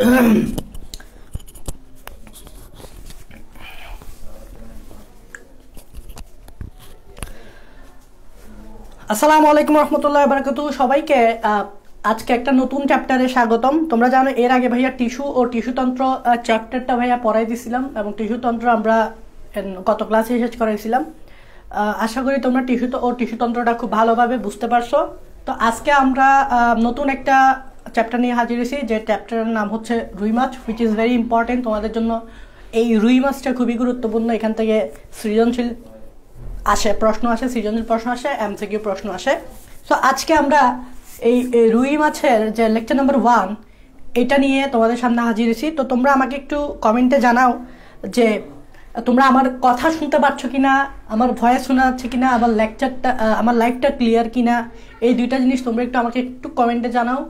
আসসালামু আলাইকুম রহমতুল্লাহ বারাকাতু সবাইকে আজকে একটা নতুন চ্যাপ্টারে স্বাগতম। তোমরা জানো এর আগে ভাইয়া টিস্যু ও টিস্যুতন্ত্র চ্যাপ্টারটা ভাইয়া পড়াই দিয়েছিলাম এবং টিস্যুতন্ত্র আমরা গত ক্লাসে শেষ করাইছিলাম। আশা করি তোমরা টিস্যু ও টিস্যুতন্ত্রটা খুব ভালোভাবে বুঝতে পারছো। তো আজকে আমরা নতুন একটা চ্যাপ্টার নিয়ে হাজির হয়েছি, যে চ্যাপ্টারের নাম হচ্ছে রুই মাছ, হুইচ ইজ ভেরি ইম্পর্টেন্ট তোমাদের জন্য। এই রুই মাছটা খুবই গুরুত্বপূর্ণ, এখান থেকে সৃজনশীল আসে, প্রশ্ন আসে, সৃজনশীল প্রশ্ন আসে, এমসিকিউ প্রশ্ন আসে। সো আজকে আমরা এই রুই মাছের যে লেকচার নাম্বার 1 এটা নিয়ে তোমাদের সামনে হাজির হয়েছি। তো তোমরা আমাকে একটু কমেন্টে জানাও যে তোমরা আমার কথা শুনতে পাচ্ছ কিনা, আমার ভয়েস শোনা যাচ্ছে কিনা, আমার লেকচারটা আমার লাইভটা ক্লিয়ার কিনা। এই দুইটা জিনিস তোমরা একটু আমাকে একটু কমেন্টে জানাও।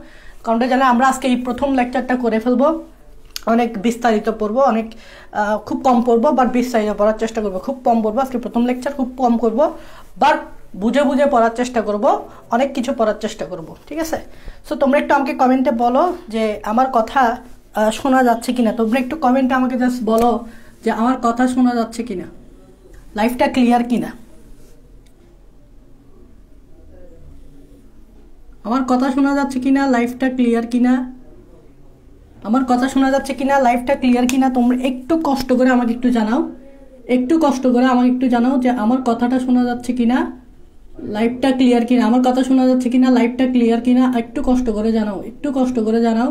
কমেন্টে জানাও। আমরা আজকে এই প্রথম লেকচারটা করে ফেলবো, অনেক বিস্তারিত পড়বো, অনেক খুব কম পড়বো, বাট বিস্তারিত পড়ার চেষ্টা করবো। খুব কম পড়বো আজকে প্রথম লেকচার, খুব কম করবো, বাট বুঝে বুঝে পড়ার চেষ্টা করব, অনেক কিছু পড়ার চেষ্টা করব, ঠিক আছে? সো তোমরা একটু আমাকে কমেন্টে বলো যে আমার কথা শোনা যাচ্ছে কিনা। তোমরা একটু কমেন্টে আমাকে জাস্ট বলো যে আমার কথা শোনা যাচ্ছে কিনা, লাইফটা ক্লিয়ার কিনা, আমার কথা শোনা যাচ্ছে কিনা, লাইফটা ক্লিয়ার কিনা, আমার কথা শোনা যাচ্ছে কিনা, লাইফটা ক্লিয়ার কিনা। তোমরা একটু কষ্ট করে আমাকে একটু জানাও, একটু কষ্ট করে আমাকে একটু জানাও যে আমার কথাটা শোনা যাচ্ছে কিনা, লাইফটা ক্লিয়ার কিনা, আমার কথা শোনা যাচ্ছে কিনা, লাইফটা ক্লিয়ার কিনা। একটু কষ্ট করে জানাও, একটু কষ্ট করে জানাও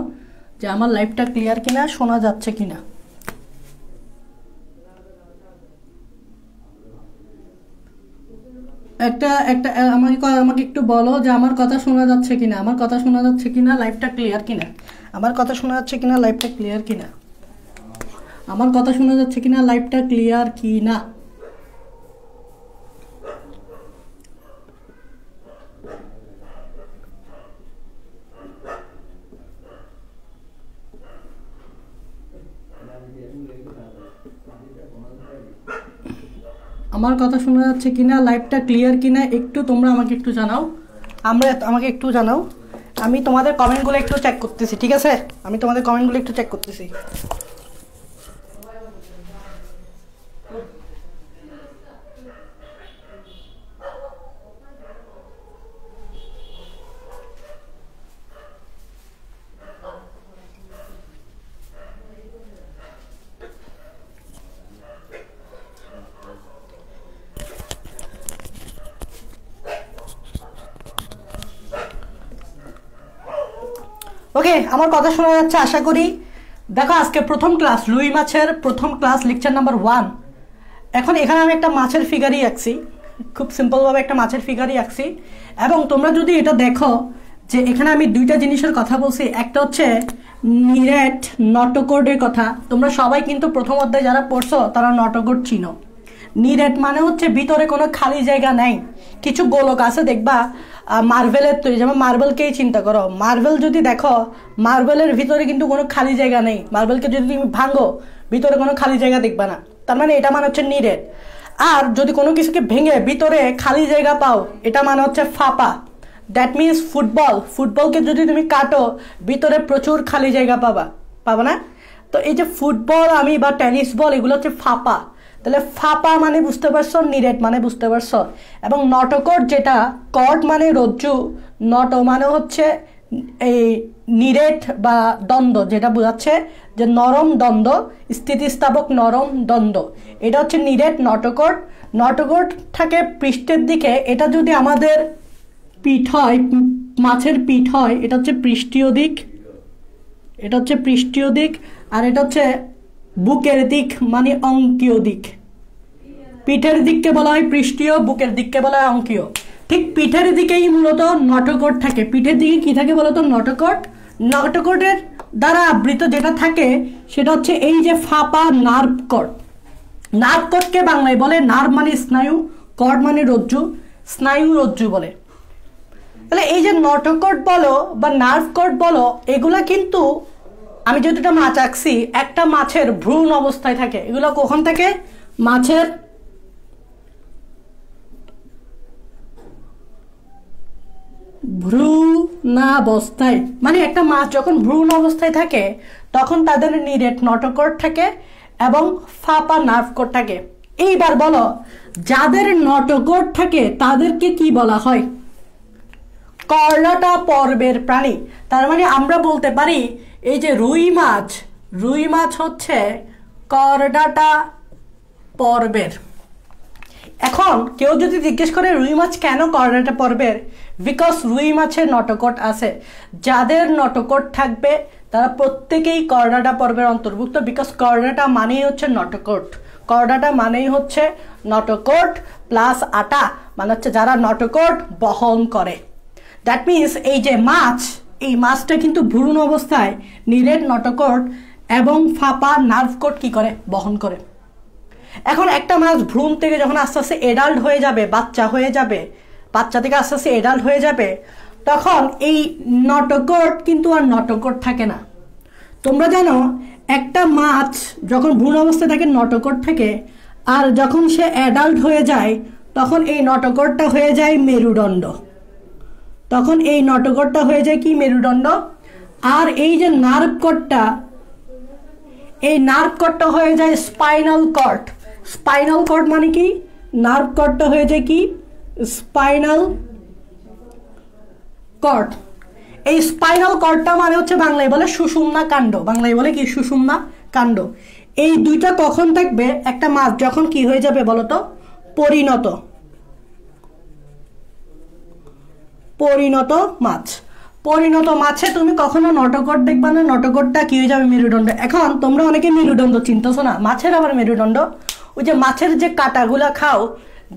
যে আমার লাইফটা ক্লিয়ার কিনা, শোনা যাচ্ছে কিনা। একটা একটা আমাকে একটু বলো যে আমার কথা শোনা যাচ্ছে কিনা, আমার কথা শোনা যাচ্ছে কিনা, লাইফটা ক্লিয়ার কিনা, আমার কথা শোনা যাচ্ছে কিনা, লাইফটা ক্লিয়ার কিনা, আমার কথা শোনা যাচ্ছে কিনা, লাইফটা ক্লিয়ার কিনা। আমার কথা শোনা যাচ্ছে কিনা, লাইফটা ক্লিয়ার কিনা, একটু তোমরা আমাকে একটু জানাও। আমাকে একটু জানাও। আমি তোমাদের কমেন্টগুলো একটু চেক করতেছি, ঠিক আছে? আমি তোমাদের কমেন্টগুলো একটু চেক করতেছি। ওকে, আমার কথা শোনা যাচ্ছে আশা করি। দেখো আজকে প্রথম ক্লাস, রুই মাছের প্রথম ক্লাস, লেকচার নাম্বার 1। এখন এখানে আমি একটা মাছের ফিগারই আঁকছি, খুব সিম্পলভাবে একটা মাছের ফিগারই আঁকছি। এবং তোমরা যদি এটা দেখো যে এখানে আমি দুইটা জিনিসের কথা বলছি, একটা হচ্ছে নিরেট নটোকর্ডের কথা। তোমরা সবাই কিন্তু প্রথম অধ্যায়ে যারা পড়ছো তারা নটোকর্ড চিনো। নিরেট মানে হচ্ছে ভিতরে কোনো খালি জায়গা নাই। কিছু গোলক আছে দেখবা মার্বেলের তৈরি, যেমন মার্বেলকেই চিন্তা করো। মার্বেল যদি দেখো, মার্বেলের ভিতরে কিন্তু কোনো খালি জায়গা নেই। মার্বেলকে যদি তুমি ভাঙো, ভিতরে কোনো খালি জায়গা দেখবা না, তার মানে এটা মানে হচ্ছে নিরেট। আর যদি কোনো কিছুকে ভেঙে ভিতরে খালি জায়গা পাও, এটা মানে হচ্ছে ফাঁপা। দ্যাট মিনস ফুটবলকে যদি তুমি কাটো, ভিতরে প্রচুর খালি জায়গা পাবা না? তো এই যে ফুটবল বা টেনিস বল, এগুলো হচ্ছে ফাঁপা। তাহলে ফাঁপা মানে বুঝতে পারছো, নিরেট মানে বুঝতে পারছো। এবং নটোকর্ড, যেটা কর্ড মানে রজ্জু, নটো মানে হচ্ছে এই নিরেট বা দ্বন্দ্ব, যেটা বোঝাচ্ছে যে নরম দ্বন্দ্ব, স্থিতিস্থাপক নরম দ্বন্দ্ব। এটা হচ্ছে নিরেট নটোকর্ড। নটোকর্ড থাকে পৃষ্ঠের দিকে। এটা যদি আমাদের পিঠ হয়, মাছের পিঠ হয়, এটা হচ্ছে পৃষ্ঠীয় দিক, এটা হচ্ছে পৃষ্ঠীয় দিক। আর এটা হচ্ছে বুকের দিক, মানে অঙ্কীয় দিক। পিঠের দিককে বলা হয় পৃষ্ঠীয়, বুকের দিককে বলা হয় অঙ্কীয়। ঠিক পিঠের দিকেই মূলত নটোকর্ড থাকে। পিঠের দিকে কি থাকে বলতো? নটোকর্ড। নটোকর্ডের দ্বারা আবৃত যেটা থাকে সেটা হচ্ছে এই যে ফাঁপা নার্ভ কর্ড। নার্ভ কর্ডকে বাংলায় বলে, নার্ভ মানে স্নায়ু, কর্ড মানে রজ্জু, স্নায়ু রজ্জু বলে। তাহলে এই যে নটোকর্ড বলো বা নার্ভ কর্ড বলো, এগুলা কিন্তু আমি যেটা মাছ আঁকছি, একটা মাছের ভ্রূণ অবস্থায় থাকে। এগুলো কখন থাকে? মাছের ভ্রূণাবস্থায়, মানে একটা মাছ যখন ভ্রূণ অবস্থায় থাকে তখন তাদের নিরেট নটোকর্ড থাকে এবং ফাঁপা নার্ভ কোড থাকে। এইবার বলো, যাদের নটোকর্ড থাকে তাদেরকে কি বলা হয়? কর্ডাটা পর্বের প্রাণী। তার মানে আমরা বলতে পারি এই যে রুই মাছ হচ্ছে কর্ডাটা পর্বের। এখন কেউ যদি জিজ্ঞেস করে রুই মাছ কেন কর্ডাটা পর্বের, বিকজ রুই মাছের নটোকট আছে। যাদের নটোকট থাকবে তারা প্রত্যেকেই কর্ডাটা পর্বের অন্তর্ভুক্ত, বিকজ কর্ডাটা মানেই হচ্ছে নটোকট। কর্ডাটা মানেই হচ্ছে নটোকট প্লাস আটা, মানে হচ্ছে যারা নটোকট বহন করে। দ্যাট মিনস এই যে মাছ, এই মাছটা কিন্তু ভ্রূণ অবস্থায় নিরেট নটোকট এবং ফাঁপা নার্ভ কোড কি করে? বহন করে। এখন একটা মাছ ভ্রূণ থেকে যখন আস্তে আস্তে এডাল্ট হয়ে যাবে, বাচ্চা হয়ে যাবে, বাচ্চা থেকে আস্তে আস্তে এডাল্ট হয়ে যাবে, তখন এই নটোকট কিন্তু আর নটোকট থাকে না। তোমরা জানো একটা মাছ যখন ভ্রূণ অবস্থায় থাকে নটোকট থাকে, আর যখন সে অ্যাডাল্ট হয়ে যায় তখন এই নটোকটটা হয়ে যায় মেরুদণ্ড। তখন এই নটোকটটা হয়ে যায় কি? মেরুদণ্ড। আর এই যে নার্ভ কোডটা, এই নার্ভ কোডটা হয়ে যায় স্পাইনাল কর্ড। স্পাইনাল কর্ড মানে কি? নার্ভ কর্ডটা হয়ে যায় কি? Spinal cord. এই স্পাইনাল কর্ডটা মানে হচ্ছে বাংলায় বলে সুষুম্না কাণ্ড। বাংলায় বলে কি? সুষুম্না কাণ্ড। এই দুইটা কখন থাকবে? একটা মাছ যখন কি হয়ে যাবে বলতো? পরিণত মাছ। পরিণত মাছে তুমি কখনো নটোকট দেখবা না, নটোকটটা কি হয়ে যাবে? মেরুদণ্ড। এখন তোমরা অনেকে মেরুদণ্ড চিনতেছো না, মাছের আবার মেরুদণ্ড। ওই যে মাছের যে কাঁটাগুলা খাও,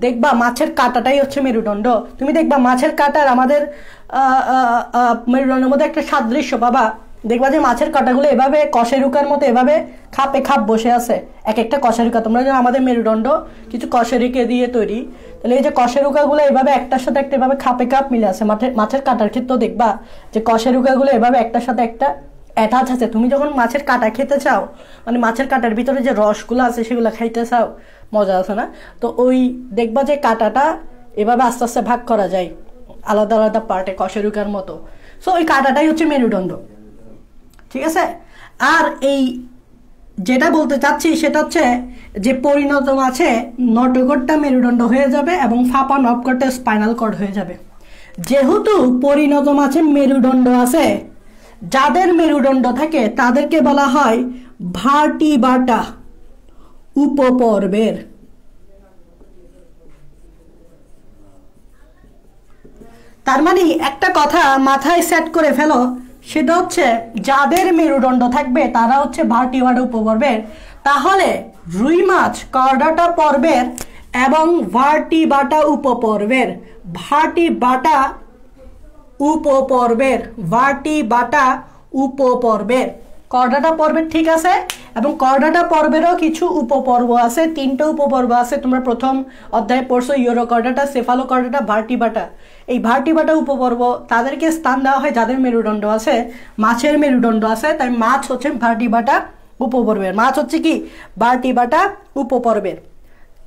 দেখবা মাছের কাঁটাটাই হচ্ছে মেরুদণ্ড। তুমি দেখবা মাছের কাঁটার আমাদের মেরুদণ্ডের মধ্যে একটা সাদৃশ্য পাবা। দেখবা যে মাছের কাঁটাগুলো এভাবে কশেরুকার মতো এভাবে খাপে খাপ বসে আছে, এক একটা কশেরুকা। তোমরা জানো আমাদের মেরুদণ্ড কিছু কশেরুকে দিয়ে তৈরি, তাহলে এই যে কশেরুকাগুলো এভাবে একটার সাথে একটা এভাবে খাপে খাপ মিলে আছে। মাছের কাঁটার ক্ষেত্রেও দেখবা যে কশেরুকাগুলো এভাবে একটার সাথে একটা অ্যাটাচ আছে। তুমি যখন মাছের কাঁটা খেতে চাও, মানে মাছের কাঁটার ভিতরে যে রসগুলো আছে সেগুলো খাইতে চাও, মজা আছে না? তো ওই দেখবা যে কাঁটাটা এভাবে আস্তে আস্তে ভাগ করা যায় আলাদা আলাদা পার্টে, কশেরুকার মতো। সো ওই কাঁটাটাই হচ্ছে মেরুদণ্ড, ঠিক আছে? আর এই যেটা বলতে চাচ্ছি সেটা হচ্ছে যে পরিণত মাছে নটোকটটা মেরুদণ্ড হয়ে যাবে এবং ফাঁপা নবকটটা স্পাইনাল কর্ড হয়ে যাবে। যেহেতু পরিণত মাছে মেরুদণ্ড আছে, যাদের মেরুদণ্ড থাকে তাদেরকে বলা হয় ভার্টিবাটা উপপর্বের। তার মানে একটা কথা মাথায় সেট করে ফেলো, সেটা হচ্ছে যাদের মেরুদণ্ড থাকবে তারা হচ্ছে ভার্টিবাটা উপপর্বের। তাহলে রুই মাছ কর্ডাটা পর্বের এবং ভার্টিবাটা উপপর্বের। ভার্টিবাটা উপপর্বের, ভার্টিবাটা উপপর্বের, কর্ডাটা পর্বের, ঠিক আছে? এবং কর্ডাটা পর্বেরও কিছু উপপর্ব আছে, 3টে উপপর্ব আছে। তোমরা প্রথম অধ্যায়ে পড়ছো ইউরোকর্ডাটা, সেফালোকর্ডাটা, ভার্টিবাটা। এই ভার্টিবাটা উপপর্ব তাদেরকে স্থান দেওয়া হয় যাদের মেরুদণ্ড আছে, মাছের মেরুদণ্ড আছে। তাই মাছ হচ্ছে ভার্টিবাটা উপপর্বের। মাছ হচ্ছে কি? ভার্টিবাটা উপপর্বের।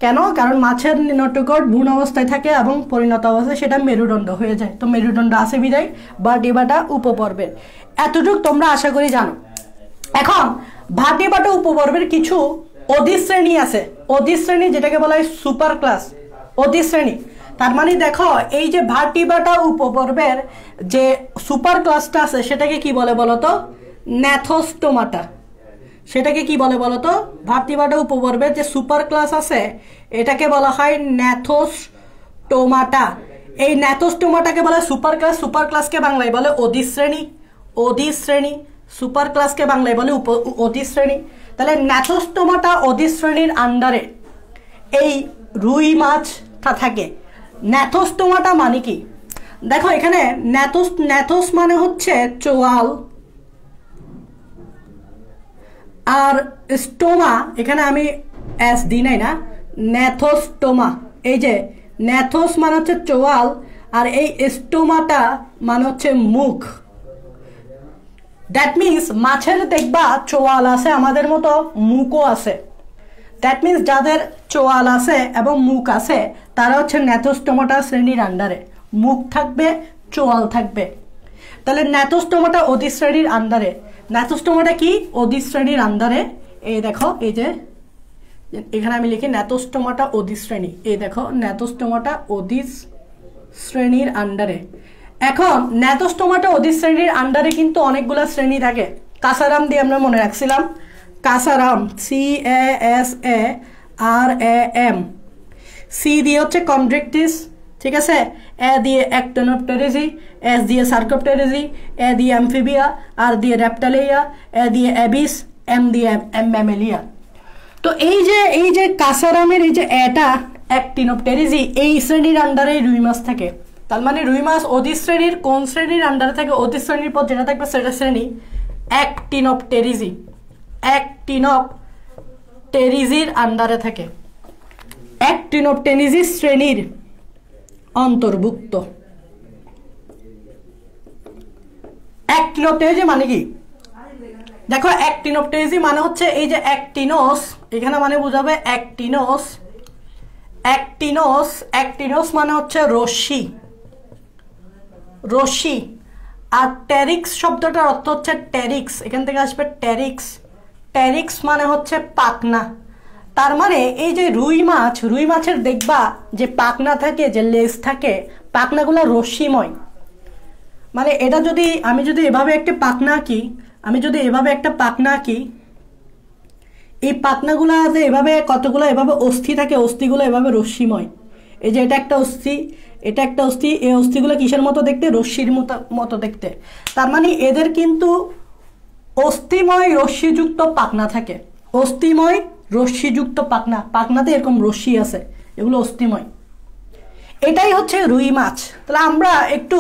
কেন? কারণ মাছের নটোকট ভ্রূণ অবস্থায় থাকে এবং পরিণত অবস্থায় সেটা মেরুদণ্ড হয়ে যায়। তো মেরুদণ্ড আছে বিদায় ভার্টিবাটা উপপর্বের। এতটুকু তোমরা আশা করি জানো। এখন ভার্টিবাটা উপপর্বের কিছু অধিশ্রেণী আছে। অধিশ্রেণী যেটাকে বলা হয় সুপার ক্লাস, অধিশ্রেণী। তার মানে দেখো এই যে ভার্টিবাটা উপপর্বের যে সুপার ক্লাসটা আছে সেটাকে কি বলে বলতো? ন্যাথোস্টোমাটা। সেটাকে কি বলে বলতো? ভার্টিবাটা উপপর্বের যে সুপার ক্লাস আছে এটাকে বলা হয় ন্যাথোস্টোমাটা। এই ন্যাথোস্টোমাটাকে বলে সুপার ক্লাস। সুপার ক্লাসকে বাংলায় বলে অধিশ্রেণী। অধিশ্রেণী। সুপার ক্লাসকে বাংলায় বলে অধিশ্রেণী। তাহলে ন্যাথোস্টোমাটা অধিশ্রেণীর আন্ডারে এই রুই মাছটা থাকে। ন্যাথোস্টোমাটা মানে কি? দেখো এখানে ন্যাথোস মানে হচ্ছে চোয়াল, আর স্টোমা এখানে আমি এস দিই নাই না, ন্যাথোস্টোমা। এই যে ন্যাথোস মানে হচ্ছে চোয়াল, আর এই স্টোমাটা মানে হচ্ছে মুখ। দ্যাট মিনস মাছের দেখবা চোয়াল আছে, আমাদের মতো মুখও আছে। দ্যাট মিনস যাদের চোয়াল আছে এবং মুখ আছে তারা হচ্ছে ন্যাথোস্টোমাটা শ্রেণীর আন্ডারে। মুখ থাকবে, চোয়াল থাকবে। তাহলে ন্যাথোস্টোমাটা অধিশ্রেণীর আন্ডারে, ন্যাথোস্টোমাটা কি অধিশ্রেণীর আন্ডারে। এই দেখো এই যে এখানে আমি লিখি ন্যাথোস্টোমাটা অধিশ্রেণী, এই দেখো ন্যাথোস্টোমাটা অধিশ্রেণীর আন্ডারে। এখন ন্যাথোস্টোমাটা অধিশ্রেণীর আন্ডারে কিন্তু অনেকগুলো শ্রেণী থাকে। কাসারাম দিয়ে আমরা মনে রাখছিলাম, কাসারাম CASARAM, সি দিয়ে হচ্ছে কন্ড্রিকটিস, ঠিক আছে, এ দিয়ে অ্যাক্টিনোপটেরিজি, এস দিয়ে সার্কোপটেরিজি, এ দিয়ে অ্যামফিবিয়া, আর দিয়ে রেপ্টালিয়া, এ দিয়ে অ্যাবিস, এম দিয়ে ম্যামেলিয়া। তো এই যে কাসারামের এই যে এটা অ্যাক্টিনোপটেরিজি, এই শ্রেণীর আন্ডারে রুই মাছ থাকে। তার মানে রুই মাছ অধিশ্রেণীর কোন শ্রেণীর আন্ডারে থাকে? অধিশ্রেণীর পর যেটা থাকবে সেটা শ্রেণী অ্যাক্টিনোপটেরিজি, অ্যাক্টিনোপটেরিজির আন্ডারে থাকে, অ্যাক্টিনোপটেরিজি শ্রেণীর অন্তর্ভুক্ত। অ্যাক্টিনোপটেরিজি মানে কি? দেখো অ্যাক্টিনোপটেরিজি মানে হচ্ছে এই যে অ্যাক্টিনোস, এখানে মানে বোঝাবে অ্যাক্টিনোস, অ্যাক্টিনোস, অ্যাক্টিনোস মানে হচ্ছে রশ্মি, রশ্মি। আর টেরিক্স শব্দটার অর্থ হচ্ছে টেরিক্স, এখান থেকে আসবে টেরিক্স, টেরিক্স মানে হচ্ছে পাখনা। তার মানে এই যে রুই মাছ, রুই মাছের দেখবা যে পাখনা থাকে, যে লেজ থাকে, পাখনাগুলো রশ্মিময়। মানে এটা যদি আমি যদি এভাবে একটা পাখনা আঁকি, আমি যদি এভাবে একটা পাখনা আঁকি, এই পাখনাগুলো এভাবে কতগুলো এভাবে অস্থি থাকে, অস্থিগুলো এভাবে রশ্মিময়। এই যে এটা একটা অস্থি, এটা একটা অস্থি, এই অস্থিগুলো কিসের মতো দেখতে? রশ্মির মতো দেখতে। তার মানে এদের কিন্তু অস্থিময় রশ্মিযুক্ত পাখনা থাকে, অস্থিময় রশ্মিযুক্ত পাখনা, পাখনাতে এরকম রশ্মি আছে, এগুলো অস্থিময়। এটাই হচ্ছে রুই মাছ। তাহলে আমরা একটু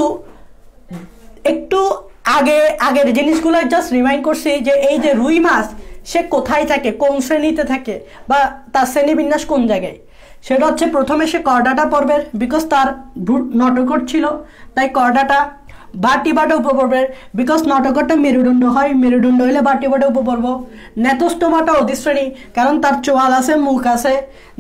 আগের জিনিসগুলো জাস্ট রিমাইন্ড করছি যে এই যে রুই মাছ সে কোথায় থাকে, কোন শ্রেণীতে থাকে, বা তার শ্রেণীবিন্যাস কোন জায়গায়। সেটা হচ্ছে প্রথমে সে কর্ডাটা পর্বের, বিকজ তার নটকট ছিল তাই কর্ডাটা, ভার্টিব্রাটা উপপর্বের, বিকজ নটকটটা মেরুদণ্ড হয়, মেরুদণ্ড হলে ভার্টিব্রাটা উপপর্ব। ন্যাথোস্টোমাটা অধিশ্রেণী, কারণ তার চোয়াল আছে, মুখ আছে।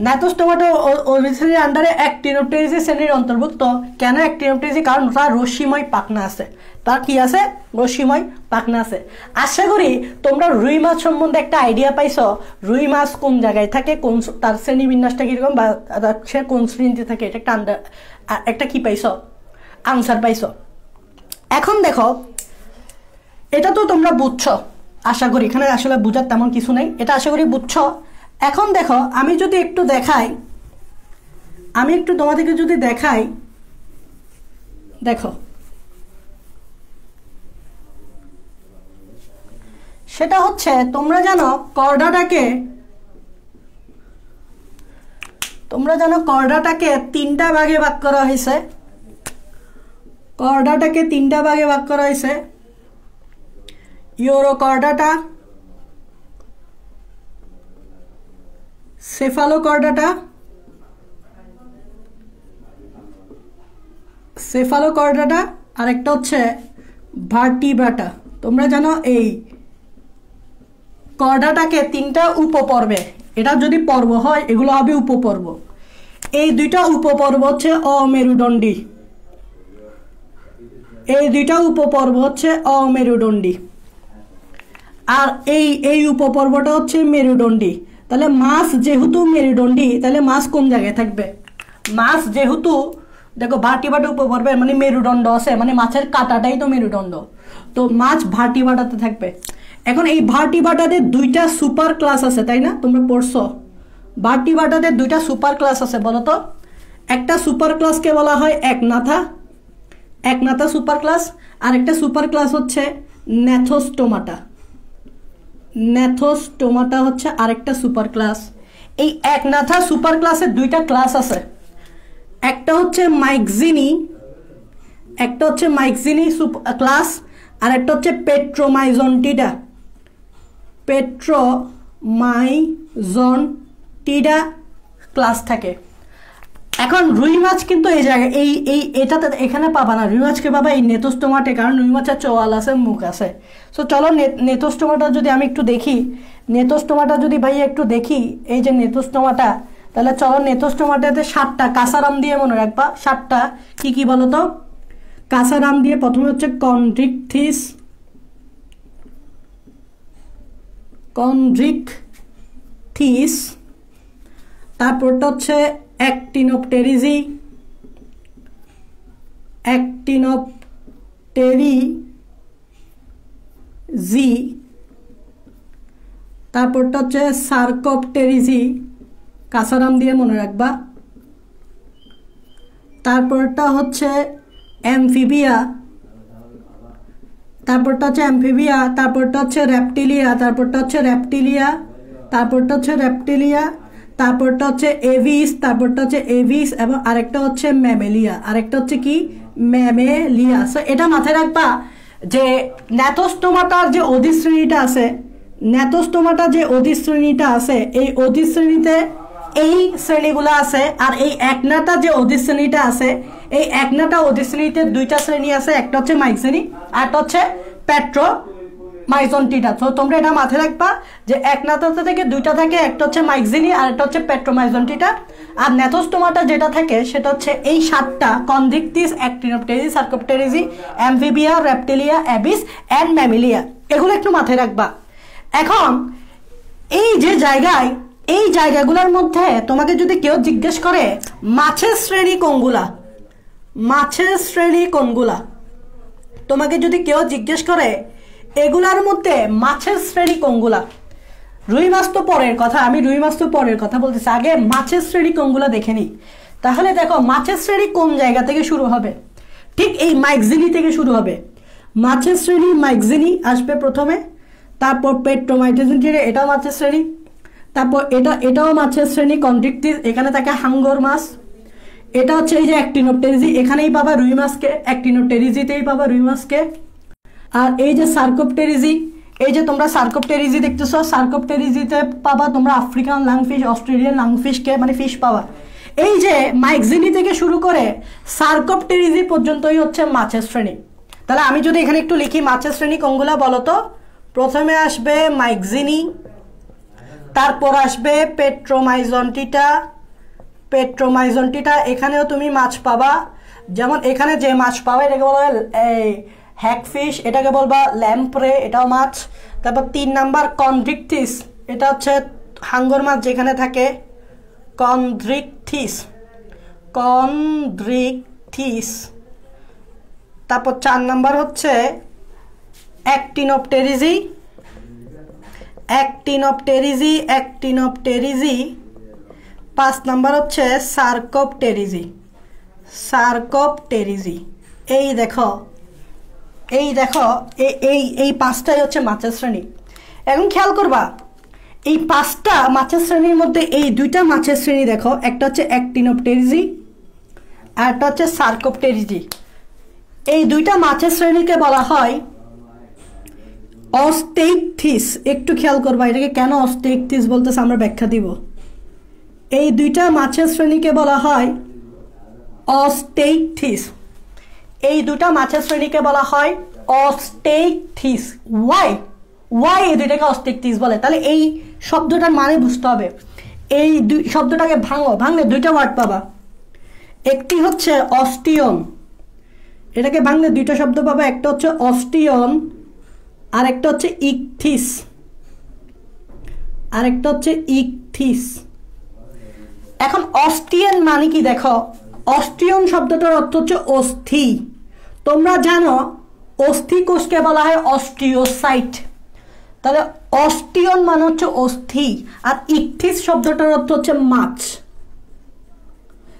ন্যাথোস্টোমাটা অধিশ্রেণীর আন্ডারে অ্যাক্টিনোপটেরিজি শ্রেণীর অন্তর্ভুক্ত। কেন অ্যাক্টিনোপটেরিজি? কারণ তার রশ্মিময় পাখনা আছে, তার কি আছে? রশ্মিময় পাখনা আছে। আশা করি তোমরা রুই মাছ সম্বন্ধে একটা আইডিয়া পাইছো, রুই মাছ কোন জায়গায় থাকে, কোন তার শ্রেণীবিন্যাসটা কিরকম, বা সে কোন শ্রেণীতে থাকে, এটা একটা কি পাইছো, আনসার পাইছো। এখন দেখো এটা তো তোমরা বুঝছো আশা করি, এখানে আসলে বুঝার তেমন কিছু নেই, এটা আশা করি বুঝছো। এখন দেখো আমি যদি একটু দেখাই, আমি একটু তোমাদেরকে যদি দেখাই, দেখো সেটা হচ্ছে তোমরা জানো কর্ডাটাকে তিনটা ভাগে ভাগ করা হয়েছে, কর্ডাটাকে তিনটা ভাগে ভাগ করা হয়েছে। ইউরোকর্ডাটা, সেফালোকর্ডাটা, আর একটা হচ্ছে ভার্টিব্রাটা। তোমরা জানো এই কর্ডাটাকে তিনটা উপপর্বে, এটা যদি পর্ব হয় এগুলো হবে উপপর্ব। এই দুইটা উপপর্ব হচ্ছে অমেরুদণ্ডী, এই দুইটা উপপর্ব হচ্ছে অমেরুদণ্ডী, আর এই উপপর্বটা হচ্ছে মেরুদণ্ডী। তাহলে মাছ যেহেতু মেরুদণ্ডী, তাহলে মাছ কোন জায়গায় থাকবে? মাছ যেহেতু দেখো ভার্টিব্রাটা উপপর্বে, মানে মেরুদণ্ড আছে, মানে মাছের কাঁটাটাই তো মেরুদণ্ড, তো মাছ ভার্টিব্রাটাতে থাকবে। এখন এই ভার্টিব্রাটাতে দুইটা সুপার ক্লাস আছে, তাই না? তোমরা পড়ছো ভার্টিব্রাটাতে দুইটা সুপার ক্লাস আছে, বলো তো। একটা সুপার ক্লাসকে বলা হয় একনাথা সুপার ক্লাস, আর একটা সুপার ক্লাস হচ্ছে ন্যাথোস্টোমাটা। ন্যাথোস্টোমাটা হচ্ছে আরেকটা সুপার ক্লাস। এই একনাথা সুপার ক্লাসের দুইটা ক্লাস আছে, একটা হচ্ছে মাইক্সিনি, ক্লাস, আর একটা হচ্ছে পেট্রোমাইজন্টিডা, পেট্রোমাইজন্টিডা ক্লাস থাকে। এখন রুই মাছ কিন্তু এই জায়গায় এটাতে এখানে পাবা না, রুই মাছকে পাবা এই নেথোস্টোমাটে, কারণ রুই মাছের চোয়াল আছে, মুখ আছে। সো চলো নেথোস্টোমাটা যদি আমি একটু দেখি, নেথোস্টোমাটা যদি ভাই একটু দেখি, এই যে নেথোস্টোমাটা, তাহলে চলো নেথোস্টোমাটাতে 7টা, কাসারাম দিয়ে মনে রাখবা 7টা। কি কি বলো তো? কাঁচা নাম দিয়ে প্রথমে হচ্ছে কন্ড্রিকথিস, কন্ড্রিকথিস, তারপরটা হচ্ছে অ্যাক্টিনোপটেরিজি, অ্যাক্টিনোপটেরিজি, তারপরটা হচ্ছে সার্কোপটেরিজি, কাঁচা নাম দিয়ে মনে রাখবা। তারপরটা হচ্ছে অ্যামফিবিয়া, তারপরটা হচ্ছে অ্যামফিবিয়া, তারপরটা হচ্ছে রেপ্টিলিয়া, তারপরটা হচ্ছে রেপ্টিলিয়া, তারপরটা হচ্ছে রেপ্টিলিয়া, তারপরটা হচ্ছে এভিস, তারপরটা হচ্ছে এভিস, এবং আরেকটা হচ্ছে ম্যামেলিয়া, আরেকটা হচ্ছে কি ম্যামেলিয়া। সো এটা মাথায় রাখবা যে ন্যাথোস্টোমাটার যে অধিশ্রেণীটা আছে, ন্যাথোস্টোমাটা যে অধিশ্রেণীটা আছে, এই অধিশ্রেণীতে এই শ্রেণীগুলো আছে। আর এই একনাটা যে অধিশ্রেণীটা আছে, এই একনাটা অধিশ্রেণীতে দুইটা শ্রেণী আছে, একটা হচ্ছে মাইক্সিনি আর একটা হচ্ছে পেট্রোমাইজন্টিটা। তো তোমরা এটা মাথায় রাখবা যে একনাটা থেকে দুইটা থাকে, একটা হচ্ছে মাইক্সিনি আর একটা হচ্ছে পেট্রোমাইজন্টিটা। আর ন্যাথোস্টোমাটা যেটা থাকে সেটা হচ্ছে এই 7টা, Chondrichthyes, Actinopterygii, Sarcopterygii, Amphibia, Reptilia, Aves and Mammalia. এগুলো একটু মাথায় রাখবা। এখন এই যে জায়গায়, এই জায়গাগুলোর মধ্যে তোমাকে যদি কেউ জিজ্ঞেস করে মাছের শ্রেণী কোনগুলা, মাছের শ্রেণী কোনগুলা, তোমাকে যদি কেউ জিজ্ঞেস করে এগুলার মধ্যে মাছের শ্রেণী কোনগুলা, রুই মাছ তো পরের কথা, আমি রুই মাছ তো পরের কথা বলতেছি, আগে মাছের শ্রেণী কোনগুলা দেখে নিই। তাহলে দেখো মাছের শ্রেণী কোন জায়গা থেকে শুরু হবে, ঠিক এই মাইক্সিনি থেকে শুরু হবে। মাছের শ্রেণী মাইক্সিনি আসবে প্রথমে, তারপর পেট্রোমাইজন্টি, এটাও মাছের শ্রেণী, তারপর এটাও মাছের শ্রেণী কন্ড্রিকথিস, এখানে থাকে হাঙ্গর মাছ। এটা হচ্ছে এই যে অ্যাক্টিনোপটেরিজি, এখানেই পাবা রুই মাছকে, অ্যাক্টিনোপটেরিজিতেই পাবা রুই মাছকে। আর এই যে সার্কোপটেরিজি, এই যে তোমরা সার্কোপটেরিজি দেখতেছো, সার্কোপটেরিজিতে পাবা তোমরা আফ্রিকান লাংফিশ, অস্ট্রেলিয়ান লাংফিশকে, মানে ফিশ পাবা। এই যে মাইক্সিনি থেকে শুরু করে সার্কোপটেরিজি পর্যন্তই হচ্ছে মাছের শ্রেণী। তাহলে আমি যদি এখানে একটু লিখি মাছের শ্রেণী কোনগুলা বলো তো, প্রথমে আসবে মাইক্সিনি, তারপর আসবে পেট্রোমাইজন্টিটা, পেট্রোমাইজন্টিটা এখানেও তুমি মাছ পাবা, যেমন এখানে যে মাছ পাবা এটাকে বলা হয় এই হ্যাগফিশ, এটাকে বলবা ল্যাম্প্রে, এটাও মাছ। তারপর 3 নাম্বার কন্ড্রিকথিস, এটা হচ্ছে হাঙ্গর মাছ যেখানে থাকে, কন্ড্রিকথিস, কন্ড্রিকথিস। তারপর 4 নাম্বার হচ্ছে অ্যাক্টিনোপটেরিজি, অ্যাক্টিনোপটেরিজি, অ্যাক্টিনোপটেরিজি। 5 নাম্বার হচ্ছে সার্কোপটেরিজি, সার্কোপটেরিজি। এই দেখো, এই দেখো, এই 5টাই হচ্ছে মাছের শ্রেণী। এখন খেয়াল করবা এই 5টা মাছের শ্রেণীর মধ্যে এই 2টা মাছের শ্রেণী দেখো, একটা হচ্ছে অ্যাক্টিনোপটেরিজি আর একটা হচ্ছে সার্কোপটেরিজি। এই 2টা মাছের শ্রেণীকে বলা হয় অস্টেইকথিস। একটু খেয়াল করবা এটাকে কেন অস্টেইকথিস বলতেছে, আমরা ব্যাখ্যা দিব। এই 2টা মাছের শ্রেণীকে বলা হয় অস্টেইকথিস, এই 2টা মাছের শ্রেণীকে বলা হয় অস্টেইকথিস। ওয়াই ওয়াই এই 2টাকে অস্টেইকথিস বলে? তাহলে এই শব্দটার মানে বুঝতে হবে। এই শব্দটাকে ভাঙো, ভাঙলে 2টা ওয়ার্ড পাবা। একটি হচ্ছে অস্টিয়ন, এটাকে ভাঙলে 2টা শব্দ পাবা, একটা হচ্ছে অস্টিয়ন আর একটা হচ্ছে ইকথিস, আর একটা হচ্ছে ইকথিস। এখন অস্টিয়ন মানে কি দেখো, অস্টিয়ন শব্দটার অর্থ হচ্ছে অস্থি। তোমরা জানো অস্থি কোষকে বলা হয় অস্টিওসাইট, তাহলে অস্টিয়ন মানে হচ্ছে অস্থি, আর ইকথিস শব্দটার অর্থ হচ্ছে মাছ।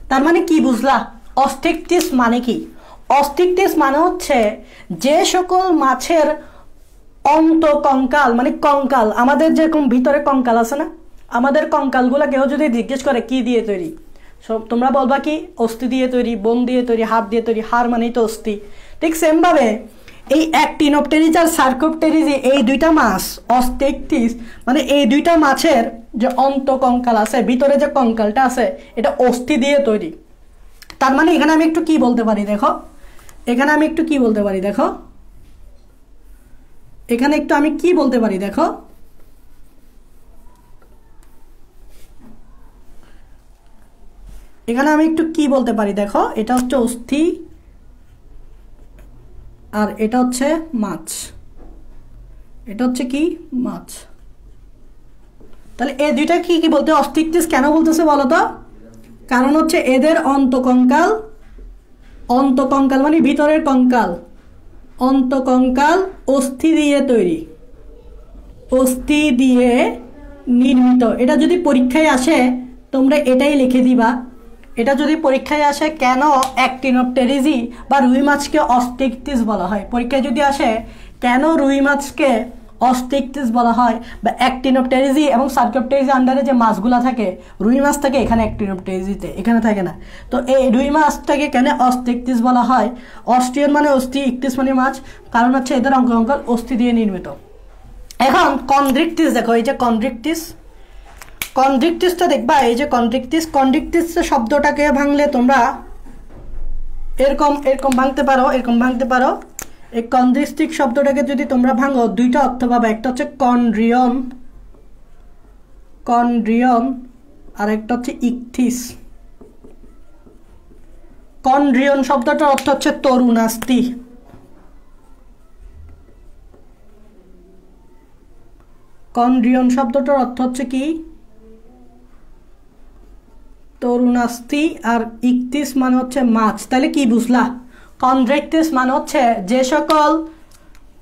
তার মানে কি বুঝলা? অস্টিকথিস মানে কি? অস্টিকথিস মানে হচ্ছে যে সকল মাছের অন্ত কঙ্কাল, মানে কঙ্কাল, আমাদের যেরকম ভিতরে কঙ্কাল আছে না, আমাদের কঙ্কালগুলো কেউ যদি জিজ্ঞেস করে কি দিয়ে তৈরি, তোমরা বলবা কি অস্থি দিয়ে তৈরি, বোন দিয়ে তৈরি, হাড় দিয়ে তৈরি। হাড় মানেই তো অস্থি। ঠিক সেম ভাবে এই অ্যাক্টিনোপটেরিজ আর সার্কোপটেরিজ, এই 2টা মাছ অস্টেইকথিস মানে এই 2টা মাছের যে অন্ত কঙ্কাল আছে, ভিতরে যে কঙ্কালটা আছে, এটা অস্থি দিয়ে তৈরি। তার মানে এখানে আমি একটু কি বলতে পারি দেখো, এখানে আমি একটু কি বলতে পারি দেখো, এখানে একটু আমি কি বলতে পারি দেখো, এখানে আমি একটু কি বলতে পারি দেখো, এটা হচ্ছে অস্থি, আর এটা হচ্ছে মাছ, এটা হচ্ছে কি মাছ। তাহলে এই দুইটা কি কি বলতে অস্টিকটিস কেন বলতেছে বলো তো? কারণ হচ্ছে এদের অন্তকঙ্কাল, অন্তকঙ্কাল মানে ভিতরের কঙ্কাল, অন্তকঙ্কাল অস্থি দিয়ে তৈরি, অস্থি দিয়ে নির্মিত। এটা যদি পরীক্ষায় আসে তোমরা এটাই লিখে দিবা। এটা যদি পরীক্ষায় আসে কেন অ্যাক্টিনোপটেরিজি বা রুই মাছকে অস্টিকটিস বলা হয়, পরীক্ষায় যদি আসে কেন রুই মাছকে অস্টিকটিস বলা হয় বা অ্যাক্টিনোপটেরিজি এবং সার্কোপটেরিজি আন্ডারে যে মাছগুলা থাকে, রুই মাছ থাকে এখানে অ্যাক্টিনোপটেরিজিতে, এখানে থাকে না। তো এই রুই মাছটাকে কেন অস্টিকটিস বলা হয়? অস্টিয়ন মানে অস্থি, ইকটিস মানে মাছ, কারণ হচ্ছে এদের অঙ্কঙ্কাল অস্থি দিয়ে নির্মিত। এখন কন্ড্রিকটিস দেখো, এই যে কন্ড্রিকটিস, কন্ড্রিকটিসটা দেখবা, এই যে কন্ড্রিকটিস, কন্ড্রিকটিস শব্দটাকে ভাঙলে তোমরা এরকম এরকম ভাঙতে পারো, এরকম ভাঙতে পারো। এই কন্ড্রিস্টিক শব্দটাকে যদি তোমরা ভাঙো দুইটা অর্থ পাবে, একটা হচ্ছে কন্ড্রিয়ন, কন্ড্রিয়ন, আর একটা হচ্ছে ইকথিস। কন্ড্রিয়ন শব্দটার অর্থ হচ্ছে তরুণাস্থি, কন্ড্রিয়ন শব্দটার অর্থ হচ্ছে কি তরুণাস্থি, আর ইকথিস মানে হচ্ছে মাছ। তাহলে কি বুঝলা? কন্ড্রিকটিস মানে হচ্ছে যে সকল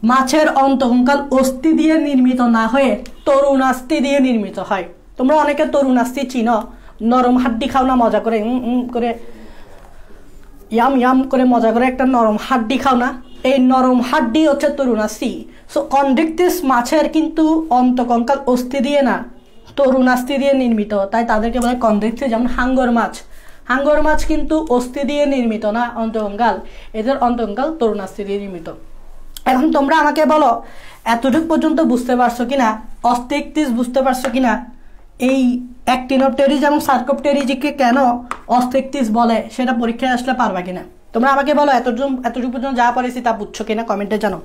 মাছের অন্তকঙ্কাল অস্থি দিয়ে নির্মিত না হয়ে তরুণাস্থি দিয়ে নির্মিত হয়। তোমরা অনেকে তরুণাস্থি চিনো, নরম হাড্ডি খাও না মজা করে করে ইয়াম ইয়াম করে মজা করে একটা নরম হাড্ডি খাও না, এই নরম হাড্ডি হচ্ছে তরুণাস্থি। সো কন্ড্রিকটিস মাছের কিন্তু অন্তকঙ্কাল অস্থি দিয়ে না, তরুণাস্থি দিয়ে নির্মিত, তাই তাদেরকে বলে কন্ড্রিকটিস। যেমন হাঙ্গর মাছ, হাঙ্গর মাছ কিন্তু অস্থি দিয়ে নির্মিত না অন্তকঙ্কাল, এদের অন্তকঙ্কাল তরুণাস্থি দিয়ে নির্মিত। এখন তোমরা আমাকে বলো এতটুকু পর্যন্ত বুঝতে পারছো কিনা, অস্টিকটিস বুঝতে পারছো কিনা, এই অ্যাক্টিনোপটেরিজ এবং সার্কোপটেরিজিকে কেন অস্টিকটিস বলে সেটা পরীক্ষায় আসলে পারবা কিনা? তোমরা আমাকে বলো এতটুকু পর্যন্ত যা পারেছি তা বুঝছো কিনা, কমেন্টে জানো।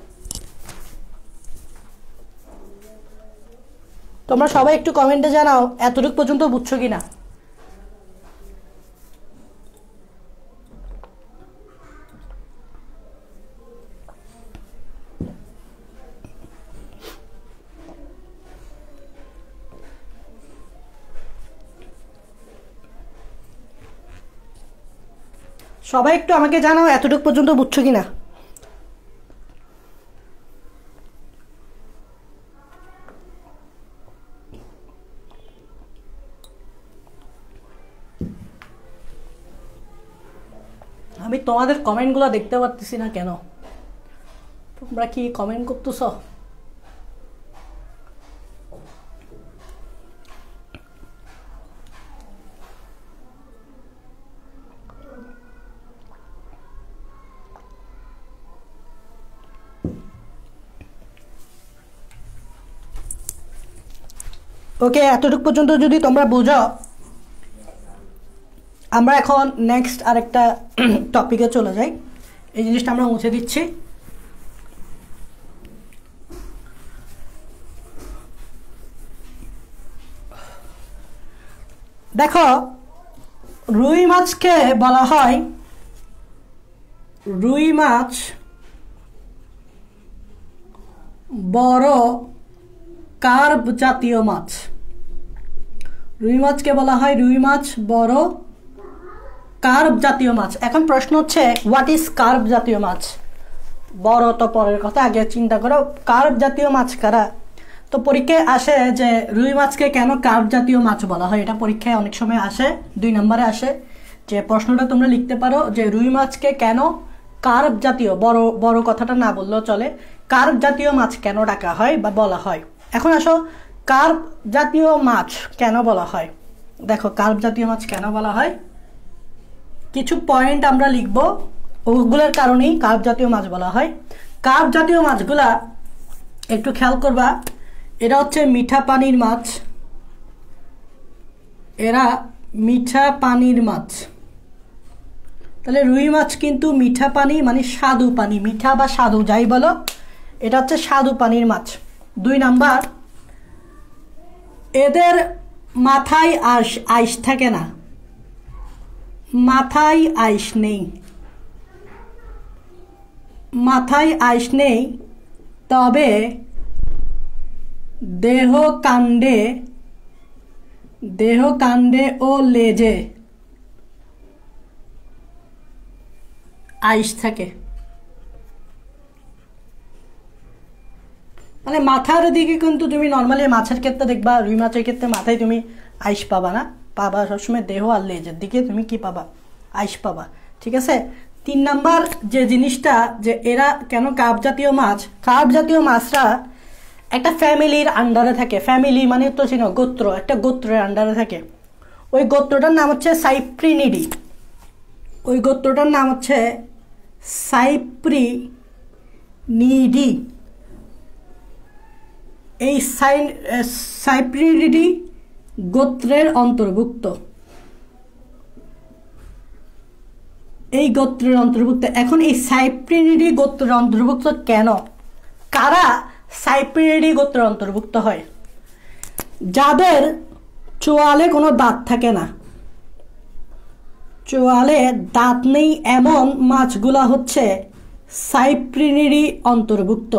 তোমরা সবাই একটু কমেন্টে জানাও এতটুকু পর্যন্ত বুঝছো কিনা। সবাই একটু আমাকে জানাও এতটুকু পর্যন্ত বুঝছো কিনা। আমি তোমাদের কমেন্টগুলো দেখতে পাচ্ছি না কেন? তোমরা কি কমেন্ট করতেছ? ওকে, এতটুকু পর্যন্ত যদি তোমরা বুঝো, আমরা এখন নেক্সট আরেকটা টপিকে চলে যাই। এই জিনিসটা আমরা মুছে দিচ্ছি। দেখো, রুই মাছকে বলা হয়, রুই মাছ বড় কার্ব জাতীয় মাছ। রুই মাছকে বলা হয় রুই মাছ বড় কার্ব জাতীয় মাছ। এখন প্রশ্ন হচ্ছে হোয়াট ইজ কার্ব জাতীয় মাছ? বড় তো পরের কথা, আগে চিন্তা করো কার্ব জাতীয় মাছ কারা। তো পরীক্ষায় আসে যে রুই মাছকে কেন কার্ব জাতীয় মাছ বলা হয়, এটা পরীক্ষায় অনেক সময় আসে, 2 নম্বরে আসে। যে প্রশ্নটা তোমরা লিখতে পারো যে রুই মাছকে কেন কার্ব জাতীয়, বড় বড় কথাটা না বললেও চলে, কার্ব জাতীয় মাছ কেন ডাকা হয় বা বলা হয়। এখন আসো কার্ব জাতীয় মাছ কেন বলা হয়। দেখো কার্ব জাতীয় মাছ কেন বলা হয়, কিছু পয়েন্ট আমরা লিখব, ওগুলোর কারণেই কার্ব জাতীয় মাছ বলা হয়। কার্ব জাতীয় মাছগুলা একটু খেয়াল করবা, এরা হচ্ছে মিঠা পানির মাছ, এরা মিঠা পানির মাছ। তাহলে রুই মাছ কিন্তু মিঠা পানি মানে স্বাদু পানি, মিঠা বা স্বাদু যাই বলো, এটা হচ্ছে স্বাদু পানির মাছ। 2 নাম্বার, এদের মাথায় আইস থাকে না, মাথায় আইস নেই। মাথায় আইস নেই, তবে দেহ কাণ্ডে ও লেজে আইস থাকে। মানে মাথার দিকে কিন্তু তুমি নর্মালি মাছের ক্ষেত্রে দেখবা, রুই মাছের ক্ষেত্রে মাথায় তুমি আইস পাবা না, পাবা সবসময় দেহ আর লেজের দিকে তুমি কি পাবা, আইস পাবা। ঠিক আছে। 3 নাম্বার যে জিনিসটা, যে এরা কেন কার্প জাতীয় মাছ, কার্প জাতীয় মাছরা একটা ফ্যামিলির আন্ডারে থাকে। ফ্যামিলি মানে তো চিনো, গোত্র, একটা গোত্রের আন্ডারে থাকে। ওই গোত্রটার নাম হচ্ছে সাইপ্রিনিডি। ওই গোত্রটার নাম হচ্ছে সাইপ্রিনিডি। এই সাইপ্রিনিডি গোত্রের অন্তর্ভুক্ত, এই গোত্রের অন্তর্ভুক্ত। এখন এই সাইপ্রিনিডি গোত্রের অন্তর্ভুক্ত কেন, কারা সাইপ্রিনিডি গোত্রের অন্তর্ভুক্ত হয়? যাদের চোয়ালে কোনো দাঁত থাকে না, চোয়ালে দাঁত নেই এমন মাছগুলা হচ্ছে সাইপ্রিনিডি অন্তর্ভুক্ত।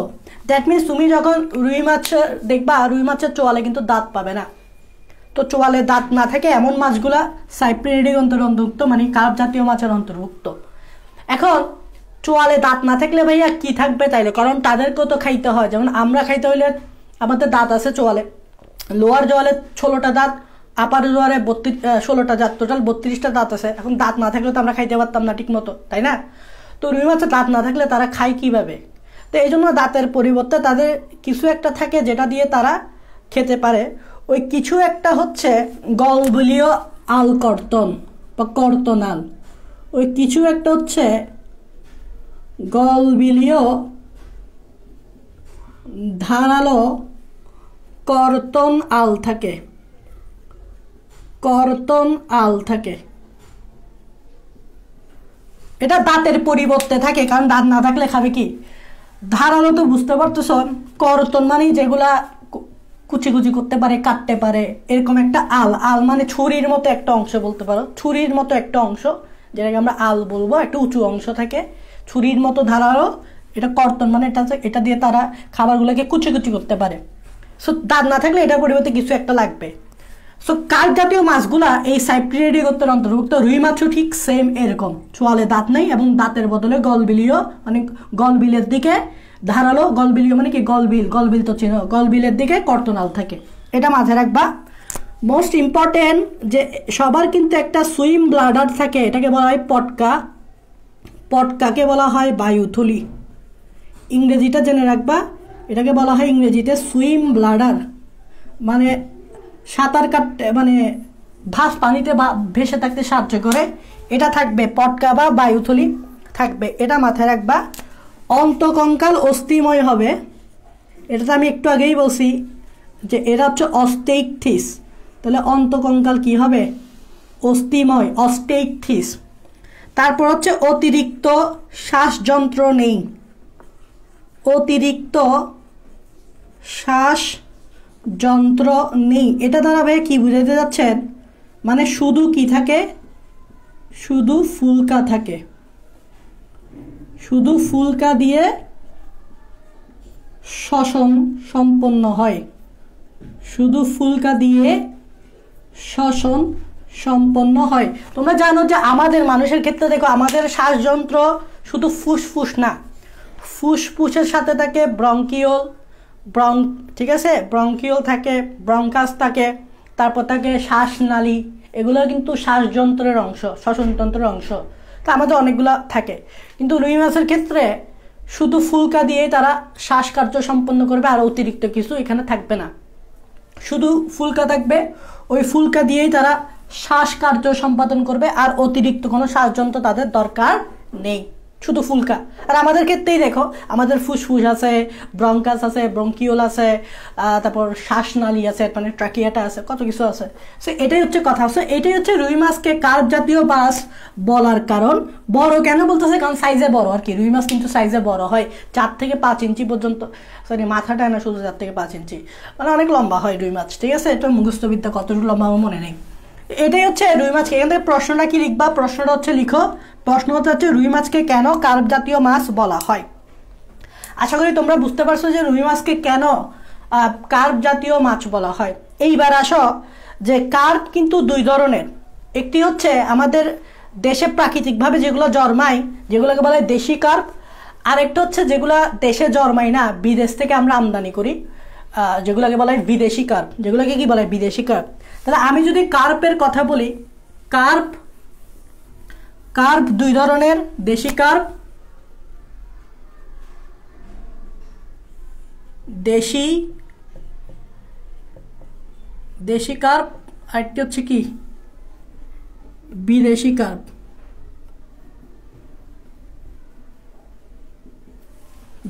দ্যাট মিনস তুমি যখন রুই মাছ দেখবা, রুই মাছের চোয়ালে কিন্তু দাঁত পাবে না। তো চোয়ালে দাঁত না থাকে এমন মাছগুলা সাইপ্রিনিডি অন্তর্ভুক্ত, মানে কার্প জাতীয় মাছের অন্তর্ভুক্ত। এখন চোয়ালে দাঁত না থাকলে ভাইয়া কি থাকবে তাইলে? কারণ তাদেরকেও তো খাইতে হয়। যেমন আমরা খাইতে হইলে আমাদের দাঁত আছে চোয়ালে, লোয়ার জোয়ালে 16টা দাঁত, আপার জোয়ারে 16টা দাঁত, টোটাল 32টা দাঁত আছে। এখন দাঁত না থাকলে তো আমরা খাইতে পারতাম না ঠিক মতো, তাই না? তো রুই মাছের দাঁত না থাকলে তারা খায় কিভাবে? তো এই জন্য দাঁতের পরিবর্তে তাদের কিছু একটা থাকে যেটা দিয়ে তারা খেতে পারে। ওই কিছু একটা হচ্ছে গলবিলীয় আলকর্তন বা কর্তনাল। ওই কিছু একটা হচ্ছে গলবিলীয় ধারালো কর্তন আল থাকে, কর্তন আল থাকে। এটা দাঁতের পরিবর্তে থাকে, কারণ দাঁত না থাকলে খাবে কি? ধারালো তো বুঝতে পারতেছ, কর্তন মানে যেগুলা কুচি কুচি করতে পারে, কাটতে পারে, এরকম একটা আল। আল মানে ছুরির মতো একটা অংশ বলতে পারো, ছুরির মতো একটা অংশ, যেটাকে আমরা আল বলবো। একটা উঁচু অংশ থাকে, ছুরির মতো ধারালো। এটা কর্তন মানে এটা দিয়ে তারা খাবারগুলোকে কুচি কুচি করতে পারে। সো দাঁত না থাকলে এটার পরিবর্তে কিছু একটা লাগবে। সো কার্প জাতীয় মাছগুলা এই সাইপ্রিনিডি গোত্রের অন্তর্ভুক্ত। রুই মাছও ঠিক সেম এরকম, চোয়ালে দাঁত নেই এবং দাঁতের বদলে গলবিলীয়, মানে গলবিলের দিকে ধারালো, গলবিলীয় মানে কি গলবিল, গলবিল তো চিনো, গলবিলের দিকে কর্তনাল থাকে। এটা মাথায় রাখবা। মোস্ট ইম্পর্টেন্ট যে সবার কিন্তু একটা সুইম ব্লাডার থাকে, এটাকে বলা হয় পটকা। পটকাকে বলা হয় বায়ুথলি। ইংরেজিটা জেনে রাখবা, এটাকে বলা হয় ইংরেজিতে সুইম ব্লাডার। মানে সাঁতার কাটতে, মানে পানিতে ভেসে থাকতে সাহায্য করে। এটা থাকবে, পটকা বা বায়ুথলি থাকবে, এটা মাথায় রাখবা। অন্তকঙ্কাল অস্থিময় হবে, এটা তো আমি একটু আগেই বলছি যে এরা হচ্ছে অস্টেইকথিস। তাহলে অন্তকঙ্কাল কি হবে? অস্থিময়, অস্টেইকথিস। তারপর হচ্ছে অতিরিক্ত শ্বাসযন্ত্র নেই, অতিরিক্ত শ্বাসযন্ত্র নেই। এটা দ্বারা ভাই কি বুঝাতে যাচ্ছেন? মানে শুধু কি থাকে? শুধু ফুলকা থাকে, শুধু ফুলকা দিয়ে শ্বসন সম্পন্ন হয়, শুধু ফুলকা দিয়ে শ্বসন সম্পন্ন হয়। তোমরা জানো যে আমাদের মানুষের ক্ষেত্রে দেখো, আমাদের শ্বাসযন্ত্র শুধু ফুসফুস না, ফুসফুসের সাথে থাকে ব্রঙ্কিওল, ঠিক আছে, ব্রঙ্কিওল থাকে, ব্রঙ্কাস থাকে, তারপর থাকে শ্বাসনালী। এগুলো কিন্তু শ্বাসযন্ত্রের অংশ, শ্বসনতন্ত্রের অংশ। তা আমাদের অনেকগুলো থাকে, কিন্তু রুই মাছের ক্ষেত্রে শুধু ফুলকা দিয়েই তারা শ্বাসকার্য সম্পন্ন করবে, আর অতিরিক্ত কিছু এখানে থাকবে না। শুধু ফুলকা থাকবে, ওই ফুলকা দিয়েই তারা শ্বাসকার্য সম্পাদন করবে, আর অতিরিক্ত কোনো শ্বাসযন্ত্র তাদের দরকার নেই, শুধু ফুলকা। আর আমাদের ক্ষেত্রেই দেখো, আমাদের ফুসফুস আছে, ব্রঙ্কাস আছে, ব্রঙ্কিওল আছে, তারপর শ্বাসনালী আছে, মানে ট্রাকিয়াটা আছে, কত কিছু আছে। সো এটাই হচ্ছে কথা। সো এটাই হচ্ছে রুই মাছকে কার্প জাতীয় মাছ বলার কারণ। বড় কেন বলতেছে? কারণ সাইজে বড় আর কি। রুই মাছ কিন্তু সাইজে বড় হয়, 4 থেকে 5 ইঞ্চি পর্যন্ত, সরি মাথাটা না, শুধু 4 থেকে 5 ইঞ্চি, মানে অনেক লম্বা হয় রুই মাছ। ঠিক আছে, এটা মুখস্থবিদ্যা, কতটুকু লম্বা আমার মনে নেই। এটাই হচ্ছে রুই মাছ। এখান থেকে প্রশ্নটা কি লিখবা? প্রশ্নটা হচ্ছে লিখো, প্রশ্ন হচ্ছে রুই মাছকে কেন কার্প জাতীয় মাছ বলা হয়। আশা করি তোমরা বুঝতে পারছো যে রুই মাছকে কেন কার্প জাতীয় মাছ বলা হয়। এইবার আসো যে কার্প কিন্তু দুই ধরনের, একটি হচ্ছে আমাদের দেশে প্রাকৃতিকভাবে যেগুলো জন্মায় যেগুলোকে বলা হয় দেশি কার্প, আর একটা হচ্ছে যেগুলো দেশে জন্মায় না বিদেশ থেকে আমরা আমদানি করি যেগুলোকে বলা হয় বিদেশি কার্প, যেগুলোকে কি বলা হয় বিদেশি কার্প। তাহলে আমি যদি কার্পের কথা বলি, কার্প দুই ধরনের, দেশি কার্প, দেশি কার্প, আরেকটি হচ্ছে কি বিদেশি কার্প।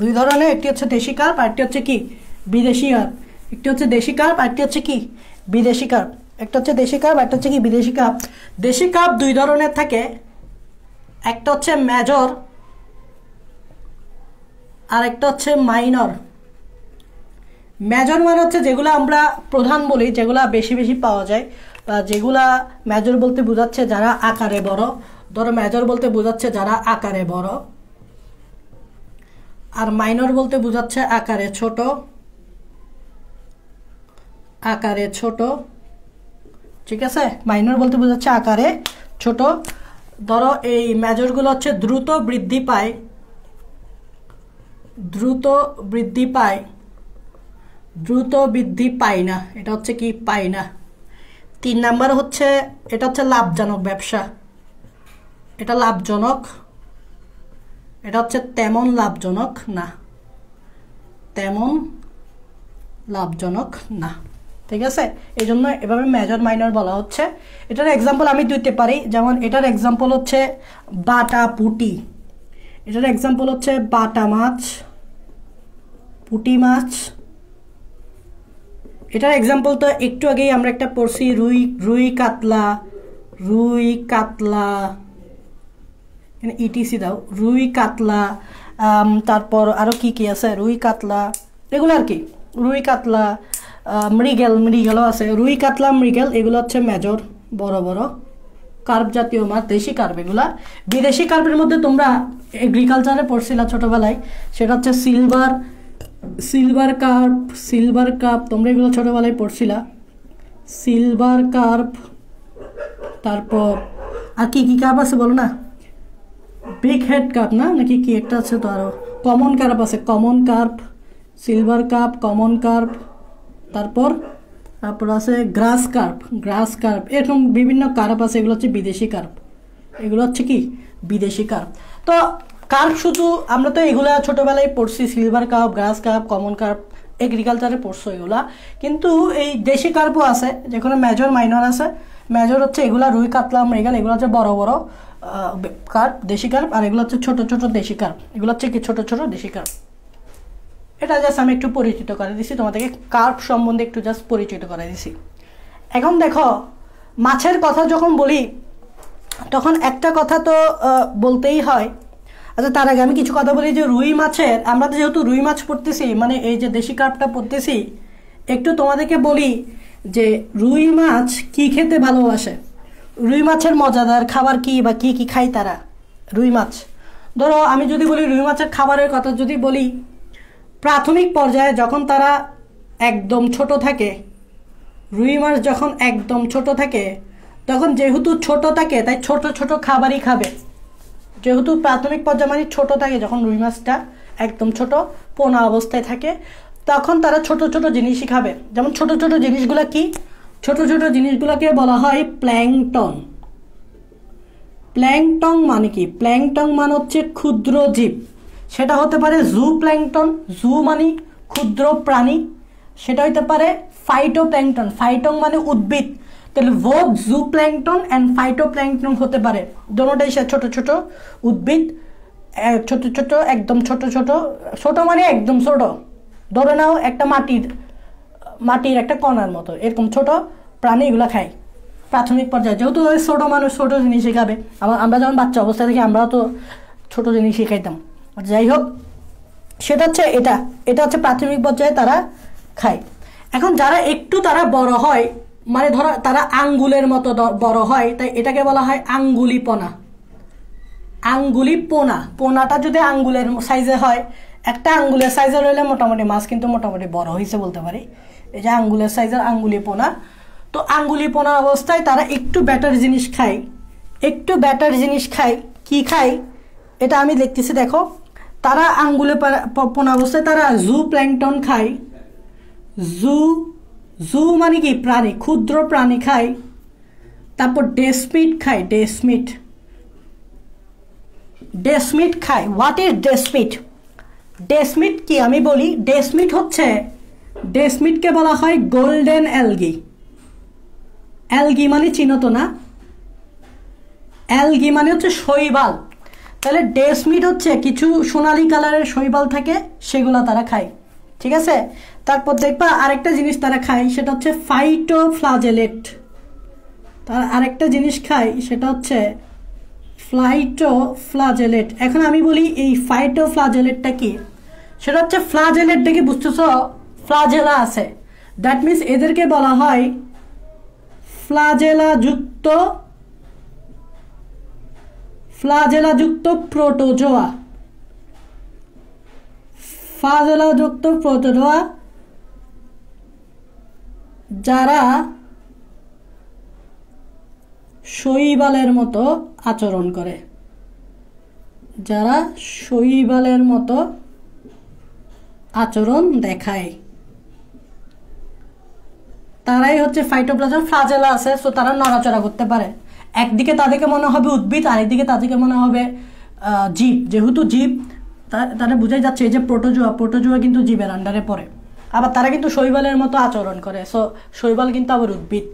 দুই ধরনের, একটি হচ্ছে দেশি কার্প আরেকটি হচ্ছে কি বিদেশি কার্প। একটি হচ্ছে দেশি কার্প আরেকটি হচ্ছে কি বিদেশি কার্প। একটা হচ্ছে দেশি কার্প একটা হচ্ছে কি বিদেশি কার্প। দেশি কার্প দুই ধরনের থাকে, একটা হচ্ছে মেজর আর একটা হচ্ছে মাইনর। মেজর মানে হচ্ছে যেগুলো আমরা প্রধান বলি, যেগুলা বেশি বেশি পাওয়া যায়, বা যেগুলা মেজর বলতে বোঝাচ্ছে যারা আকারে বড়। ধরো মেজর বলতে বোঝাচ্ছে যারা আকারে বড়, আর মাইনর বলতে বোঝাচ্ছে আকারে ছোট, আকারে ছোট। ঠিক আছে, মাইনর বলতে বোঝাচ্ছে আকারে ছোট। ধরো এই মেজরগুলো হচ্ছে দ্রুত বৃদ্ধি পায়, দ্রুত বৃদ্ধি পায়, দ্রুত বৃদ্ধি পায় না, এটা হচ্ছে কি পায় না। 3 নাম্বার হচ্ছে এটা হচ্ছে লাভজনক ব্যবসা, এটা লাভজনক, এটা হচ্ছে তেমন লাভজনক না, তেমন লাভজনক না। ঠিক আছে, এই জন্য এভাবে মেজর মাইনর বলা হচ্ছে। এটার এক্সাম্পল আমি দিতে পারি, যেমন এটার এক্সাম্পল হচ্ছে বাটা পুঁটি, এটার এক্সাম্পল হচ্ছে বাটা মাছ, পুঁটি মাছ। এটার এক্সাম্পল তো একটু আগেই আমরা একটা পড়ছি, রুই কাতলা, রুই কাতলা, ইটিসি দাও, রুই কাতলা। তারপর আরো কি কি আছে, রুই কাতলা, এগুলো আর কি, রুই কাতলা, মৃগেলও আছে। রুই কাতলা মৃগেল এগুলো হচ্ছে মেজর বড় বড় কার্প জাতীয় মাছ, দেশি কার্প এগুলা। বিদেশি কার্পের মধ্যে তোমরা এগ্রিকালচারে পড়ছিলা ছোটবেলায়, সেটা হচ্ছে সিলভার কার্প, তোমরা এগুলো ছোটবেলায় পড়ছিলা, সিলভার কার্প। তারপর আর কি কি কার্প আছে বলো না, বিগ হেড কার্প না, নাকি কি একটা আছে তো আরো, কমন কার্প আছে, common carp, silver carp, common carp. তারপর আছে গ্রাস কার্প, এরকম বিভিন্ন কার্প আছে, এগুলো হচ্ছে বিদেশি কার্প, এগুলো হচ্ছে কি বিদেশি কার্প। তো কার্প শুধু আমরা তো এগুলা ছোটবেলায় পড়ছি, সিলভার কার্প, গ্রাস কার্প, কমন কার্প, এগ্রিকালচারে পড়ছো এগুলা। কিন্তু এই দেশি কার্পও আছে, যেখানে মেজর মাইনর আছে। মেজর হচ্ছে এগুলা রুই কাতলা মৃগেল, এগুলো হচ্ছে বড় বড় কার্প, দেশি কার্প। আর এগুলো হচ্ছে ছোট ছোট দেশি কার্প, এগুলো হচ্ছে কি ছোট ছোট দেশি কার্প। এটা জাস্ট আমি একটু পরিচিত করে দিছি তোমাদেরকে, কার্প সম্বন্ধে একটু জাস্ট পরিচিত করে দিছি। এখন দেখো মাছের কথা যখন বলি তখন একটা কথা তো বলতেই হয়। আচ্ছা, তার আগে আমি কিছু কথা বলি যে রুই মাছের, আমরা তো যেহেতু রুই মাছ পড়তেছি, মানে এই যে দেশি কার্পটা পড়তেছি, একটু তোমাদেরকে বলি যে রুই মাছ কি খেতে ভালোবাসে, রুই মাছের মজাদার খাবার কি, বা কি কি খায় তারা রুই মাছ। ধরো আমি যদি বলি রুই মাছের খাবারের কথা যদি বলি, প্রাথমিক পর্যায়ে যখন তারা একদম ছোট থাকে, রুই মাছ যখন একদম ছোট থাকে, তখন যেহেতু ছোট থাকে তাই ছোট ছোট খাবারই খাবে। যেহেতু প্রাথমিক পর্যায়ে মানে ছোট থাকে, যখন রুই মাছটা একদম ছোট পোনা অবস্থায় থাকে, তখন তারা ছোট ছোট জিনিসই খাবে। যেমন ছোট ছোট জিনিসগুলো কি, ছোট ছোট জিনিসগুলোকে বলা হয় প্ল্যাংটন। প্ল্যাংটন মানে কি, প্ল্যাংটন মানে হচ্ছে ক্ষুদ্র জীব। সেটা হতে পারে জু প্ল্যাংটন, জু মানে ক্ষুদ্র প্রাণী, সেটা হতে পারে ফাইটোপ্ল্যাংটন, ফাইটন মানে উদ্ভিদ। তাহলে both zooplankton and phytoplankton হতে পারে, দুটোটাই সে ছোট ছোট উদ্ভিদ, ছোট ছোট একদম ছোট ছোট, ছোট মানে একদম ছোট, ধরে নাও একটা মাটির একটা কণার মতো, এরকম ছোট প্রাণী এগুলো খায় প্রাথমিক পর্যায়ে। যেহেতু ছোট মানুষ ছোট জিনিসই খাবে, আমরা যখন বাচ্চা অবস্থা থেকে আমরাও তো ছোট জিনিসই খাইতাম। যাই হোক, সেটা হচ্ছে এটা হচ্ছে প্রাথমিক পর্যায়ে তারা খায়। এখন যারা একটু তারা বড় হয়, মানে ধরো তারা আঙ্গুলের মতো বড় হয়, তাই এটাকে বলা হয় আঙ্গুলি পোনা। পোনাটা যদি আঙ্গুলের সাইজে হয়, একটা আঙ্গুলের সাইজের হইলে মোটামুটি মাছ কিন্তু মোটামুটি বড় হয়েছে বলতে পারি। এই যে আঙ্গুলের সাইজের আঙ্গুলি পোনা, তো আঙ্গুলি পোনা অবস্থায় তারা একটু ব্যাটার জিনিস খায়, একটু ব্যাটার জিনিস খায়। কি খায় এটা আমি দেখতেছি, দেখো তারা আঙ্গুলে পোনা অবস্থায় তারা জু প্ল্যাংটন খায়। জু মানে কি প্রাণী, ক্ষুদ্র প্রাণী খায়। তারপর ডেসমিট খায়, ডেসমিট খায়। What is ডেসমিট? ডেসমিট কি আমি বলি, ডেসমিট হচ্ছে, ডেসমিটকে বলা হয় গোল্ডেন অ্যালগি। অ্যালগি মানে চিনো তো না, অ্যালগি মানে হচ্ছে শৈবাল। তাহলে ডেসমিট হচ্ছে কিছু সোনালী কালারের শৈবাল থাকে, সেগুলো তারা খায়, ঠিক আছে। তারপর দেখবা আরেকটা জিনিস তারা খায়, সেটা হচ্ছে ফাইটোফ্লাজেলেট। তার আরেকটা জিনিস খায় সেটা হচ্ছে ফাইটোফ্লাজেলেট। এখন আমি বলি এই ফাইটোফ্লাজেলেটটা কি, সেটা হচ্ছে ফ্লাজেলেটটাকে বুঝতেছো, ফ্লাজেলা আছে, দ্যাট মিনস এদেরকে বলা হয় ফ্লাজেলাযুক্ত প্রোটোজোয়া। ফ্লাজেলাযুক্ত প্রোটোজোয়া যারা শৈবালের মতো আচরণ করে, যারা শৈবালের মতো আচরণ দেখায়, তারাই হচ্ছে ফাইটোপ্লাজম। ফ্লাজেলা আছে, সো তারা নড়াচড়া করতে পারে। একদিকে তাদেরকে মনে হবে উদ্ভিদ, আরেকদিকে তাদেরকে মনে হবে জীব। যেহেতু জীব, তারা বোঝাই যাচ্ছে এই যে প্রোটোজোয়া কিন্তু জীবের আন্ডারে পড়ে। আবার তারা কিন্তু শৈবালের মতো আচরণ করে, সো শৈবাল কিন্তু আবার উদ্ভিদ।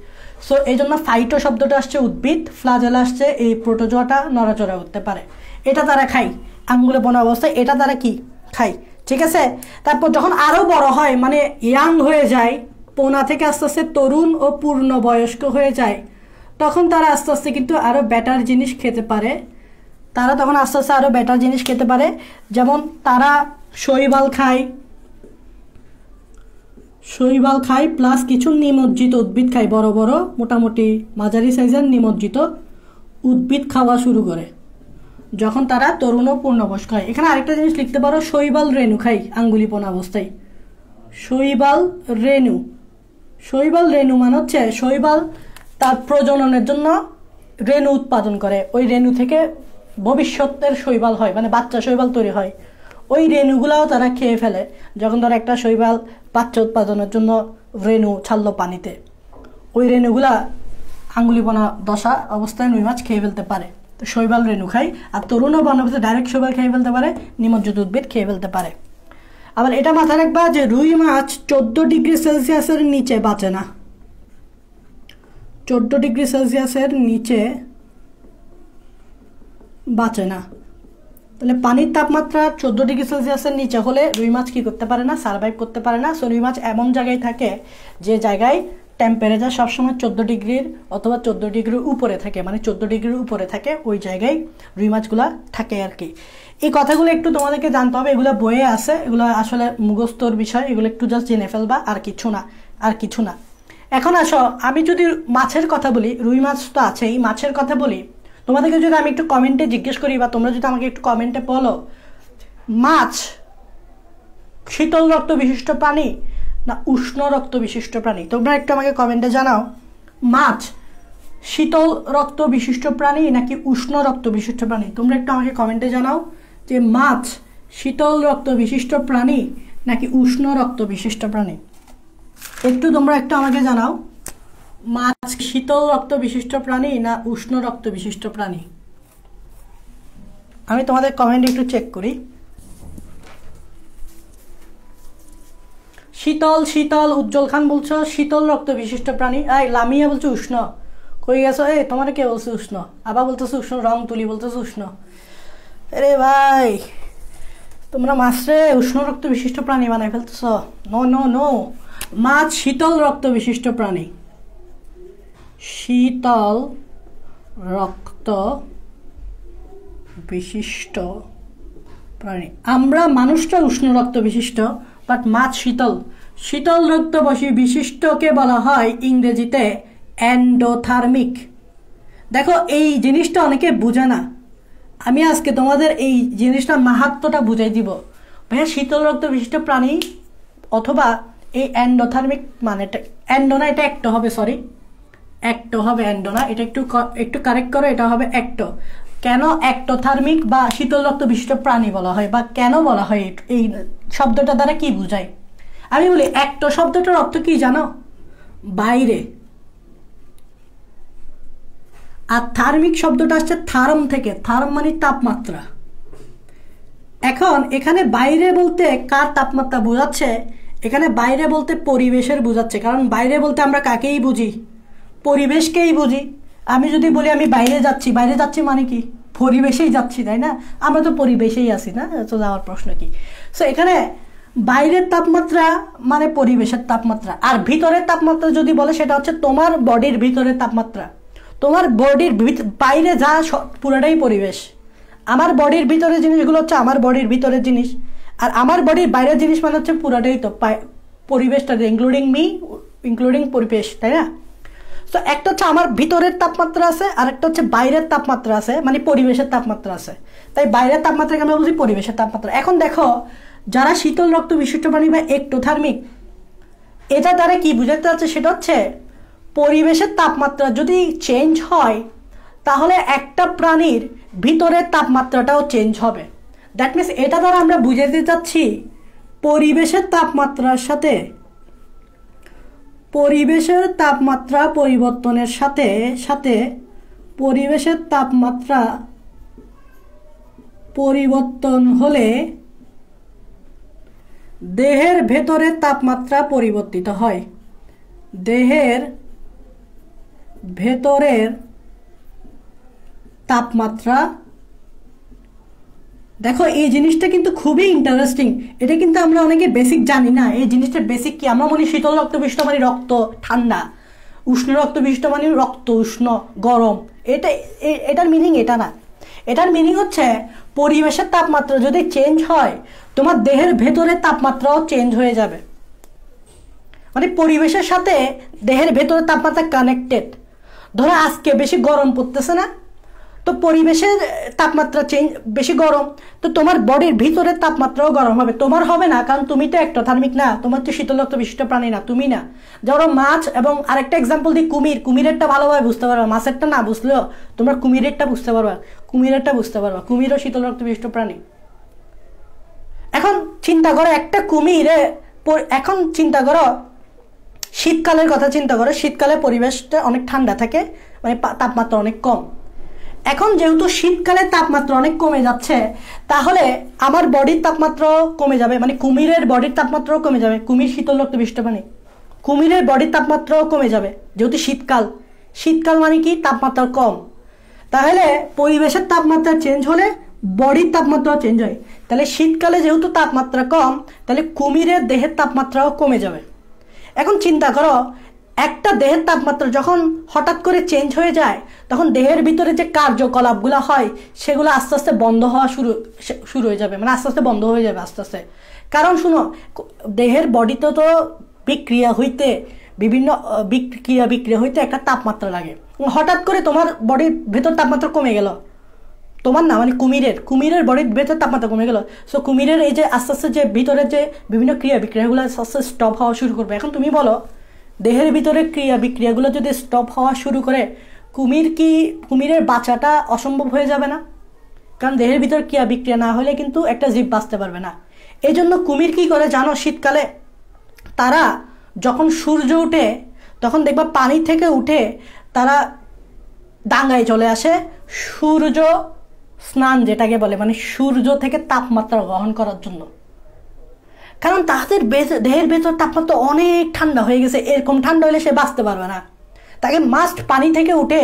সো এই জন্য ফাইটো শব্দটা আসছে উদ্ভিদ, ফ্লাজেলা আসছে এই প্রোটোজোয়াটা নড়াচড়া করতে পারে। এটা তারা খায় আঙ্গুলে পোনা অবস্থায়, এটা তারা কি খায়, ঠিক আছে। তারপর যখন আরও বড় হয়, মানে ইয়াং হয়ে যায়, পোনা থেকে আস্তে আস্তে তরুণ ও পূর্ণবয়স্ক হয়ে যায়, তখন তারা আস্তে আস্তে কিন্তু আরও বেটার জিনিস খেতে পারে। তারা তখন আস্তে আস্তে আরও বেটার জিনিস খেতে পারে, যেমন তারা শৈবাল খায় প্লাস কিছু নিমজ্জিত উদ্ভিদ খায়। বড় বড় মোটামুটি মাঝারি সাইজের নিমজ্জিত উদ্ভিদ খাওয়া শুরু করে যখন তারা তরুণ ও পূর্ণবয়স্ক হয়। এখানে আরেকটা জিনিস লিখতে পারো, শৈবাল রেণু খায় আঙ্গুলিপোনা অবস্থায়। শৈবাল রেণু মানে হচ্ছে শৈবাল তার প্রজননের জন্য রেণু উৎপাদন করে, ওই রেণু থেকে ভবিষ্যতের শৈবাল হয়, মানে বাচ্চা শৈবাল তৈরি হয়। ওই রেণুগুলাও তারা খেয়ে ফেলে। যখন ধরো একটা শৈবাল বাচ্চা উৎপাদনের জন্য রেণু ছাড়লো পানিতে, ওই রেণুগুলা আঙ্গুলিপোনা দশা অবস্থায় রুই মাছ খেয়ে ফেলতে পারে। তো শৈবাল রেণু খায়। আর তরুণ ও বনভূতে ডাইরেক্ট শৈবাল খেয়ে ফেলতে পারে, নিমজ্জিত উদ্ভিদ খেয়ে ফেলতে পারে। আবার এটা মাথায় রাখবা যে রুই মাছ 14 ডিগ্রি সেলসিয়াসের নিচে বাঁচে না। 14 ডিগ্রি সেলসিয়াসের নিচে বাঁচে না। তাহলে পানির তাপমাত্রা 14 ডিগ্রি সেলসিয়াসের নিচে হলে রুই মাছ কি করতে পারে না, সার্ভাইভ করতে পারে না। সো রুই মাছ এমন জায়গায় থাকে যে জায়গায় টেম্পারেচার সবসময় 14 ডিগ্রির অথবা 14 ডিগ্রির উপরে থাকে, মানে 14 ডিগ্রির উপরে থাকে, ওই জায়গায় রুই মাছগুলা থাকে আর কি। এই কথাগুলো একটু তোমাদেরকে জানতে হবে, এগুলো বইয়ে আছে, এগুলো আসলে মুখস্থর বিষয়, এগুলো একটু জাস্ট জেনে ফেলবা, আর কিছু না। এখন আসো, আমি যদি মাছের কথা বলি, রুই মাছ তো আছেই, মাছের কথা বলি, তোমাদেরকে যদি আমি একটু কমেন্টে জিজ্ঞেস করি বা তোমরা যদি আমাকে একটু কমেন্টে বলো, মাছ শীতল রক্ত বিশিষ্ট প্রাণী না উষ্ণ রক্ত বিশিষ্ট প্রাণী, তোমরা একটু আমাকে কমেন্টে জানাও। মাছ শীতল রক্ত বিশিষ্ট প্রাণী নাকি উষ্ণ রক্ত বিশিষ্ট প্রাণী, তোমরা একটু আমাকে কমেন্টে জানাও যে মাছ শীতল রক্ত বিশিষ্ট প্রাণী নাকি উষ্ণ রক্ত বিশিষ্ট প্রাণী। তোমরা একটু আমাকে জানাও, মাছ শীতল রক্ত বিশিষ্ট প্রাণী না উষ্ণ রক্ত বিশিষ্ট প্রাণী। আমি তোমাদের কমেন্ট একটু চেক করি। শীতল উজ্জ্বল খান বলছো শীতল রক্ত বিশিষ্ট প্রাণী। লামিয়া বলছো উষ্ণ। কই গেছো? তোমার কে বলছে উষ্ণ? আবার বলতেছো উষ্ণ। রং তুলি বলতেছো উষ্ণ। আরে ভাই, তোমরা মাছরে উষ্ণ রক্ত বিশিষ্ট প্রাণী বানাই ফেলতেছ। নো, মাছ শীতল রক্ত বিশিষ্ট প্রাণী। শীতল রক্ত বিশিষ্ট প্রাণী। আমরা মানুষটা উষ্ণ রক্ত বিশিষ্ট, বাট মাছ শীতল রক্ত বিশিষ্টকে বলা হয় ইংরেজিতে এন্ডোথার্মিক। দেখো, এই জিনিসটা অনেকে বুঝে না। আমি আজকে তোমাদের এই জিনিসটা মাহাত্ম্যটা বুঝাই দিব। ভাইয়া শীতল রক্ত বিশিষ্ট প্রাণী অথবা এই এন্ডোথার্মিক মানেটা এন্ডো না, এটা একটো হবে, সরি একটো হবে, এন্ডো না, এটা একটু কারেক্ট করো, এটা হবে একটো। কেন একটোথার্মিক বা শীতল রক্ত বিশিষ্ট প্রাণী বলা হয় বা কেন বলা হয় এই শব্দটা দ্বারা কি বোঝায়? আমি বলি একটো শব্দটার অর্থ কি জানো? বাইরে। আর থার্মিক শব্দটা আসছে থার্ম থেকে, থার্ম মানে তাপমাত্রা। এখন এখানে বাইরে বলতে কার তাপমাত্রা বোঝাচ্ছে? এখানে বাইরে বলতে পরিবেশের বোঝাচ্ছে, কারণ বাইরে বলতে আমরা কাকেই বুঝি? পরিবেশকেই বুঝি। আমি যদি বলি আমি বাইরে যাচ্ছি, বাইরে যাচ্ছি মানে কি? পরিবেশেই যাচ্ছি, তাই না? আমরা তো পরিবেশেই আছি না, তো যাওয়ার প্রশ্ন কি? সো এখানে বাইরের তাপমাত্রা মানে পরিবেশের তাপমাত্রা, আর ভিতরের তাপমাত্রা যদি বলে সেটা হচ্ছে তোমার বডির ভিতরের তাপমাত্রা। তোমার বডির বাইরে যা পুরোটাই পরিবেশ। আমার বডির ভিতরের জিনিসগুলো হচ্ছে আমার বডির ভিতরের জিনিস, আর আমার বডির বাইরের জিনিস মানে হচ্ছে পুরোটাই তো পরিবেশটা, ইনক্লুডিং মি, ইনক্লুডিং পরিবেশ, তাই না? তো একটা হচ্ছে আমার ভিতরের তাপমাত্রা আছে, আর একটা হচ্ছে বাইরের তাপমাত্রা আছে, মানে পরিবেশের তাপমাত্রা আছে। তাই বাইরের তাপমাত্রাকে আমরা বুঝি পরিবেশের তাপমাত্রা। এখন দেখো, যারা শীতল রক্ত বিশিষ্ট প্রাণী বা একটোথার্মিক, এটা দ্বারা কি বোঝাতে যাচ্ছে? সেটা হচ্ছে পরিবেশের তাপমাত্রা যদি চেঞ্জ হয় তাহলে একটা প্রাণীর ভিতরের তাপমাত্রাটাও চেঞ্জ হবে। দ্যাট মিনস এটা দ্বারা আমরা বুঝাতে চাচ্ছি পরিবেশের তাপমাত্রার সাথে, পরিবেশের তাপমাত্রা পরিবর্তনের সাথে সাথে পরিবেশের তাপমাত্রা পরিবর্তন হলে দেহের ভেতরের তাপমাত্রা পরিবর্তিত হয়। দেহের ভেতরের তাপমাত্রা, দেখো এই জিনিসটা কিন্তু খুবই ইন্টারেস্টিং। এটা কিন্তু আমরা অনেকে বেসিক জানি না। এই জিনিসটার বেসিক কি? আমরা মনে শীতল রক্ত বিশিষ্ট মানে রক্ত ঠান্ডা, উষ্ণ রক্ত বিশিষ্ট মানে রক্ত উষ্ণ গরম। এটার মিনিং এটা না। এটার মিনিং হচ্ছে পরিবেশের তাপমাত্রা যদি চেঞ্জ হয় তোমার দেহের ভেতরের তাপমাত্রাও চেঞ্জ হয়ে যাবে। মানে পরিবেশের সাথে দেহের ভেতরের তাপমাত্রা কানেক্টেড। ধরো আজকে বেশি গরম পড়তেছে না, তো পরিবেশের তাপমাত্রা চেঞ্জ, বেশি গরম, তো তোমার বডির ভিতরের তাপমাত্রাও গরম হবে। তোমার হবে না, কারণ তুমি তো একটোথার্মিক না, তোমার তো শীতল রক্ত বিশিষ্ট প্রাণী না, তুমি না। ধরো মাছ, এবং আরেকটা এক্সাম্পল দিই, কুমিরেরটা ভালোভাবে বুঝতে পারবা, মাছেরটা না বুঝলেও তোমরা কুমিরেরটা বুঝতে পারবা, কুমিরও শীতল রক্ত বিশিষ্ট প্রাণী। এখন চিন্তা করো একটা কুমিরে, এখন চিন্তা করো শীতকালের কথা চিন্তা করো, শীতকালে পরিবেশটা অনেক ঠান্ডা থাকে, মানে তাপমাত্রা অনেক কম। এখন যেহেতু শীতকালে তাপমাত্রা অনেক কমে যাচ্ছে, তাহলে আমার বডির তাপমাত্রাও কমে যাবে, মানে কুমিরের বডির তাপমাত্রাও কমে যাবে। কুমির শীতল রক্ত বিশিষ্ট প্রাণী, কুমিরের বডির তাপমাত্রাও কমে যাবে যেহেতু শীতকাল মানে কি? তাপমাত্রা কম। তাহলে পরিবেশের তাপমাত্রা চেঞ্জ হলে বডির তাপমাত্রাও চেঞ্জ হয়। তাহলে শীতকালে যেহেতু তাপমাত্রা কম, তাহলে কুমিরের দেহের তাপমাত্রাও কমে যাবে। এখন চিন্তা করো, একটা দেহের তাপমাত্রা যখন হঠাৎ করে চেঞ্জ হয়ে যায়, তখন দেহের ভিতরে যে কার্যকলাপগুলো হয় সেগুলো আস্তে আস্তে বন্ধ হওয়া শুরু হয়ে যাবে, মানে আস্তে আস্তে বন্ধ হয়ে যাবে আস্তে আস্তে। কারণ শুনো, দেহের বডিতে তো বিক্রিয়া হইতে, বিভিন্ন বিক্রিয়া হইতে একটা তাপমাত্রা লাগে। হঠাৎ করে তোমার বডির ভেতর তাপমাত্রা কমে গেল, তোমার না, মানে কুমিরের বডির ভেতর তাপমাত্রা কমে গেল। সো কুমিরের এই যে আস্তে আস্তে যে ভিতরে যে বিভিন্ন বিক্রিয়াগুলো আস্তে আস্তে স্টপ হওয়া শুরু করবে। এখন তুমি বলো, দেহের ভিতরে বিক্রিয়াগুলো যদি স্টপ হওয়া শুরু করে, কুমিরের বাঁচাটা অসম্ভব হয়ে যাবে না? কারণ দেহের ভিতর বিক্রিয়া না হলে কিন্তু একটা জীব বাঁচতে পারবে না। এই জন্য কুমির কি করে জানো? শীতকালে তারা যখন সূর্য উঠে, তখন দেখবা পানি থেকে উঠে তারা ডাঙায় চলে আসে সূর্য স্নান যেটাকে বলে, মানে সূর্য থেকে তাপমাত্রা গ্রহণ করার জন্য। কারণ তাদের দেহের ভেতর তাপমাত্রা অনেক ঠান্ডা হয়ে গেছে, এরকম ঠান্ডা হলে সে বাঁচতে পারবে না। তাকে মাস্ট পানি থেকে উঠে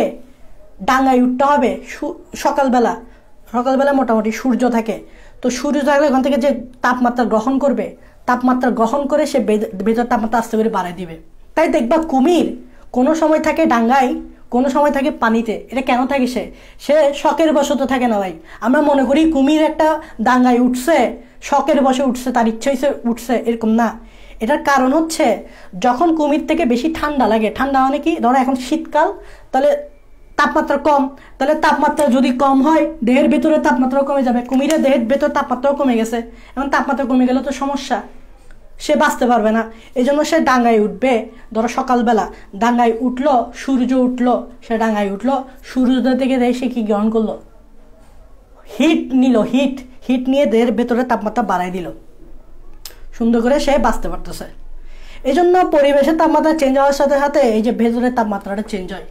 ডাঙায় উঠতে হবে সকালবেলা মোটামুটি সূর্য থাকে, তো সূর্য থাকলে ওখান থেকে যে তাপমাত্রা গ্রহণ করবে, তাপমাত্রা গ্রহণ করে সে ভেতর তাপমাত্রা আস্তে করে বাড়ায় দিবে। তাই দেখবা কুমির কোনো সময় থাকে ডাঙায়, কোনো সময় থাকে পানিতে। এটা কেন থাকে? সে শখের বশত থাকে না ভাই। আমরা মনে করি কুমির একটা ডাঙায় উঠছে, শখের বশে উঠছে, তার ইচ্ছে হয়েছে উঠছে, এরকম না। এটার কারণ হচ্ছে যখন কুমির থেকে বেশি ঠান্ডা লাগে, ঠান্ডা মানে কি? ধরো এখন শীতকাল, তাহলে তাপমাত্রা কম, তাহলে তাপমাত্রা যদি কম হয় দেহের ভেতরে তাপমাত্রাও কমে যাবে। কুমিরের দেহের ভেতর তাপমাত্রাও কমে গেছে, এখন তাপমাত্রা কমে গেলে তো সমস্যা, সে বাঁচতে পারবে না। এই জন্য সে ডাঙায় উঠবে। ধরো সকালবেলা ডাঙায় উঠলো, সূর্য উঠলো, সে ডাঙায় উঠলো, সূর্য থেকে সে কি গ্রহণ করলো? হিট নিল, হিট নিয়ে দেহের ভেতরে তাপমাত্রা বাড়াই দিল, সুন্দর করে সে বাঁচতে পারতেছে। এই জন্য পরিবেশের তাপমাত্রা চেঞ্জ হওয়ার সাথে সাথে এই যে ভেতরের তাপমাত্রাটা চেঞ্জ হয়।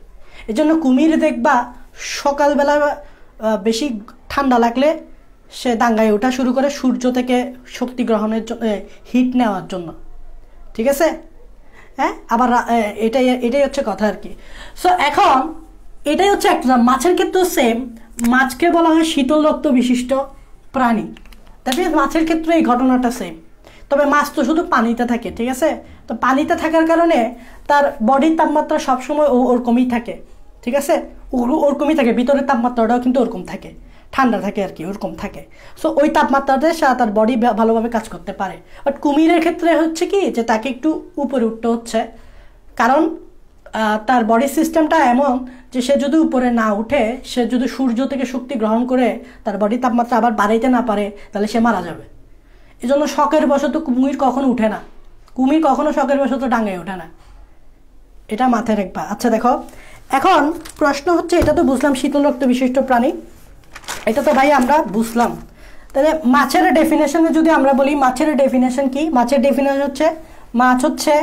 এই জন্য কুমির দেখবা সকালবেলা বেশি ঠান্ডা লাগলে সে দাঙ্গায় ওঠা শুরু করে সূর্য থেকে শক্তি গ্রহণের জন্য, হিট নেওয়ার জন্য, ঠিক আছে? হ্যাঁ, আবার এটাই হচ্ছে কথা আর কি। সো এখন এটাই হচ্ছে একটা মাছের ক্ষেত্রেও সেম। মাছকে বলা হয় শীতল রক্ত বিশিষ্ট প্রাণী, দ্যাট মিনস মাছের ক্ষেত্রে এই ঘটনাটা সেম। তবে মাছ তো শুধু পানিতে থাকে, ঠিক আছে? তো পানিতে থাকার কারণে তার বডির তাপমাত্রা সবসময় ওরকমই থাকে, ঠিক আছে? ওরকমই থাকে, ভিতরের তাপমাত্রাটাও কিন্তু ওরকম থাকে, ঠান্ডা থাকে আর কি, ওরকম থাকে। সো ওই তাপমাত্রাতে তার বডি ভালোভাবে কাজ করতে পারে। বাট কুমিরের ক্ষেত্রে হচ্ছে কি যে তাকে একটু উপরে উঠতে হচ্ছে, কারণ তার বডি সিস্টেমটা এমন যে সে যদি উপরে না উঠে, সে যদি সূর্য থেকে শক্তি গ্রহণ করে তার বডির তাপমাত্রা আবার বাড়াইতে না পারে, তাহলে সে মারা যাবে। এই জন্য শখের বশত কুমির কখনো উঠে না, কুমির কখনো শখের বশত ডাঙায় ওঠে না, এটা মাথায় রাখবা। আচ্ছা দেখো, এখন প্রশ্ন হচ্ছে, এটা তো বুঝলাম শীতল রক্ত বিশিষ্ট প্রাণী, এটা তো ভাই আমরা বুঝলাম। তাহলে মাছের ডেফিনেশনে যদি আমরা বলি, মাছের ডেফিনেশন কি? মাছের ডেফিনেশন হচ্ছে মাছ হচ্ছে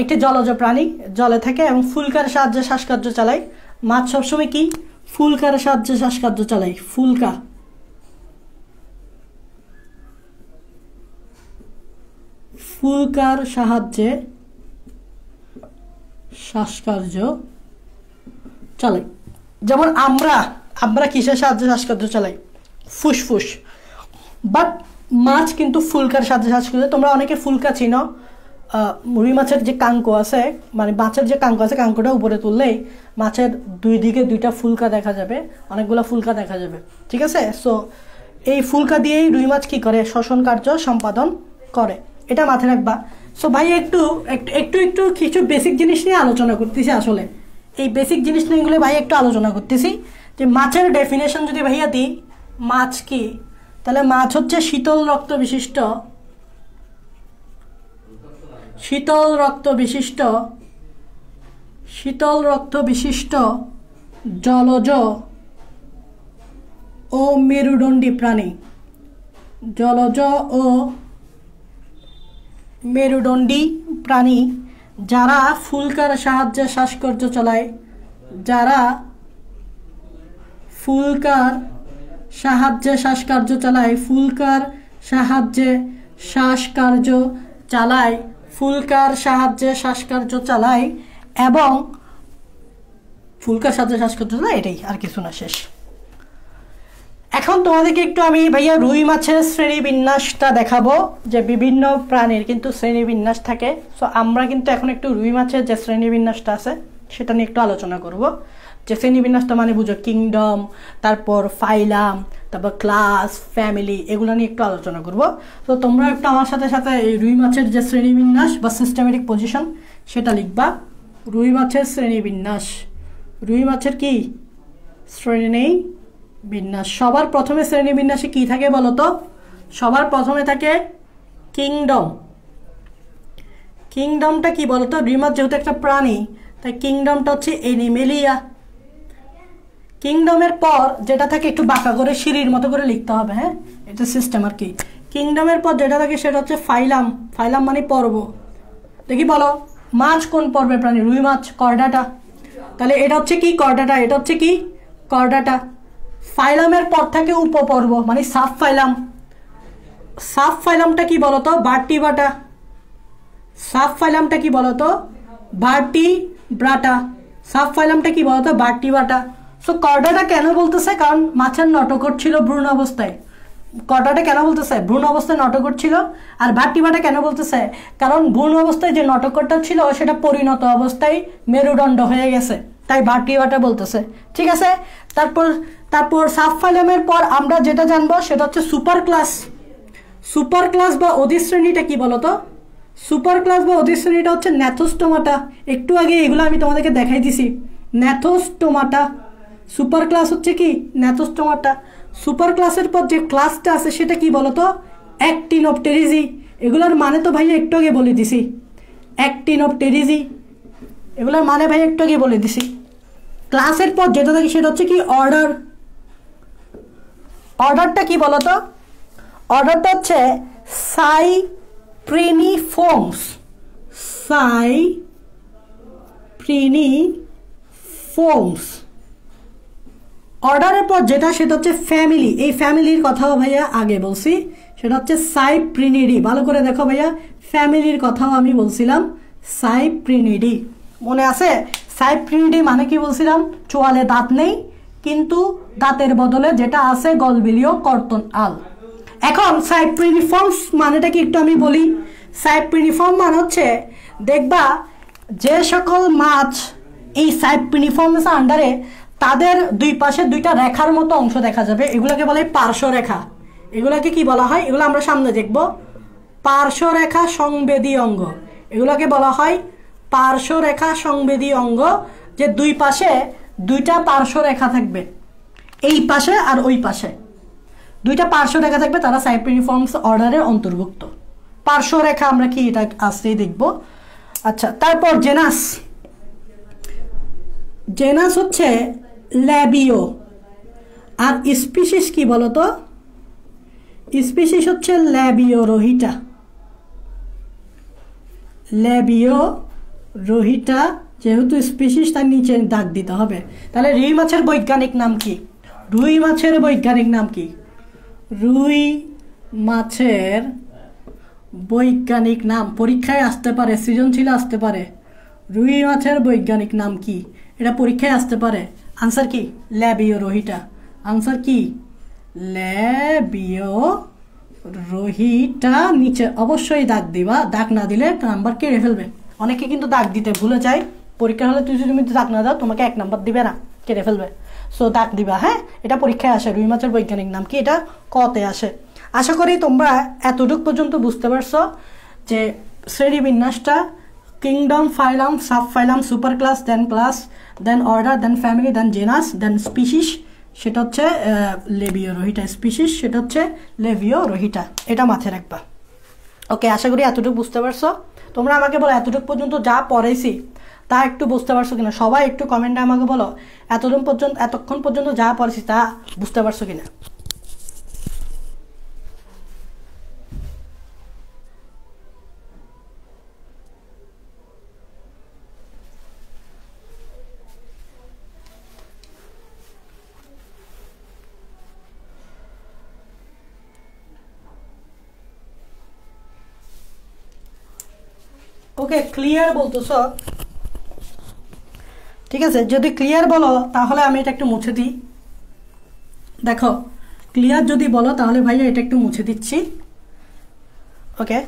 একটি জলজ প্রাণী, জলে থাকে এবং ফুলকার সাহায্যে শ্বাসকার্য চালায়। মাছ সবসময় কি? ফুলকার সাহায্যে শ্বাসকার্য চালায়, ফুলকার সাহায্যে শ্বাসকার্য চালাই। যেমন আমরা কিসের সাহায্যে শ্বাসকার্য চালাই? ফুসফুস। বাট মাছ কিন্তু ফুলকার সাহায্যে শ্বাসকার্য। তোমরা অনেকে ফুলকা চিনো, রুই মাছের যে কাঙ্ক আছে, মানে মাছের যে কাঙ্ক আছে, কাঙ্কটা উপরে তুললেই মাছের দুই দিকে দুইটা ফুলকা দেখা যাবে, অনেকগুলো ফুলকা দেখা যাবে, ঠিক আছে? সো এই ফুলকা দিয়েই রুই মাছ কি করে? শ্বসন কার্য সম্পাদন করে, এটা মাথায় রাখবা। সো ভাই একটু কিছু বেসিক জিনিস নিয়ে আলোচনা করতেছি। আসলে এই বেসিক জিনিস নিয়ে ভাই একটু আলোচনা করতেছি যে মাছের ডেফিনেশন যদি ভাইয়া দিই, মাছ কি? তাহলে মাছ হচ্ছে শীতল রক্ত বিশিষ্ট জলজ ও মেরুদণ্ডী প্রাণী, জলজ ও মেরুদণ্ডী প্রাণী যারা ফুলকার সাহায্যে শ্বাসকার্য চালায়, ফুলকার সাহায্যে শ্বাসকার্য চালায় এবং ফুলকার সাহায্যে শ্বাসকার্য চালায়, এটাই, আর কিছু না, শেষ। এখন তোমাদেরকে একটু আমি ভাইয়া রুই মাছের শ্রেণীবিন্যাসটা দেখাবো, যে বিভিন্ন প্রাণীর কিন্তু শ্রেণীবিন্যাস থাকে। সো আমরা কিন্তু এখন একটু রুই মাছের যে শ্রেণীবিন্যাসটা আছে সেটা নিয়ে একটু আলোচনা করব। যে শ্রেণীবিন্যাসটা মানে বুঝো কিংডম, তারপর ফাইলাম, তারপর ক্লাস, ফ্যামিলি, এগুলো নিয়ে একটু আলোচনা করব। তো তোমরা একটু আমার সাথে সাথে এই রুই মাছের যে শ্রেণীবিন্যাস বা সিস্টেমেটিক পজিশন সেটা লিখবা। রুই মাছের শ্রেণীবিন্যাস, রুই মাছের কি শ্রেণীবিন্যাস? সবার প্রথমে শ্রেণীবিন্যাসে কি থাকে বলো তো? সবার প্রথমে থাকে কিংডম। কিংডমটা কি বলতো? রুই মাছ যেহেতু একটা প্রাণী, তাই কিংডমটা হচ্ছে এনিমেলিয়া। কিংডমের পর যেটা থাকে, একটু বাঁকা করে সিঁড়ির মতো করে লিখতে হবে, হ্যাঁ, এটা সিস্টেম আর কি। কিংডমের পর যেটা থাকে সেটা হচ্ছে ফাইলাম। ফাইলাম মানে পর্ব। দেখি বলো, মাছ কোন পর্বের প্রাণী? রুই মাছ, কর্ডাটা। তাহলে এটা হচ্ছে কি? কর্ডাটা। এটা হচ্ছে কি? কর্ডাটা। ফাইলামের পর থাকে উপপর্ব মানে সাব ফাইলাম। সাব ফাইলামটা কি বলতো? ভার্টিব্রাটা। সাব ফাইলামটা কি বলতো? ভার্টিব্রাটা। সাব ফাইলামটা কি বলতো? ভার্টিব্রাটা। সো কর্ডাটা কেন বলতেছে? কারণ মাছের নটকট ছিল ভ্রূণ অবস্থায়। কর্ডাটা কেন বলতেছে? ভ্রূণ অবস্থায় নটকট ছিল। আর ভার্টিব্রাটা কেন বলতেছে? কারণ ভ্রূণ অবস্থায় যে নটকটটা ছিল সেটা পরিণত অবস্থায় মেরুদণ্ড হয়ে গেছে, তাই ভার্টিব্রাটা বলতেছে, ঠিক আছে? তারপর সাব ফাইলামের পর আমরা যেটা জানবো সেটা হচ্ছে সুপার ক্লাস। সুপার ক্লাস বা অধিশ্রেণীটা কি বলতো? সুপার ক্লাস বা অধিশ্রেণীটা হচ্ছে ন্যাথোস্টোমাটা। একটু আগে এগুলো আমি তোমাদেরকে দেখাই দিছি ন্যাথোস্টোমাটা। সুপার ক্লাস হচ্ছে কি ন্যাথোস্টোমাটা। সুপার ক্লাসের পর যে ক্লাসটা আছে সেটা কি বলতো অ্যাক্টিনোপটেরিজি। এগুলোর মানে তো ভাই একটু আগে বলে দিছি, অ্যাক্টিনোপটেরিজি এগুলোর মানে ভাই একটু আগে বলে দিছি। ক্লাসের পর যেটা থাকে সেটা হচ্ছে কি অর্ডার। অর্ডারটা কি বলতো, অর্ডারটা হচ্ছে সাইপ্রিনিফর্মস। সাইপ্রিনিফর্মস। অর্ডারের পর যেটা সেটা হচ্ছে ফ্যামিলি। এই ফ্যামিলির কথাও ভাইয়া আগে বলছি, সেটা হচ্ছে সাইপ্রিনিডি। ভালো করে দেখো ভাইয়া, ফ্যামিলির কথাও আমি বলছিলাম সাইপ্রিনিডি, মনে আছে? সাইপ্রিনিডি মানে কি বলছিলাম, চোয়ালে দাঁত নেই কিন্তু দাঁতের বদলে যেটা আছে গলবিলীয় কর্তন আল। এখন সাইপ্রিনিফর্মস মানেটা কি একটু আমি বলি। সাইপ্রিনিফর্ম মানে হচ্ছে দেখবা যে সকল মাছ এই সাইপ্রিনিফর্মস আন্ডারে তাদের দুই পাশে দুইটা রেখার মতো অংশ দেখা যাবে, এগুলোকে বলে পার্শ্বরেখা। এগুলোকে কি বলা হয়, এগুলো আমরা সামনে দেখব, পার্শ্বরেখা সংবেদী অঙ্গ। এগুলোকে বলা হয় পার্শ্বরেখা সংবেদী অঙ্গ, যে দুই পাশে দুইটা পার্শ্বরেখা থাকবে, এই পাশে আর ওই পাশে দুইটা পার্শ্বরেখা থাকবে, তারা সাইপ্রিনিফর্মস অর্ডারের অন্তর্ভুক্ত। পার্শ্বরেখা আমরা কি এটা আসতেই দেখব। আচ্ছা, তারপর জেনাস। জেনাস হচ্ছে ল্যাবিও। আর স্পিসিস কি বলতো, স্পিসিস হচ্ছে ল্যাবিও রোহিটা। ল্যাবিও রোহিটা যেহেতু স্পিসিস, তার নিচে দাগ দিতে হবে। তাহলে রুই মাছের বৈজ্ঞানিক নাম কি? রুই মাছের বৈজ্ঞানিক নাম কি? রুই মাছের বৈজ্ঞানিক নাম পরীক্ষায় আসতে পারে, সৃজনশীল আসতে পারে। রুই মাছের বৈজ্ঞানিক নাম কি, এটা পরীক্ষায় আসতে পারে। আনসার কি? ল্যাবিও রোহিটা। আনসার কি? ল্যাবিও রোহিটা। নিচে অবশ্যই দাগ দিবা, দাগ না দিলে নাম্বার কেড়ে ফেলবে। অনেকে কিন্তু দাগ দিতে ভুলে যায়, পরীক্ষা হলে তুমি দাগ না দাও তোমাকে 1 নাম্বার দিবে না, কেড়ে ফেলবে। সো দাগ দিবা, হ্যাঁ? এটা পরীক্ষায় আসে। রুই মাছের বৈজ্ঞানিক নাম কি, এটা কতে আসে। আশা করি তোমরা এতটুক পর্যন্ত বুঝতে পারছো যে শ্রেণীবিন্যাসটা কিংডম, ফাইলাম, সাব ফাইলাম, সুপার ক্লাস, দেন অর্ডার, দেন ফ্যামিলি, দেন জেনাস, দেন স্পিসিস, সেটা হচ্ছে লেবিও রোহিটা। স্পিসিস সেটা হচ্ছে লেবিও রোহিটা। এটা মাথায় রাখবা। ওকে, আশা করি এতটুকু বুঝতে পারছো। তোমরা আমাকে বলো এতটুকু পর্যন্ত যা পড়াইছি তা একটু বুঝতে পারছো কিনা। সবাই একটু কমেন্টে আমাকে বলো এতক্ষণ পর্যন্ত যা পড়েছি তা বুঝতে পারছো কিনা। ওকে, ক্লিয়ার বলতেছ? ঠিক আছে, যদি ক্লিয়ার বলো তাহলে আমি এটা একটু মুছে দিই। দেখো, ক্লিয়ার যদি বলো তাহলে ভাইয়া এটা একটু মুছে দিচ্ছি। ওকে,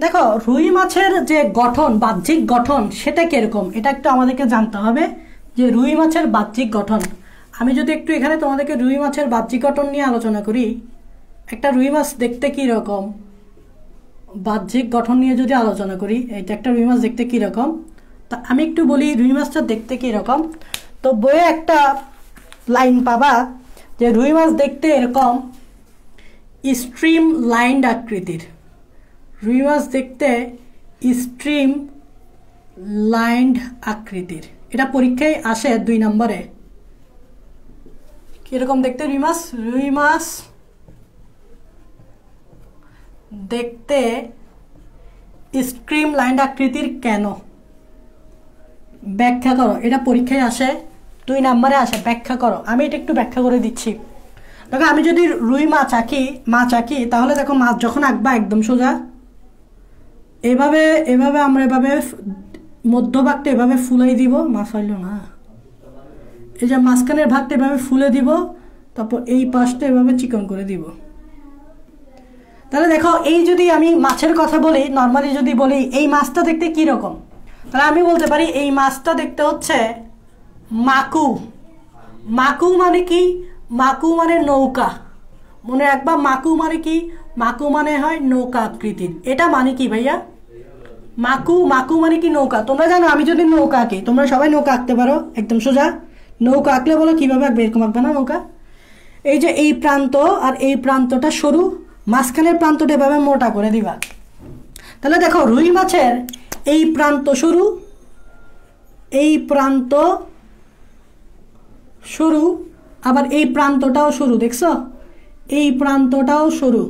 দেখো রুই মাছের যে গঠন, বাহ্যিক গঠন, সেটা কিরকম এটা একটু আমাদেরকে জানতে হবে। যে রুই মাছের বাহ্যিক গঠন, আমি যদি একটু এখানে তোমাদেরকে রুই মাছের বাহ্যিক গঠন নিয়ে আলোচনা করি, একটা রুই মাছ দেখতে কি রকম, বাহ্যিক গঠন নিয়ে যদি আলোচনা করি, এইটা একটা রুই মাছ দেখতে কীরকম, তা আমি একটু বলি রুই মাছটা দেখতে কীরকম। তো বইয়ে একটা লাইন পাবা যে রুই মাছ দেখতে এরকম স্ট্রিম লাইন্ড আকৃতির। রুই মাছ দেখতে স্ট্রিম লাইন্ড আকৃতির, এটা পরীক্ষায় আসে 2 নম্বরে। কীরকম দেখতে রুই মাছ? রুই মাছ দেখতে স্ট্রিম লাইন আকৃতির কেন? ব্যাখ্যা করো। এটা পরীক্ষায় আসে 2 নম্বরে আসে, ব্যাখ্যা করো। আমি এটা একটু ব্যাখ্যা করে দিচ্ছি। দেখো, আমি যদি রুই মাছ আঁকি তাহলে দেখো মাছ যখন আঁকবা একদম সোজা এভাবে আমরা এভাবে মধ্যভাগটা এভাবে ফুলাই দিব, মাছ হইল না, এই যে মাঝখানের ভাগটা এভাবে ফুলে দিব, তারপর এই পাশটা এভাবে চিকন করে দিব। তাহলে দেখো, এই যদি আমি মাছের কথা বলি, নর্মালি যদি বলি এই মাছটা দেখতে কি রকম, তাহলে আমি বলতে পারি এই মাছটা দেখতে হচ্ছে মাকু। মাকু মানে কি? মাকু মানে নৌকা। মনে রাখবা, মাকু মানে কি? মাকু মানে হয় নৌকা আকৃতির। এটা মানে কি ভাইয়া? মাকু, মাকু মানে কি নৌকা। তোমরা জানো আমি যদি নৌকা আঁকি, তোমরা সবাই নৌকা আঁকতে পারো একদম সোজা। নৌকা আঁকলে বলো কিভাবে আঁকবে, এরকম আঁকবে না নৌকা। এই যে এই প্রান্ত আর এই প্রান্তটা সরু, মাঝখানের প্রান্তটা এভাবে মোটা করে দিবা। তাহলে দেখো রুই মাছের এই প্রান্ত সরু, এই প্রান্ত সরু, আবার এই প্রান্তটাও সরু, দেখছো এই প্রান্তটাও সরু,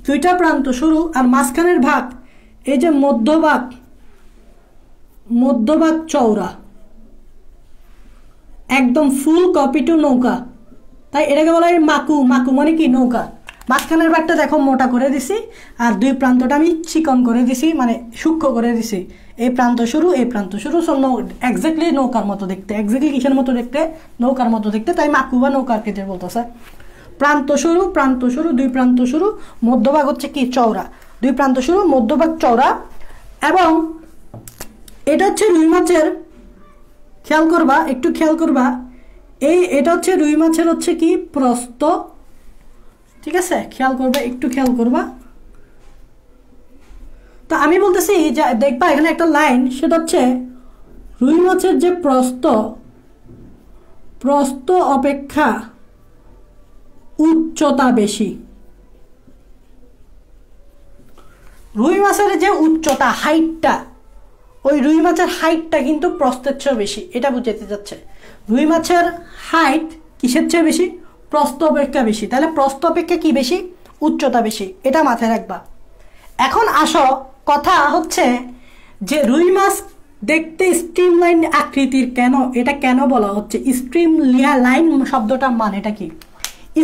দুইটা প্রান্ত সরু। আর মাঝখানের ভাগ, এই যে মধ্যভাগ, মধ্যভাগ চওড়া, একদম ফুল কপি টু নৌকা। তাই এটাকে বলা হয় মাকু। মাকু মানে কি নৌকা। মাঝখানের ভাগটা দেখো মোটা করে দিছি, আর দুই প্রান্তটা আমি চিকন করে দিছি, মানে সূক্ষ্ম করে দিছি। এই প্রান্ত শুরু, এই প্রান্ত শুরু, এক্স্যাক্টলি নৌকার মতো দেখতে। এক্স্যাক্টলি কিসের মতো দেখতে? নৌকার মতো দেখতে। তাই মাকু বা নৌকা আকৃতির বলতেছে। প্রান্ত শুরু, প্রান্ত শুরু, দুই প্রান্ত শুরু, মধ্যভাগ হচ্ছে কি চওড়া, দুই প্রান্ত শুরু, মধ্যভাগ চওড়া। এবং এটা হচ্ছে রুই মাছের, খেয়াল করবা, একটু খেয়াল করবা, এটা হচ্ছে রুই মাছের হচ্ছে কি প্রস্থ, ঠিক আছে? খেয়াল করবা, একটু খেয়াল করবা। তো আমি বলতেছি যে দেখবা এখানে একটা লাইন, সেটা হচ্ছে রুই মাছের যে প্রস্থ, প্রস্থ অপেক্ষা উচ্চতা বেশি। রুই মাছের যে উচ্চতা, হাইটটা, ওই রুই মাছের হাইটটা কিন্তু প্রস্থের চেয়ে বেশি, এটা বুঝাতে যাচ্ছে। রুই মাছের হাইট কিসের চেয়ে বেশি? প্রস্থ অপেক্ষা বেশি। তাহলে প্রস্থ অপেক্ষা কি বেশি? উচ্চতা বেশি, এটা মাথায় রাখবা। এখন আসো, কথা হচ্ছে যে রুই মাছ দেখতে স্ট্রিম লাইন আকৃতির কেন, এটা কেন বলা হচ্ছে? স্ট্রিম লাইন শব্দটার মানেটা কি?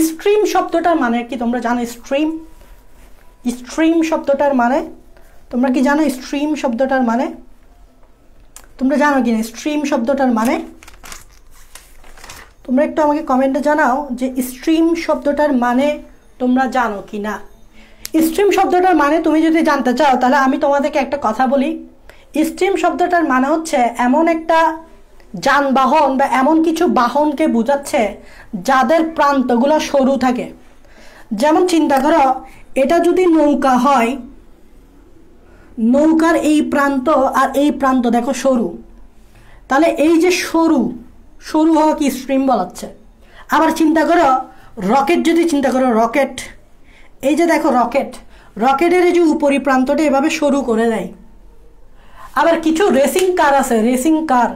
স্ট্রিম শব্দটার মানে কি তোমরা জানো? স্ট্রিম, স্ট্রিম শব্দটার মানে তোমরা কি জানো? স্ট্রিম শব্দটার মানে তোমরা জানো কি না? স্ট্রিম শব্দটার মানে তোমরা একটু আমাকে কমেন্টে জানাও যে স্ট্রিম শব্দটার মানে তোমরা জানো কি না। স্ট্রিম শব্দটার মানে তুমি যদি জানতে চাও, তাহলে আমি তোমাদেরকে একটা কথা বলি। স্ট্রিম শব্দটার মানে হচ্ছে এমন একটা যানবাহন বা এমন কিছু বাহনকে বোঝাচ্ছে যাদের প্রান্তগুলো সরু থাকে। যেমন চিন্তা করো, এটা যদি নৌকা হয়, নৌকার এই প্রান্ত আর এই প্রান্ত দেখো সরু, তাহলে এই যে সরু, সরু হওয়া কি স্ট্রিম বলাচ্ছে। আবার চিন্তা করো রকেট, যদি চিন্তা করো রকেট, এই যে দেখো রকেট, রকেটের এই যে উপরি প্রান্তটা এভাবে সরু করে দেয়। আবার কিছু রেসিং কার আছে, রেসিং কার,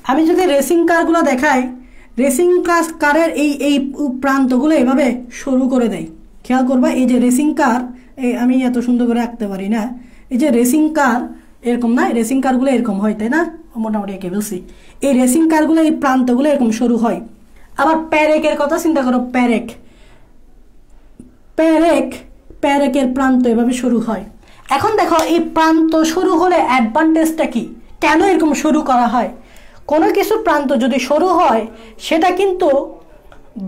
আমি যদি রেসিং কারগুলো দেখাই, রেসিং কারের এই প্রান্তগুলো এভাবে সরু করে দেয়। খেয়াল করবা, এই যে রেসিং কার, এই আমি এত সুন্দর করে আঁকতে পারি না, এই যে রেসিং কার এরকম না, রেসিং কারগুলো এরকম হয়, তাই না? মোটামুটি একে বলছি, এই রেসিং কারগুলো এই প্রান্তগুলো এরকম সরু হয়। আবার প্যারেকের কথা চিন্তা করো, প্যারেক, প্যারেক, প্যারেকের প্রান্ত এভাবে সরু হয়। এখন দেখো এই প্রান্ত সরু হলে অ্যাডভান্টেজটা কি? কেন এরকম সরু করা হয়? কোনো কিছু প্রান্ত যদি সরু হয়, সেটা কিন্তু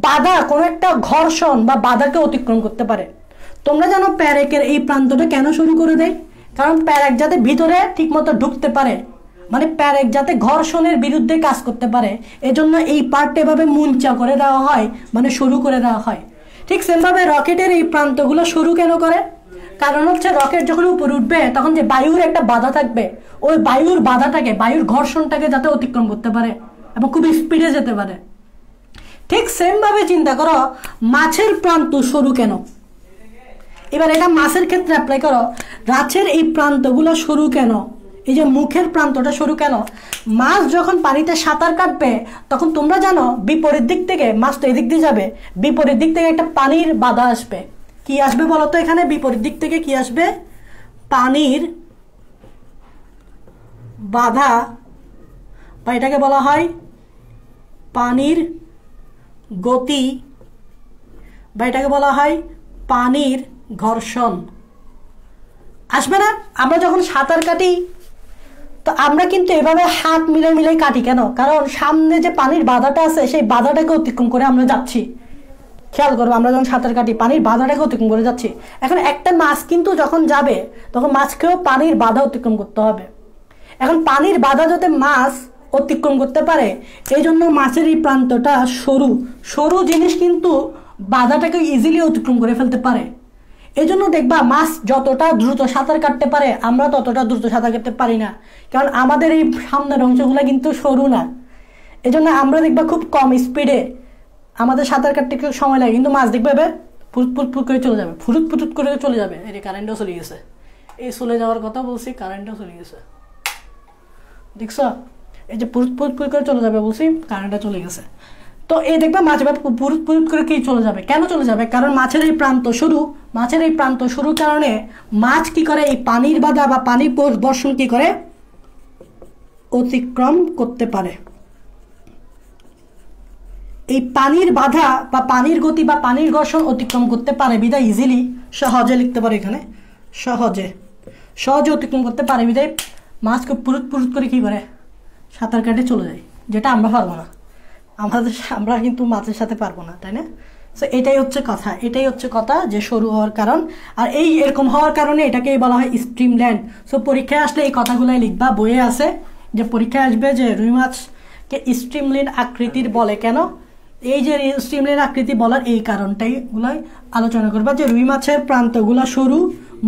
বাধা, কোনো একটা ঘর্ষণ বা বাধাকে অতিক্রম করতে পারে। তোমরা জানো প্যারেকের এই প্রান্তটা কেন সরু করে দেয়? কারণ প্যারেক যাতে ভিতরে ঠিকমতো ঢুকতে পারে, মানে প্যারেক যাতে ঘর্ষণের বিরুদ্ধে কাজ করতে পারে, এজন্য এই পার্টটা এভাবে মুঞ্চা করে দেওয়া হয়, মানে সরু করে দেওয়া হয়। ঠিক সেমভাবে রকেটের এই প্রান্তগুলো সরু কেন করে? কারণ হচ্ছে রকেট যখন উপরে উঠবে, তখন যে বায়ুর একটা বাধা থাকবে, ওই বায়ুর বাধাটাকে, বায়ুর ঘর্ষণটাকে যাতে অতিক্রম করতে পারে এবং খুব স্পিডে যেতে পারে। ঠিক সেমভাবে চিন্তা করো মাছের প্রান্ত সরু কেন? এবার এটা মাছের ক্ষেত্রে অ্যাপ্লাই করো, মাছের এই প্রান্তগুলো সরু কেন? এই যে মুখের প্রান্তটা সরু কেন? মাছ যখন পানিতে সাঁতার কাটবে, তখন তোমরা জানো বিপরীত দিক থেকে, মাছ তো এদিক দিয়ে যাবে, বিপরীত দিক থেকে একটা পানির বাধা আসবে। কি আসবে বলো তো? এখানে বিপরীত দিক থেকে কি আসবে? পানির বাধা, বা এটাকে বলা হয় পানির গতি, বা এটাকে বলা হয় পানির ঘর্ষণ। আসবে না? আমরা যখন সাঁতার কাটি, তো আমরা কিন্তু এভাবে হাত মিলে মিলে কাটি কেন? কারণ সামনে যে পানির বাধাটা আছে, সেই বাধাটাকে অতিক্রম করে আমরা যাচ্ছি। খেয়াল করবো, আমরা যখন সাঁতার কাটি পানির বাধাটাকে অতিক্রম করে যাচ্ছি। এখন একটা মাছ কিন্তু যখন যাবে, তখন মাছকেও পানির বাধা অতিক্রম করতে হবে। এখন পানির বাধা যাতে মাছ অতিক্রম করতে পারে, এই জন্য মাছের এই প্রান্তটা সরু। সরু জিনিস কিন্তু বাধাটাকে ইজিলি অতিক্রম করে ফেলতে পারে। এই জন্য দেখবা মাছ যতটা দ্রুত সাঁতার কাটতে পারে আমরা ততটা দ্রুত সাঁতার কাটতে পারি না, কারণ আমাদের এই সামনের অংশগুলো কিন্তু সরু না। এই জন্য আমরা দেখবা খুব কম স্পিডে আমাদের সাঁতার কাটতে একটু সময় লাগে, কিন্তু মাছ দেখবে ফুরুত ফুরুত করে চলে যাবে, ফুরুত ফুরুত করে চলে যাবে। এই কারেন্টও চলে গেছে, এই চলে যাওয়ার কথা বলছি, কারেন্টও চলে গেছে, দেখছো? এই যে ফুরুত ফুরুত করে চলে যাবে বলছি, কারেন্টটা চলে গেছে। তো এই দেখবে মাছ পুরুত পুরুত করে কি চলে যাবে। কেন চলে যাবে? কারণ মাছের এই প্রান্ত সরু, মাছের এই প্রান্ত সরুর কারণে মাছ কি করে, এই পানির বাধা বা পানির বর্ষণ কি করে, অতিক্রম করতে পারে। এই পানির বাধা বা পানির গতি বা পানির ঘর্ষণ অতিক্রম করতে পারে বিধায় ইজিলি, সহজে লিখতে পারে এখানে, সহজে অতিক্রম করতে পারে বিধায় মাছকে পুরুত পুরুত করে কি করে সাঁতার কাটে চলে যায়, যেটা আমরা পারবো না। আমরা কিন্তু মাছের সাথে পারবো না, তাই না? সো এটাই হচ্ছে কথা যে সরু হওয়ার কারণ। আর এই এরকম হওয়ার কারণে এটাকেই বলা হয় স্ট্রিমল্যান্ড। সো পরীক্ষায় আসলে এই কথাগুলোই লিখবা, বইয়ে আছে যে পরীক্ষায় আসবে যে রুই মাছকে স্ট্রিমলাইন আকৃতির বলে কেন। এই যে স্ট্রিমলাইন আকৃতি বলার এই কারণটাই গুলাই আলোচনা করবা, যে রুই মাছের প্রান্তগুলো সরু,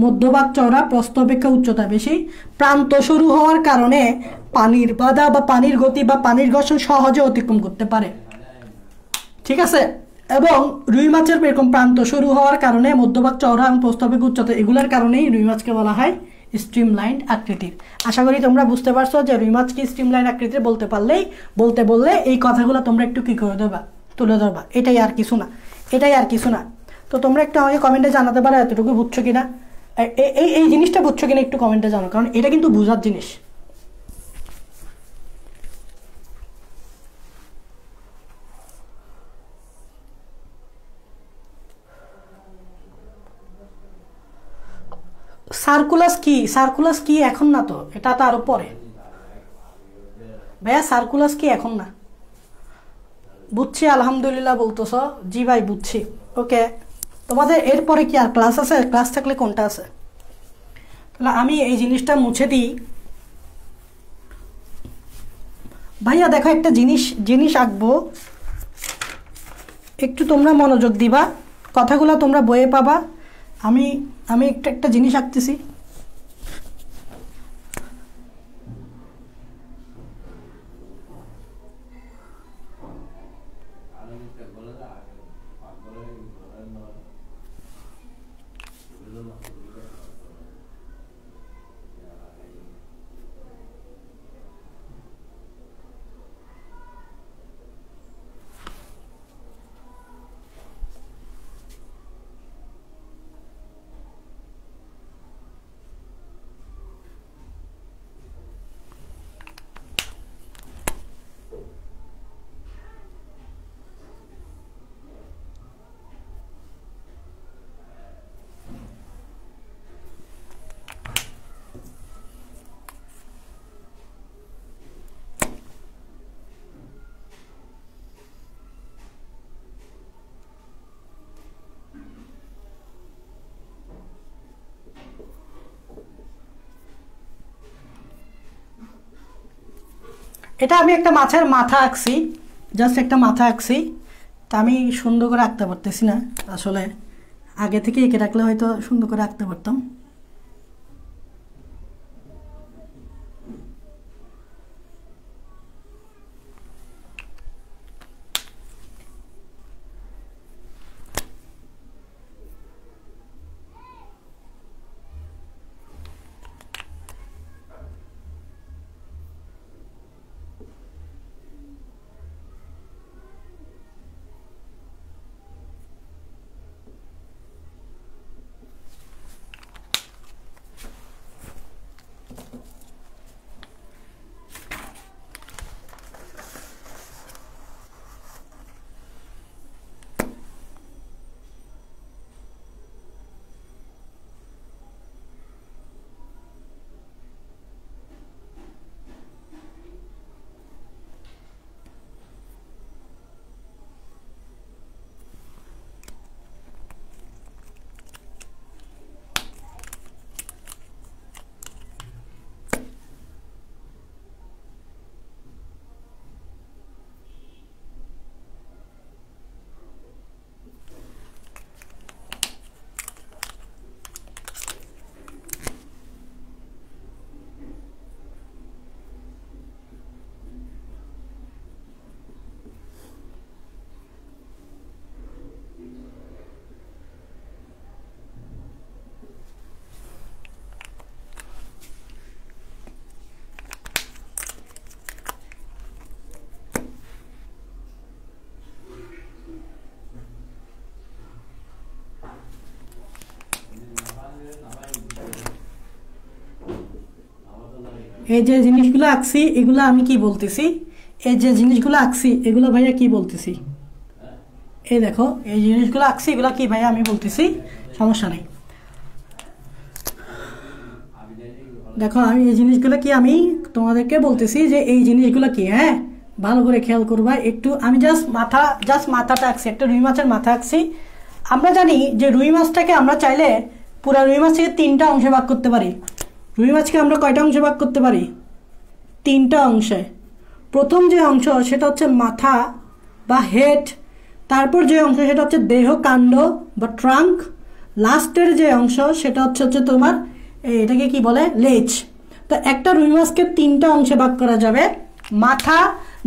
মধ্যভাগ চওড়া, প্রস্থ অপেক্ষা উচ্চতা বেশি। প্রান্ত সরু হওয়ার কারণে পানির বাধা বা পানির গতি বা পানির ঘর্ষণ সহজে অতিক্রম করতে পারে, ঠিক আছে? এবং রুই মাছের এরকম প্রান্ত সরু হওয়ার কারণে, মধ্যভাগ চওড়া এবং প্রস্থ অপেক্ষা উচ্চতা, এগুলোর কারণেই রুই মাছকে বলা হয় স্ট্রিমলাইন আকৃতির। আশা করি তোমরা বুঝতে পারছো যে রুই মাছকে স্ট্রিমলাইন আকৃতির বললে এই কথাগুলো তোমরা একটু কি করে দেবা, তুলে ধরবা। এটাই আর কিছু না। তো তোমরা একটু আমাকে কমেন্টে জানাতে পারো এতটুকু বুঝছো কিনা, এই জিনিসটা বুঝছো কিনা একটু কমেন্টে জানো, কারণ এটা কিন্তু বোঝার জিনিস। সার্কুলাস কি এখন না, তো এটা তো আরো পরে ভাইয়া। সার্কুলাস কি এখন না? বুঝছি, আলহামদুলিল্লাহ বলতেছ। জি ভাই বুঝছি। ওকে, তোমাদের এরপরে কি আর ক্লাস আছে? ক্লাস থাকলে কোনটা আছে? তাহলে আমি এই জিনিসটা মুছে দিই। ভাইয়া দেখো, একটা জিনিস আঁকবো, একটু তোমরা মনোযোগ দিবা, কথাগুলো তোমরা বইয়ে পাবা। আমি একটা জিনিস আঁকতেছি। এটা আমি একটা মাছের মাথা আঁকছি, জাস্ট একটা মাথা আঁকছি। তা আমি সুন্দর করে আঁকতে পারতেছি না আসলে, আগে থেকে এঁকে রাখলে হয়তো সুন্দর করে আঁকতে পারতাম। এই যে জিনিসগুলো আঁকছি এগুলো আমি কি বলতেছি, এই যে জিনিসগুলো আঁকছি এগুলো ভাইয়া কি বলতেছি, এই দেখো এই জিনিসগুলো আঁকছি এগুলো কি ভাইয়া আমি বলতেছি, সমস্যা নেই। দেখো আমি এই জিনিসগুলো কি আমি তোমাদেরকে বলতেছি যে এই জিনিসগুলো কি, হ্যাঁ ভালো করে খেয়াল করবা একটু। আমি জাস্ট মাথাটা আঁকছি, একটা রুই মাছের মাথা আঁকছি। আমরা জানি যে রুই মাছটাকে আমরা চাইলে পুরো রুই মাছ থেকে 3টা অংশে ভাগ করতে পারি। রুই মাছকে আমরা কয়টা অংশে ভাগ করতে পারি? 3টা অংশে। প্রথম যে অংশ সেটা হচ্ছে মাথা বা হেড, তারপর যে অংশ সেটা হচ্ছে দেহ কাণ্ড বা ট্রাঙ্ক, লাস্টের যে অংশ সেটা হচ্ছে তোমার এটাকে কি বলে, লেজ। তো একটা রুই মাছকে 3টা অংশে ভাগ করা যাবে, মাথা,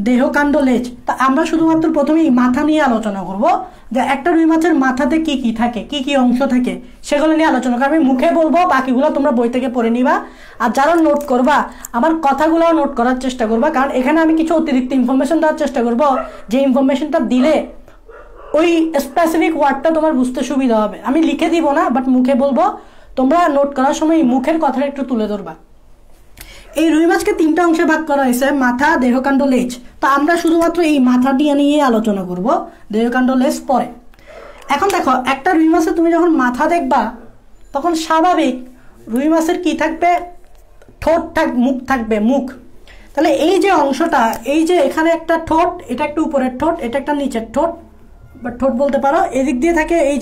দেহ কাণ্ড, লেজ। তা আমরা শুধুমাত্র প্রথমেই মাথা নিয়ে আলোচনা করব, যে একটা রুই মাছের মাথাতে কি কি থাকে, কি কি অংশ থাকে সেগুলো নিয়ে আলোচনা করবো। আমি মুখে বলবো, বাকিগুলো তোমরা বই থেকে পড়ে নিবা। আর যারা নোট করবা আমার কথাগুলো নোট করার চেষ্টা করবা, কারণ এখানে আমি কিছু অতিরিক্ত ইনফরমেশন দেওয়ার চেষ্টা করব, যে ইনফরমেশনটা দিলে ওই স্পেসিফিক ওয়ার্ডটা তোমার বুঝতে সুবিধা হবে। আমি লিখে দিব না, বাট মুখে বলবো, তোমরা নোট করার সময় মুখের কথাটা একটু তুলে ধরবা। এই রুই মাছকে 3টা অংশে ভাগ করা হয়েছে, মাথা, দেহকাণ্ড, লেজ। তো আমরা শুধুমাত্র এই মাথা নিয়ে আলোচনা করব, দেহকাণ্ড লেজ পরে। এখন দেখো একটা রুই মাছে তুমি যখন মাথা দেখবা তখন স্বাভাবিক রুই মাছের কি থাকবে, মুখ থাকবে, মুখ। তাহলে এই যে অংশটা, এই যে এখানে একটা ঠোঁট, এটা একটা উপরের ঠোঁট, এটা একটা নিচের ঠোঁট বা ঠোঁট বলতে পারো, এদিক দিয়ে থাকে এই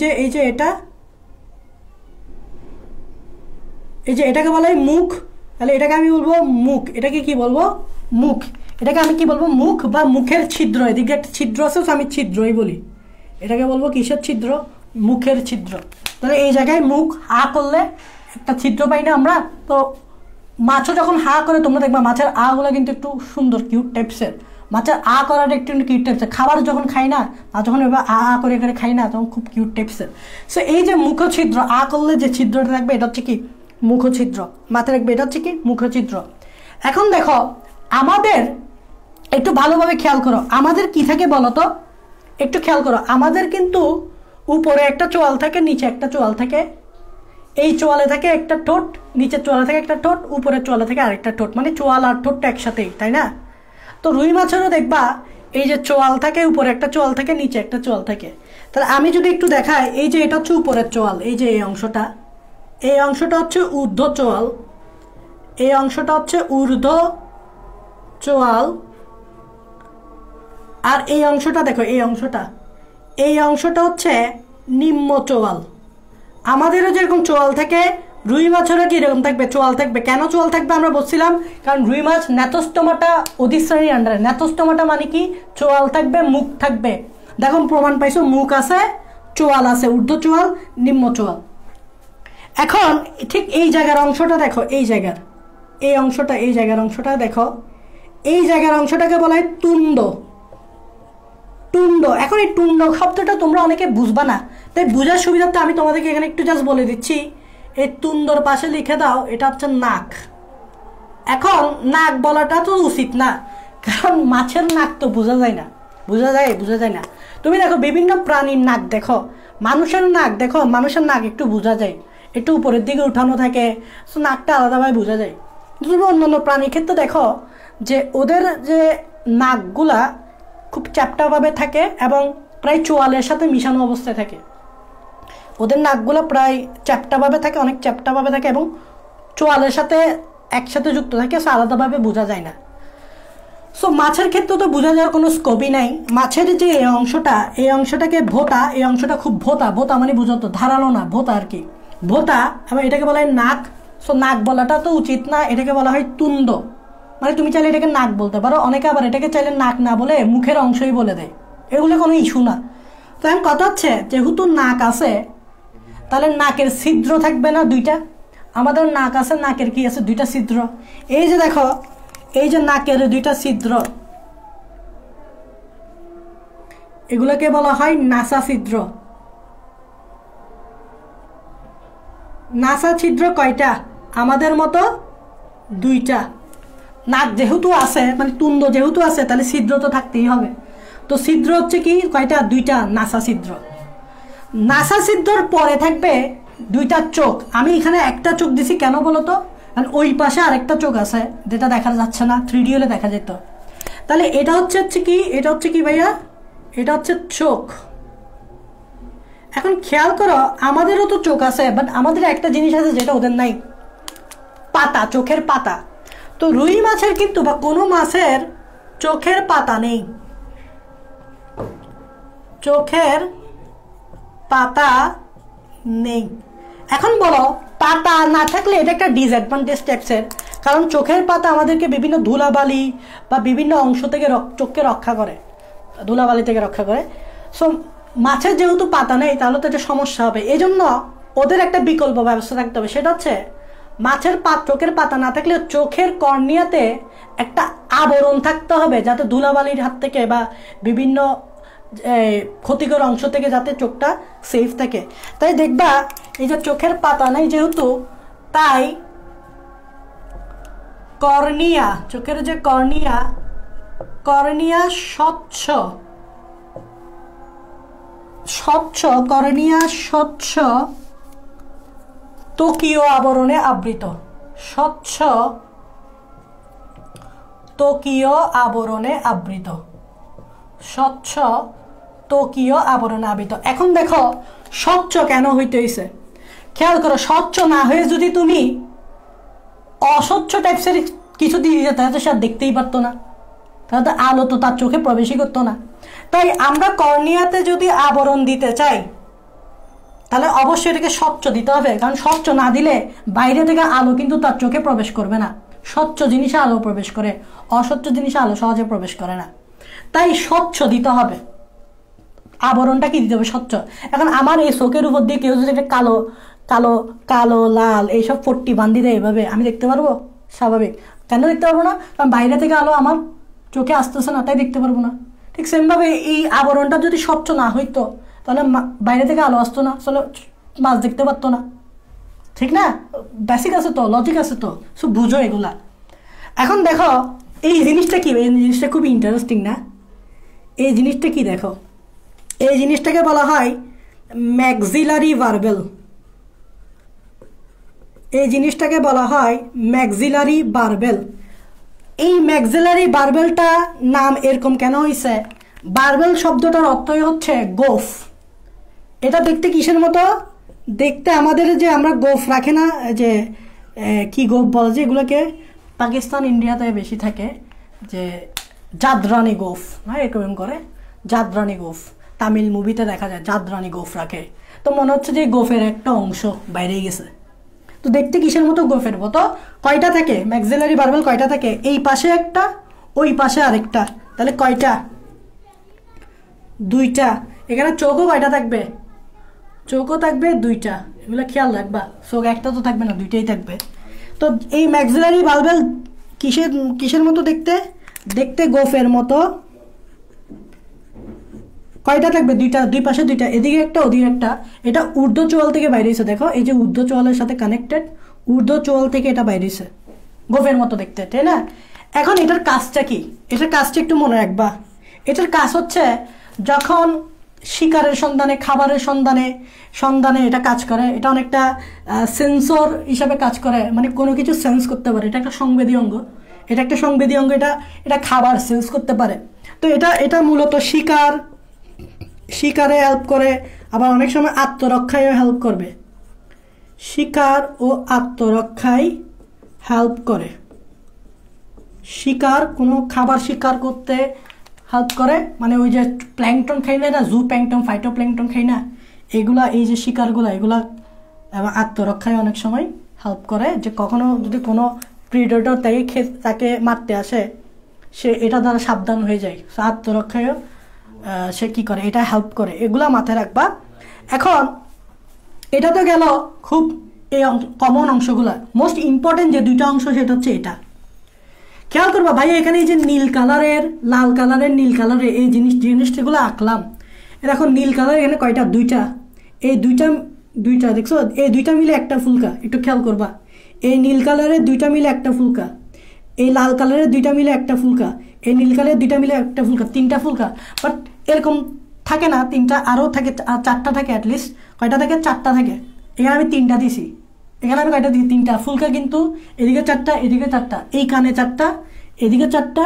যে এটাকে বলা হয় মুখ। তাহলে এটাকে আমি বলবো মুখ, এটাকে কি বলবো, মুখ। এটাকে আমি কি বলবো, মুখ বা মুখের ছিদ্র। এদিকে একটা ছিদ্র আছে, আমি ছিদ্রই বলি। এটাকে বলবো কিসের ছিদ্র, মুখের ছিদ্র। তাহলে এই জায়গায় মুখ, হা করলে একটা ছিদ্র পাই না আমরা। তো মাছও যখন হা করে তোমরা দেখবা মাছের আ গুলো কিন্তু একটু সুন্দর, কিউট টাইপসের। মাছের আ করাটা একটু কিউট টাইপসের। খাবার যখন খাই না, যখন এবার আ করে খাই না, তখন খুব কিউট টাইপসের। সো এই যে মুখ ছিদ্র, আ করলে যে ছিদ্রটা থাকবে এটা হচ্ছে কি, মুখছিদ্র। মাথায় রাখবে এটা হচ্ছে কি, মুখছিদ্র। এখন দেখো আমাদের একটু ভালোভাবে খেয়াল করো, আমাদের কি থাকে বলো তো, একটু খেয়াল করো। আমাদের কিন্তু উপরে একটা চোয়াল থাকে, নিচে একটা চোয়াল থাকে। এই চোয়ালে থাকে একটা ঠোঁট, নিচের চোয়ালে থাকে একটা ঠোঁট, উপরের চোয়ালে থাকে আরেকটা ঠোঁট, মানে চোয়াল আর ঠোঁটটা একসাথেই, তাই না? তো রুই মাছেরও দেখবা এই যে চোয়াল থাকে, উপরে একটা চোয়াল থাকে, নিচে একটা চোয়াল থাকে। তাহলে আমি যদি একটু দেখাই, এই যে এটা হচ্ছে উপরের চোয়াল, এই যে এই অংশটা, এই অংশটা হচ্ছে ঊর্ধ্ব চোয়াল, এই অংশটা হচ্ছে ঊর্ধ্ব চোয়াল। আর এই অংশটা দেখো, এই অংশটা হচ্ছে নিম্ন চোয়াল। আমাদেরও যেরকম চোয়াল থাকে, রুই মাছেরও কি এরকম থাকবে, চোয়াল থাকবে। কেন চোয়াল থাকবে আমরা বলছিলাম, কারণ রুই মাছ ন্যাথোস্টোমাটা অধিশ্রেণীর আন্ডারে। ন্যাথোস্টোমাটা মানে কি, চোয়াল থাকবে, মুখ থাকবে। দেখো প্রমাণ পাইছো, মুখ আছে, চোয়াল আছে, ঊর্ধ্ব চোয়াল, নিম্ন চোয়াল। এখন ঠিক এই জায়গার অংশটা দেখো, এই জায়গার অংশটা দেখো, এই জায়গার অংশটাকে বলা হয় তুণ্ড। এখন এই তুণ্ড শব্দটা তোমরা অনেকে বুঝবা না, তাই বোঝার সুবিধার্থে আমি তোমাদেরকে এখানে একটু জাস্ট বলে দিচ্ছি। এই তুণ্ডর পাশে লিখে দাও, এটা হচ্ছে নাক। এখন নাক বলাটা তো উচিত না, কারণ মাছের নাক তো বোঝা যায় না। তুমি দেখো বিভিন্ন প্রাণীর নাক দেখো, মানুষের নাক দেখো, মানুষের নাক একটু বোঝা যায়, একটু উপরের দিকে উঠানো থাকে, তো নাকটা আলাদাভাবে বোঝা যায়। তুমি অন্যান্য প্রাণীর ক্ষেত্রে দেখো যে ওদের যে নাকগুলা খুব চ্যাপ্টাভাবে থাকে এবং প্রায় চোয়ালের সাথে মিশানো অবস্থায় থাকে। ওদের নাকগুলো প্রায় চ্যাপ্টাভাবে থাকে, অনেক চ্যাপ্টাভাবে থাকে এবং চোয়ালের সাথে একসাথে যুক্ত থাকে, আলাদাভাবে বোঝা যায় না। সো মাছের ক্ষেত্রে তো বোঝা যাওয়ার কোনো স্কোপই নাই। মাছের যে এই অংশটাকে ভোঁতা, এই অংশটা খুব ভোঁতা মানে বুঝতো, ধারালো না, ভোঁতা আর কি, ভোঁতা। এবং এটাকে বলা হয় নাক। সো নাক বলাটা তো উচিত না, এটাকে বলা হয় তুণ্ড। মানে তুমি চাইলে এটাকে নাক বলতে পারো, অনেকে আবার এটাকে চাইলে নাক না বলে মুখের অংশই বলে দেয়, এগুলো কোনো ইস্যু না। তো এখন কথা হচ্ছে, যেহেতু নাক আছে তাহলে নাকের ছিদ্র থাকবে না 2টা। আমাদের নাক আছে, নাকের কি আছে, 2টা ছিদ্র। এই যে দেখো, এই যে নাকের 2টা ছিদ্র, এগুলোকে বলা হয় নাসা ছিদ্র। নাসা ছিদ্র কয়টা? আমাদের মতো 2টা। নাক যেহেতু আছে, মানে তুণ্ড যেহেতু আছে, তাহলে ছিদ্র তো থাকতেই হবে। তো ছিদ্র হচ্ছে কি কয়টা? 2টা নাসা ছিদ্র। নাসা ছিদ্রর পরে থাকবে 2টা চোখ। আমি এখানে একটা চোখ দিছি কেন বলো তো, আর ওই পাশে আরেকটা চোখ আছে যেটা দেখা যাচ্ছে না, 3D হলে দেখা যেত। তাহলে এটা হচ্ছে কি, এটা হচ্ছে কি ভাইয়া, এটা হচ্ছে চোখ। এখন খেয়াল করো, আমাদেরও তো চোখ আছে, বাট আমাদের একটা জিনিস আছে যেটা ওদের নাই, পাতা, চোখের পাতা। তো রুই মাছের কিন্তু বা কোনো মাছের চোখের পাতা নেই, চোখের পাতা নেই। এখন বলো, পাতা না থাকলে এটা একটা ডিসঅ্যাডভান্টেজ ট্যাক্সের, কারণ চোখের পাতা আমাদেরকে বিভিন্ন ধুলাবালি বা বিভিন্ন অংশ থেকে চোখকে রক্ষা করে, ধুলাবালি থেকে রক্ষা করে। সো মাছের যেহেতু পাতা নেই তাহলে তো এটা সমস্যা হবে, এই জন্য ওদের একটা বিকল্প ব্যবস্থা থাকতে হবে। সেটা হচ্ছে মাছের চোখের পাতা না থাকলে চোখের কর্নিয়াতে একটা আবরণ থাকতে হবে, যাতে ধুলাবালির হাত থেকে বা বিভিন্ন ক্ষতিকর অংশ থেকে যাতে চোখটা সেফ থাকে। তাই দেখবা এই যে চোখের পাতা নেই যেহেতু, তাই কর্নিয়া, চোখের যে কর্নিয়া, কর্নিয়া স্বচ্ছ, স্বচ্ছ কর্নিয়া স্বচ্ছ ত্বকীয় আবরণে আবৃত, স্বচ্ছ ত্বকীয় আবরণে আবৃত, স্বচ্ছ ত্বকীয় আবরণে আবৃত। এখন দেখো স্বচ্ছ কেন হইতে হইছে, খেয়াল করো, স্বচ্ছ না হয়ে যদি তুমি অস্বচ্ছ টাইপসের কিছু দিয়ে দিতে তাহলে তো সে দেখতেই পারতো না, তাহলে তো আলো তো তার চোখে প্রবেশই করতো না। তাই আমরা কর্নিয়াতে যদি আবরণ দিতে চাই তাহলে অবশ্যই এটাকে স্বচ্ছ দিতে হবে, কারণ স্বচ্ছ না দিলে বাইরে থেকে আলো কিন্তু তার চোখে প্রবেশ করবে না। স্বচ্ছ জিনিসে আলো প্রবেশ করে, অস্বচ্ছ জিনিসে আলো সহজে প্রবেশ করে না। তাই স্বচ্ছ দিতে হবে, আবরণটা কি দিতে হবে, স্বচ্ছ। এখন আমার এই চোখের উপর দিয়ে কেউ যদি একটা কালো কালো কালো লাল এইসব পট্টি বান্ধি দেয় এভাবে, আমি দেখতে পারবো? স্বাভাবিক, কেন দেখতে পারবো না? কারণ বাইরে থেকে আলো আমার চোখে আসতেছে না, তাই দেখতে পারবো না। ঠিক সেমভাবে এই আবরণটা যদি স্বচ্ছ না হইতো তাহলে বাইরে থেকে আলো আসতো না, তাহলে মাছ দেখতে পারতো না। ঠিক না? বেসিক আছে তো, লজিক আছে তো, সব বুঝো এগুলা। এখন দেখো এই জিনিসটা কি, এই জিনিসটা খুব ইন্টারেস্টিং না? এই জিনিসটা কি দেখো, এই জিনিসটাকে বলা হয় ম্যাক্সিলারি ভার্বেল। এই জিনিসটাকে বলা হয় ম্যাক্সিলারি ভার্বেল। এই ম্যাক্সিলারি ভার্বেলটা নাম এরকম কেন হয়েছে? ভার্বেল শব্দটার অর্থই হচ্ছে গোফ। এটা দেখতে কিসের মতো? দেখতে আমাদের যে আমরা গোফ রাখে না, যে কি গোফ বলা যায় এগুলোকে, পাকিস্তান ইন্ডিয়াতে বেশি থাকে, যে জাদরানি গোফ, হ্যাঁ এরকম করে জাদরানি গোফ, তামিল মুভিতে দেখা যায় জাদরানি গোফ রাখে। তো মনে হচ্ছে যে গোফের একটা অংশ বাইরে গেছে। তো দেখতে কিসের মতো? গোফের মতো। কয়টা থাকে ম্যাক্সিলারি ভার্বেল? কয়টা থাকে? এই পাশে একটা, ওই পাশে আরেকটা, তাহলে কয়টা? দুইটা। এখানে চোখও কয়টা থাকবে? চোখও থাকবে দুইটা। এগুলো খেয়াল রাখবা, চোখ একটা তো থাকবে না, দুইটাই থাকবে। তো এই ম্যাক্সিলারি ভার্বেল কিসের মতো দেখতে? দেখতে গোফের মতো। কয়টা থাকবে? দুইটা, দুই পাশে দুইটা, এদিকে একটা ওদিকে একটা। এটা ঊর্ধ্ব চোয়াল থেকে বাইরে হয়েছে, দেখো এই যে ঊর্ধ্ব চোয়ালের সাথে কানেক্টেড, ঊর্ধ্ব চোয়াল থেকে এটা বাইরে হয়েছে, গোফের মতো দেখতে, তাই না? এখন এটার কাজটা কি? এটার কাজটা একটু মনে রাখবা। এটার কাজ হচ্ছে যখন শিকারের সন্ধানে, খাবারের সন্ধানে এটা কাজ করে। এটা অনেকটা সেন্সর হিসাবে কাজ করে, মানে কোনো কিছু সেন্স করতে পারে। এটা একটা সংবেদী অঙ্গ, এটা একটা সংবেদী অঙ্গ, এটা খাবার সেন্স করতে পারে। তো এটা মূলত শিকারে হেল্প করে, আবার অনেক সময় আত্মরক্ষায়ও হেল্প করবে। শিকার ও আত্মরক্ষায় হেল্প করে। শিকার, কোনো খাবার শিকার করতে হেল্প করে, মানে ওই যে প্ল্যাংটন খাই না, জু প্ল্যাংটন, ফাইটো প্ল্যাংটন খাই না, এগুলা, এই যে শিকারগুলো, এগুলা আত্মরক্ষায় অনেক সময় হেল্প করে। যে কখনো যদি কোনো প্রিডেটর তাকে মারতে আসে, সে এটা দ্বারা সাবধান হয়ে যায়, আত্মরক্ষায়ও সে কি করে, এটা হেল্প করে। এগুলা মাথায় রাখবা। এখন এটা তো গেল খুব এই কমন অংশগুলা। মোস্ট ইম্পর্টেন্ট যে দুইটা অংশ সেটা হচ্ছে এটা। খেয়াল করবা ভাই, এখানে এই যে নীল কালারের, লাল কালারের, নীল কালারের এই জিনিসগুলো আঁকলাম। দেখো নীল কালার এখানে কয়টা? দুইটা। এই দুইটা দেখছো? এই দুইটা মিলে একটা ফুলকা, একটু খেয়াল করবা। এই নীল কালারের দুইটা মিলে একটা ফুলকা, এই লাল কালারের দুইটা মিলে একটা ফুলকা, এই নীল কালারের দুইটা মিলে একটা ফুলকা, তিনটা ফুলকা। বাট এরকম থাকে না, তিনটা আরও থাকে, চারটা থাকে অ্যাটলিস্ট। কয়টা থাকে? চারটা থাকে। এখানে আমি তিনটা দিছি, এখানে আমি কয়টা দিই? 3টা। ফুলকা কিন্তু এদিকে 4টা, এদিকে 4টা, এই কানে 4টা, এদিকে 4টা,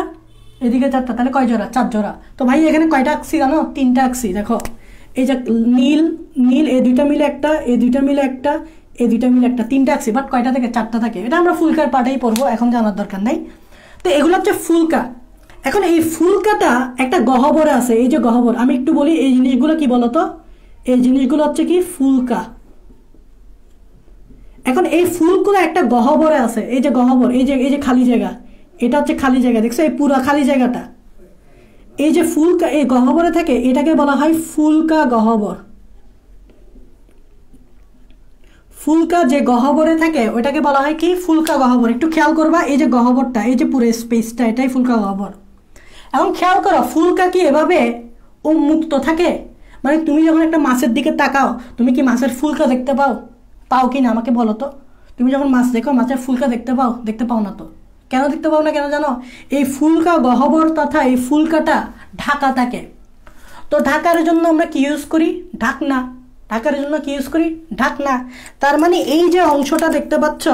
এদিকে 4টা, তাহলে কয় জোড়া? 4 জোড়া। তো ভাই এখানে কয়টা আঁকছি জানো? 3টা আঁকছি। দেখো এই যে নীল নীল, এই দুইটা মিলে একটা, এই দুইটা মিলে একটা, এই দুইটা মিলে একটা, 3টা আঁকছি। বাট কয়টা থাকে? 4টা থাকে। এটা আমরা ফুলকার পার্টেই পড়বো, এখন জানার দরকার নাই। তো এগুলো হচ্ছে ফুলকা। এখন এই ফুলকাটা একটা গহ্বরে আছে। এই যে গহ্বর, আমি একটু বলি এই জিনিসগুলো কি বলতো? এই জিনিসগুলো হচ্ছে কি? ফুলকা। এখন এই ফুলগুলো একটা গহ্বরে আছে। এই যে গহ্বর, এই যে খালি জায়গা, এটা হচ্ছে খালি জায়গা, দেখছো? এই পুরো খালি জায়গাটা, এই যে ফুলকা এই গহ্বরে থাকে, এটাকে বলা হয় ফুলকা গহ্বর। ফুলকা যে গহ্বরে থাকে ওইটাকে বলা হয় কি? ফুলকা গহ্বর। একটু খেয়াল করবা, এই যে গহ্বরটা, এই যে পুরো স্পেসটা, এটাই ফুলকা গহ্বর। এখন খেয়াল করো, ফুলকা কি এভাবে উন্মুক্ত থাকে? মানে তুমি যখন একটা মাছের দিকে তাকাও, তুমি কি মাছের ফুলকা দেখতে পাও কি না? আমাকে বলো তো। তুমি যখন মাছ দেখো, মাছের ফুলকা দেখতে পাও না তো। কেন দেখতে পাও না? কেন জানো? এই ফুলকা গহ্বর তথা এই ফুলকাটা ঢাকা থাকে। তো ঢাকার জন্য আমরা কি ইউজ করি? ঢাকনা। ঢাকার জন্য কি ইউজ করি? ঢাকনা। তার মানে এই যে অংশটা দেখতে পাচ্ছ,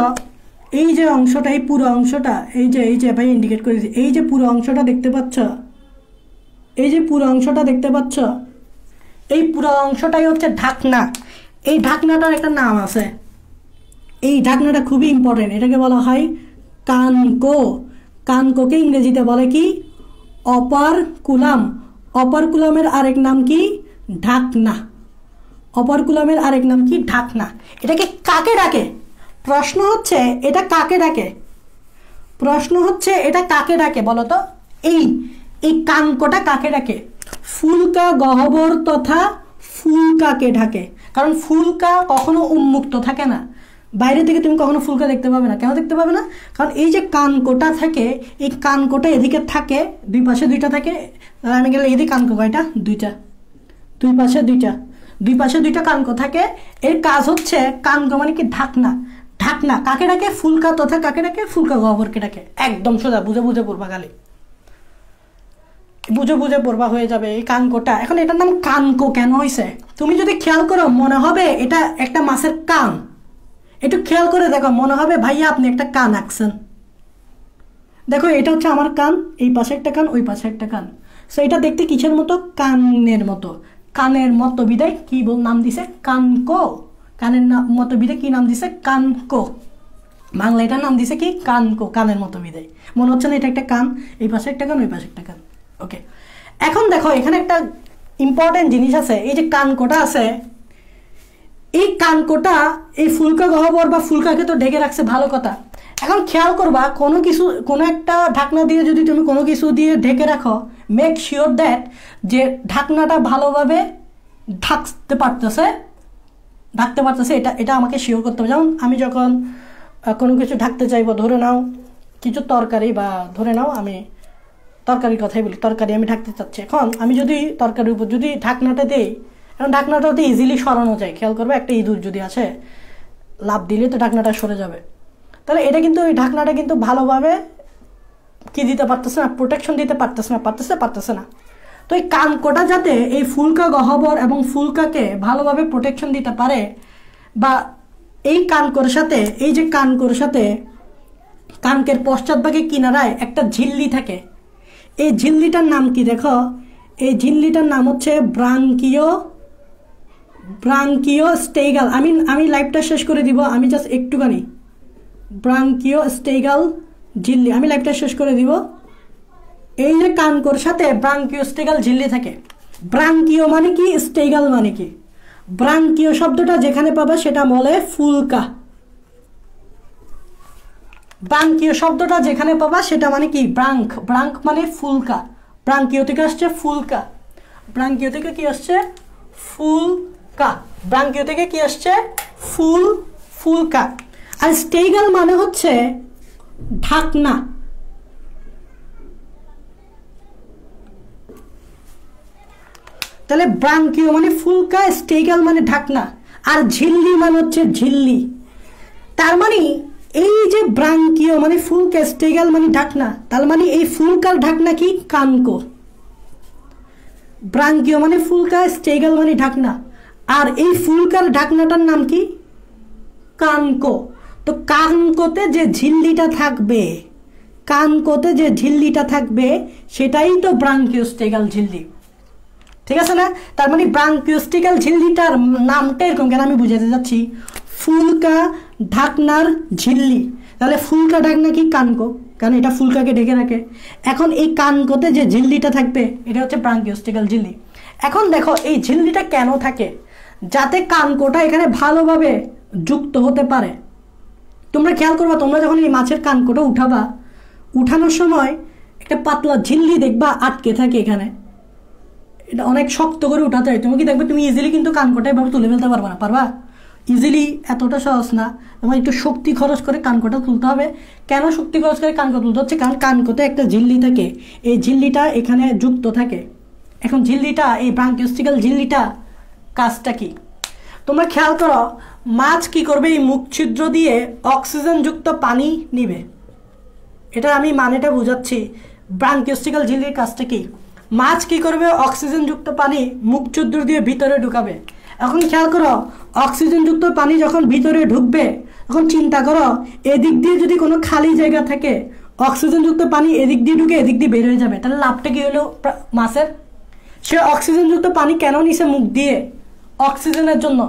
এই যে অংশটা, এই পুরো অংশটা, এই যে ভাই ইন্ডিকেট করে দিচ্ছি, এই যে পুরো অংশটা দেখতে পাচ্ছ, এই যে পুরো অংশটা দেখতে পাচ্ছ, এই পুরো অংশটাই হচ্ছে ঢাকনা। এই ঢাকনাটার একটা নাম আছে। এই ঢাকনাটা খুবই ইম্পর্টেন্ট। এটাকে বলা হয় কানকো। কানকোকে ইংরেজিতে বলে কি? অপারকুলাম। অপারকুলামের আরেক নাম কি? ঢাকনা। অপারকুলামের আরেক নাম কি? ঢাকনা। এটাকে কাকে ডাকে? প্রশ্ন হচ্ছে এটা কাকে ডাকে? প্রশ্ন হচ্ছে এটা কাকে ডাকে বলো তো? এই কানকোটা কাকে ডাকে? ফুলকা গহ্বর তথা ফুলকাকে ঢাকে। কারণ ফুলকা কখনো উন্মুক্ত থাকে না, বাইরে থেকে তুমি কখনো ফুলকা দেখতে পাবে না। কেন দেখতে পাবে না? কারণ এই যে কানকোটা থাকে, এই কানকোটা এদিকে থাকে, দুই পাশে দুইটা থাকে। আমি গেলে এদিকে কানকো কয়টা? 2টা। দুই পাশে দুইটা কানকো থাকে। এর কাজ হচ্ছে, কানকো মানে কি? ঢাকনা। ঢাকনা কাকে ডাকে? ফুলকা তথা কাকে ডাকে? ফুলকা গহ্বরকে ডাকে। একদম সোজা, বুঝে পড়বা, খালি বুঝে পড়বা, হয়ে যাবে এই কানকোটা। এখন এটার নাম কানকো কেন হয়েছে? তুমি যদি খেয়াল করো, মনে হবে এটা একটা মাছের কান। একটু খেয়াল করে দেখো, মনে হবে ভাইয়া আপনি একটা কান আঁকছেন। দেখো এটা হচ্ছে আমার কান, এই পাশে একটা কান, ওই পাশে একটা কান। সো এটা দেখতে কিসের মতো? কানের মতো। কানের মতো বিদায় কি নাম দিছে? কানকো। কানের মতো বিদায় কি নাম দিছে? কানকো। বাংলা এটার নাম দিছে কি? কানকো। কানের মতো বিদায়। মনে হচ্ছে না এটা একটা কান? এই পাশে একটা কান, ওই পাশে একটা কান। ওকে, এখন দেখো এখানে একটা ইম্পর্টেন্ট জিনিস আছে। এই যে কানকোটা আছে, এই কানকোটা এই ফুলকা গহ্বর বা ফুলকাকে তো ঢেকে রাখছে, ভালো কথা। এখন খেয়াল করবা, কোনো একটা ঢাকনা দিয়ে যদি তুমি কোনো কিছু দিয়ে ঢেকে রাখো, মেক শিওর দ্যাট যে ঢাকনাটা ভালোভাবে ঢাকতে পারতেছে। এটা আমাকে শিওর করতে হবে। যেমন আমি যখন কোনো কিছু ঢাকতে চাইবো, ধরে নাও কিছু তরকারি, বা ধরে নাও আমি তরকারির কথাই বলি, তরকারি আমি ঢাকতে চাচ্ছি। এখন আমি যদি তরকারির উপর যদি ঢাকনাটা দিই, এখন ঢাকনাটা তো ইজিলি সরানো যায়। খেয়াল করবে, একটা ইঁদুর যদি আসে, লাফ দিলে তো ঢাকনাটা সরে যাবে। তাহলে এটা কিন্তু, এই ঢাকনাটা কিন্তু ভালোভাবে কি দিতে পারতেছে না? প্রোটেকশন দিতে পারতেছে না। তো এই কানকোটা যাতে এই ফুলকা গহ্বর এবং ফুলকাকে ভালোভাবে প্রোটেকশন দিতে পারে, বা এই কানকোর সাথে, এই যে কানকোর সাথে কানকের পশ্চাৎভাগে কিনারায় একটা ঝিল্লি থাকে। এই ঝিল্লিটার নাম কি? দেখো এই ঝিল্লিটার নাম হচ্ছে ব্রাঙ্কিওস্টেগাল। আমি লাইভটা শেষ করে দিব, আমি জাস্ট একটুখানি ব্রাঙ্কিওস্টেগাল ঝিল্লি, আমি লাইভটা শেষ করে দিব। এই যে কানকোর সাথে ব্রাঙ্কিওস্টেগাল ঝিল্লি থাকে। ব্রাঙ্কিও মানে কি? স্টেগাল মানে কি? ব্রাঙ্কিও শব্দটা যেখানে পাবে সেটা বলে ফুলকা। ব্রাঙ্কিও শব্দটা যেখানে পাবা সেটা মানে কি? ব্রাঙ্ক মানে ফুলকা। ব্রাঙ্কিও থেকে আসছে ফুলকা। ব্রাঙ্কিও থেকে কি আসছে? ফুলকা। ব্রাঙ্কিও থেকে কি আসছে? ফুলকা। আর স্টেগাল মানে হচ্ছে ঢাকনা। তাহলে ব্রাঙ্কিও মানে ফুলকা, স্টেগাল মানে ঢাকনা, আর ঝিল্লি মানে হচ্ছে ঝিল্লি। তার মানে এই যে ব্রাঙ্কিও মানে ফুলকা, স্টেগাল মানে ঢাকনা, তার মানে এই ফুলকার ঢাকনা কি? কানকো। ব্রাঙ্কিও মানে ফুলকা, স্টেগাল মানে ঢাকনা, আর এই ফুলকার ঢাকনাটার নাম কি? কানকো। তো কানকোতে যে ঝিল্লিটা থাকবে, কানকোতে যে ঝিল্লিটা থাকবে সেটাই তো ব্রাঙ্কিওস্টিকাল ঝিল্লি, ঠিক আছে না? তার মানে ব্রাঙ্কিওস্টিকাল ঝিল্লিটার নামটা এরকম কেন আমি বুঝাতে যাচ্ছি, ফুলকা ঢাকনার ঝিল্লি। তাহলে ফুলকা ঢাকনা কি? কানকো, কারণ এটা ফুলকাকে ঢেকে রাখে। এখন এই কানকোতে যে ঝিল্লিটা থাকবে এটা হচ্ছে ব্রাঙ্কিওস্টিকাল ঝিল্লি। এখন দেখো এই ঝিল্লিটা কেন থাকে, যাতে কানকোটা এখানে ভালোভাবে যুক্ত হতে পারে। তোমরা খেয়াল করবা, তোমরা যখন এই মাছের কানকোটা উঠাবা, উঠানোর সময় একটা পাতলা ঝিল্লি দেখবা আটকে থাকে এখানে, এটা অনেক শক্ত করে উঠাতে হয়। তুমি কি দেখবে, তুমি ইজিলি কিন্তু কানকোটা এভাবে তুলে ফেলতে পারবা না, পারবা? ইজিলি এতটা সহজ না, তোমার একটু শক্তি খরচ করে কানকোটা তুলতে হবে। কেন শক্তি খরচ করে কানকো তুলতে হচ্ছে? কারণ কানকোতে একটা ঝিল্লি থাকে, এই ঝিল্লিটা এখানে যুক্ত থাকে। এখন ঝিল্লিটা, এই ব্রাঙ্কিওস্টিকাল ঝিল্লিটা কাজটা কি তোমরা খেয়াল করো। মাছ কি করবে, এই মুখ ছিদ্র দিয়ে অক্সিজেনযুক্ত পানি নিবে। এটা আমি মানেটা বুঝাচ্ছি, ব্রাঙ্কিওস্টিকাল ঝিল্লির কাজটা কি। মাছ কি করবে, অক্সিজেনযুক্ত পানি মুখ ছিদ্র দিয়ে ভিতরে ঢুকাবে। এখন খেয়াল করো, অক্সিজেনযুক্ত পানি যখন ভিতরে ঢুকবে, তখন চিন্তা করো এদিক দিয়ে যদি কোনো খালি জায়গা থাকে, অক্সিজেনযুক্ত পানি এদিক দিয়ে ঢুকে এদিক দিয়ে বের হয়ে যাবে, তাহলে লাভটা কি হলো মাছের? সে অক্সিজেনযুক্ত পানি কেন নিছে মুখ দিয়ে? অক্সিজেনের জন্য।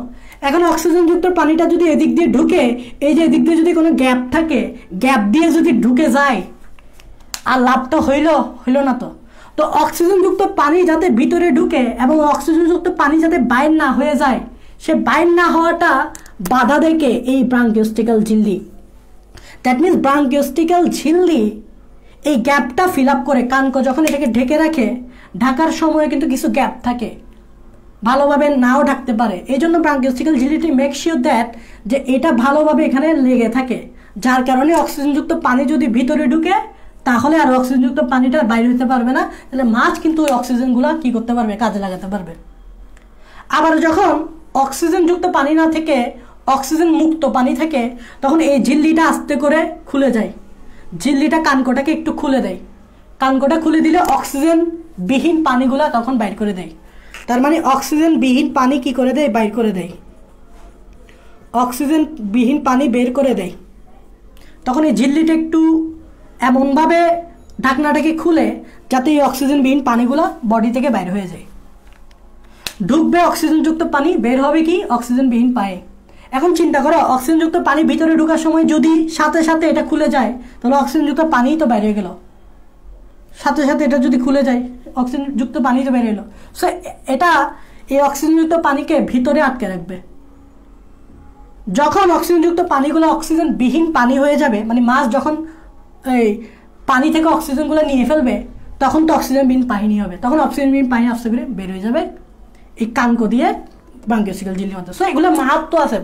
এখন অক্সিজেনযুক্ত পানিটা যদি এদিক দিয়ে ঢুকে, এই যে এদিক দিয়ে যদি কোনো গ্যাপ থাকে, গ্যাপ দিয়ে যদি ঢুকে যায়, আর লাভটা হইল না তো। তো অক্সিজেনযুক্ত পানি যাতে ভিতরে ঢুকে এবং অক্সিজেনযুক্ত পানি যাতে বাইর না হয়ে যায়, সে বাইর না হওয়াটা বাধা দেখে এই ব্রাঙ্কিওস্টিকাল ঝিল্লি। দ্যাট মিনস ব্রাঙ্কিওস্টিকাল ঝিল্লি এই গ্যাপটা ফিল আপ করে। কানকো যখন এটাকে ঢেকে রাখে, ঢাকার সময় কিন্তু কিছু গ্যাপ থাকে, ভালোভাবে নাও ঢাকতে পারে। এই জন্য ব্রাঙ্কিওস্টিকাল ঝিল্লিটি মেক শিওর দ্যাট যে এটা ভালোভাবে এখানে লেগে থাকে, যার কারণে অক্সিজেনযুক্ত পানি যদি ভিতরে ঢুকে, তাহলে আর অক্সিজেনযুক্ত পানিটা বাইরে হতে পারবে না, তাহলে মাছ কিন্তু ওই অক্সিজেনগুলো কি করতে পারবে, কাজে লাগাতে পারবে। আবার যখন অক্সিজেনযুক্ত পানি না থেকে অক্সিজেন মুক্ত পানি থাকে, তখন এই ঝিল্লিটা আস্তে করে খুলে যায়। ঝিল্লিটা কানকোটাকে একটু খুলে দেয়, কানকোটা খুলে দিলে অক্সিজেন বিহীন পানিগুলা তখন বাইর করে দেয়। তার মানে অক্সিজেন বিহীন পানি কি করে দেয়, বাইর করে দেয়। অক্সিজেন বিহীন পানি বের করে দেয়। তখন এই ঝিল্লিটা একটু এমনভাবে ঢাকনাটাকে খুলে যাতে এই অক্সিজেনবিহীন পানিগুলো বডি থেকে বাইর হয়ে যায়। ঢুকবে অক্সিজেনযুক্ত পানি, বের হবে কি অক্সিজেনবিহীন পায়ে। এখন চিন্তা করো, অক্সিজেনযুক্ত পানি ভিতরে ঢোকার সময় যদি সাথে সাথে এটা খুলে যায়, তাহলে অক্সিজেনযুক্ত পানি তো বাইরে গেল। সাথে সাথে এটা যদি খুলে যায়, অক্সিজেনযুক্ত পানি তো বের এলো। সো এটা এই অক্সিজেনযুক্ত পানিকে ভিতরে আটকে রাখবে। যখন অক্সিজেনযুক্ত পানিগুলো অক্সিজেনবিহীন পানি হয়ে যাবে, মানে মাছ যখন এই পানি থেকে অক্সিজেনগুলো নিয়ে ফেলবে, তখন তো অক্সিজেনবিহীন পানি হবে, তখন অক্সিজেনবিহীন পানি আস্তে করে বের হয়ে যাবে এই কানকো দিয়ে ব্রাঙ্কিওস্টিকাল ঝিল্লির মধ্যে। সো এগুলো মাহাত্ম আছে,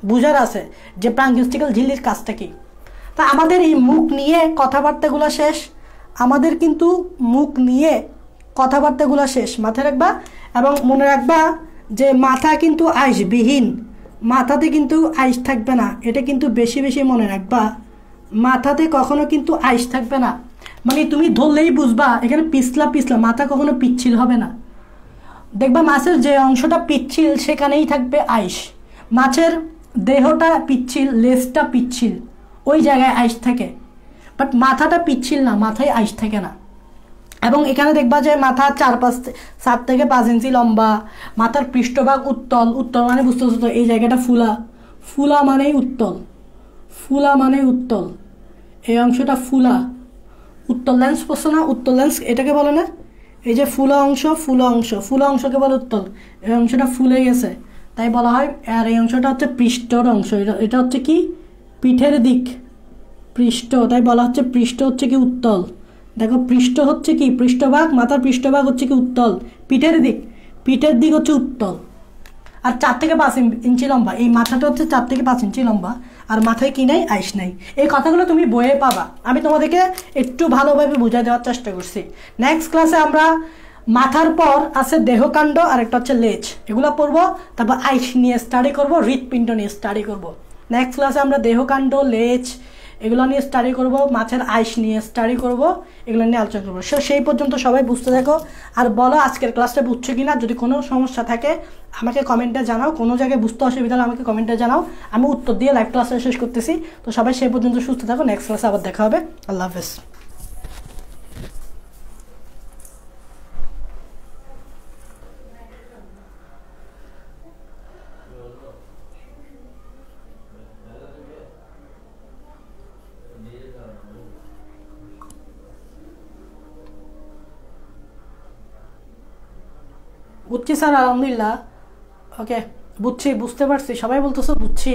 বুঝার আছে যে ব্রাঙ্কিওস্টিকাল ঝিল্লির কাজটা কি। তা আমাদের এই মুখ নিয়ে কথাবার্তাগুলো শেষ, আমাদের কিন্তু মুখ নিয়ে কথাবার্তাগুলো শেষ, মাথায় রাখবা। এবং মনে রাখবা যে মাথা কিন্তু আইসবিহীন, মাথাতে কিন্তু আইস থাকবে না, এটা কিন্তু বেশি বেশি মনে রাখবা। মাথাতে কখনো কিন্তু আইস থাকবে না, মানে তুমি ধরলেই বুঝবা এখানে পিছলা পিছলা, মাথা কখনো পিচ্ছিল হবে না। দেখবা মাছের যে অংশটা পিচ্ছিল সেখানেই থাকবে আইস। মাছের দেহটা পিচ্ছিল, লেজটা পিচ্ছিল, ওই জায়গায় আইস থাকে। বাট মাথাটা পিচ্ছিল না, মাথায় আইস থাকে না। এবং এখানে দেখবা যে মাথা 4 থেকে 5 ইঞ্চি লম্বা, মাথার পৃষ্ঠভাগ উত্তল। উত্তল মানে বুঝতেছো তো, এই জায়গাটা ফুলা, ফুলা মানেই উত্তল, ফুলা মানে উত্তল, এই অংশটা ফুলা। উত্তল লেন্স পড়ছো না, উত্তল লেন্স এটাকে বলে না, এই যে ফুলা অংশ, ফুলা অংশ, ফুলা অংশকে বলে উত্তল। এই অংশটা ফুলে গেছে তাই বলা হয়। আর এই অংশটা হচ্ছে পৃষ্ঠর অংশ, এটা হচ্ছে কি পিঠের দিক, পৃষ্ঠ, তাই বলা হচ্ছে পৃষ্ঠ হচ্ছে কি উত্তল। দেখো পৃষ্ঠ হচ্ছে কি পৃষ্ঠভাগ, মাথার পৃষ্ঠভাগ হচ্ছে কি উত্তল, পিঠের দিক হচ্ছে উত্তল। আর 4 থেকে 5 ইঞ্চি লম্বা, এই মাথাটা হচ্ছে 4 থেকে 5 ইঞ্চি লম্বা। আর মাথায় কি নাই, আইস নাই। এই কথাগুলো তুমি বইয়ে পাবা, আমি তোমাদেরকে একটু ভালোভাবে বুঝাই দেওয়ার চেষ্টা করছি। নেক্সট ক্লাসে আমরা মাথার পর আছে দেহকাণ্ড আর একটা হচ্ছে লেজ, এগুলো পড়বো। তারপর আইস নিয়ে স্টাডি করবো, হৃৎপিণ্ড নিয়ে স্টাডি করবো। নেক্সট ক্লাসে আমরা দেহকাণ্ড, লেজ এগুলো নিয়ে স্টাডি করব, মাছের আইস নিয়ে স্টাডি করব, এগুলো নিয়ে আলোচনা করবো। সেই পর্যন্ত সবাই বুঝতে থাকো আর বলো আজকের ক্লাসটা বুঝছো কিনা। যদি কোনো সমস্যা থাকে আমাকে কমেন্টে জানাও, কোনো জায়গায় বুঝতে অসুবিধা হলে আমাকে কমেন্টে জানাও, আমি উত্তর দিয়ে লাইভ ক্লাসটা শেষ করতেছি। তো সবাই সেই পর্যন্ত সুস্থ থাকো, নেক্সট ক্লাসে আবার দেখা হবে। আল্লাহ হাফেজ। বুঝছি স্যার, আলহামদুলিল্লাহ। ওকে, বুঝছি, বুঝতে পারছি, সবাই বলতেছো বুঝছি,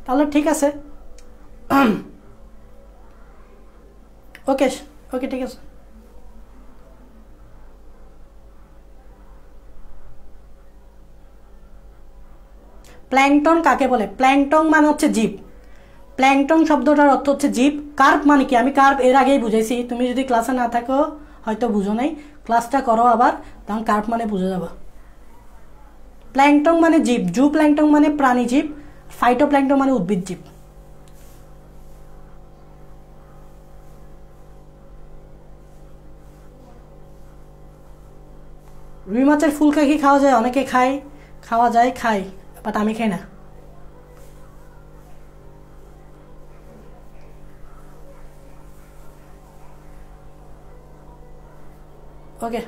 তাহলে ঠিক আছে। ওকে ওকে, ঠিক আছে। প্ল্যাংটন কাকে বলে? প্ল্যাংটন মানে হচ্ছে জীব। প্ল্যাংটন শব্দটার অর্থ হচ্ছে জীব। কার্প মানে কি? আমি কার্প এর আগেই বুঝাইছি, তুমি যদি ক্লাসে না থাকো হয়তো বুঝো নাই, ক্লাসটা করো আবার, তখন কার্প মানে বুঝে যাবো। প্ল্যাংটন মানে জীব, জু প্ল্যাংটন মানে প্রাণী জীব, ফাইটো প্ল্যাংটন মানে উদ্ভিদ জীব। রুই মাছের ফুলকা কি খাওয়া যায়? অনেকে খায়, খাওয়া যায়, খাই, বাট আমি খাই না। ওকে।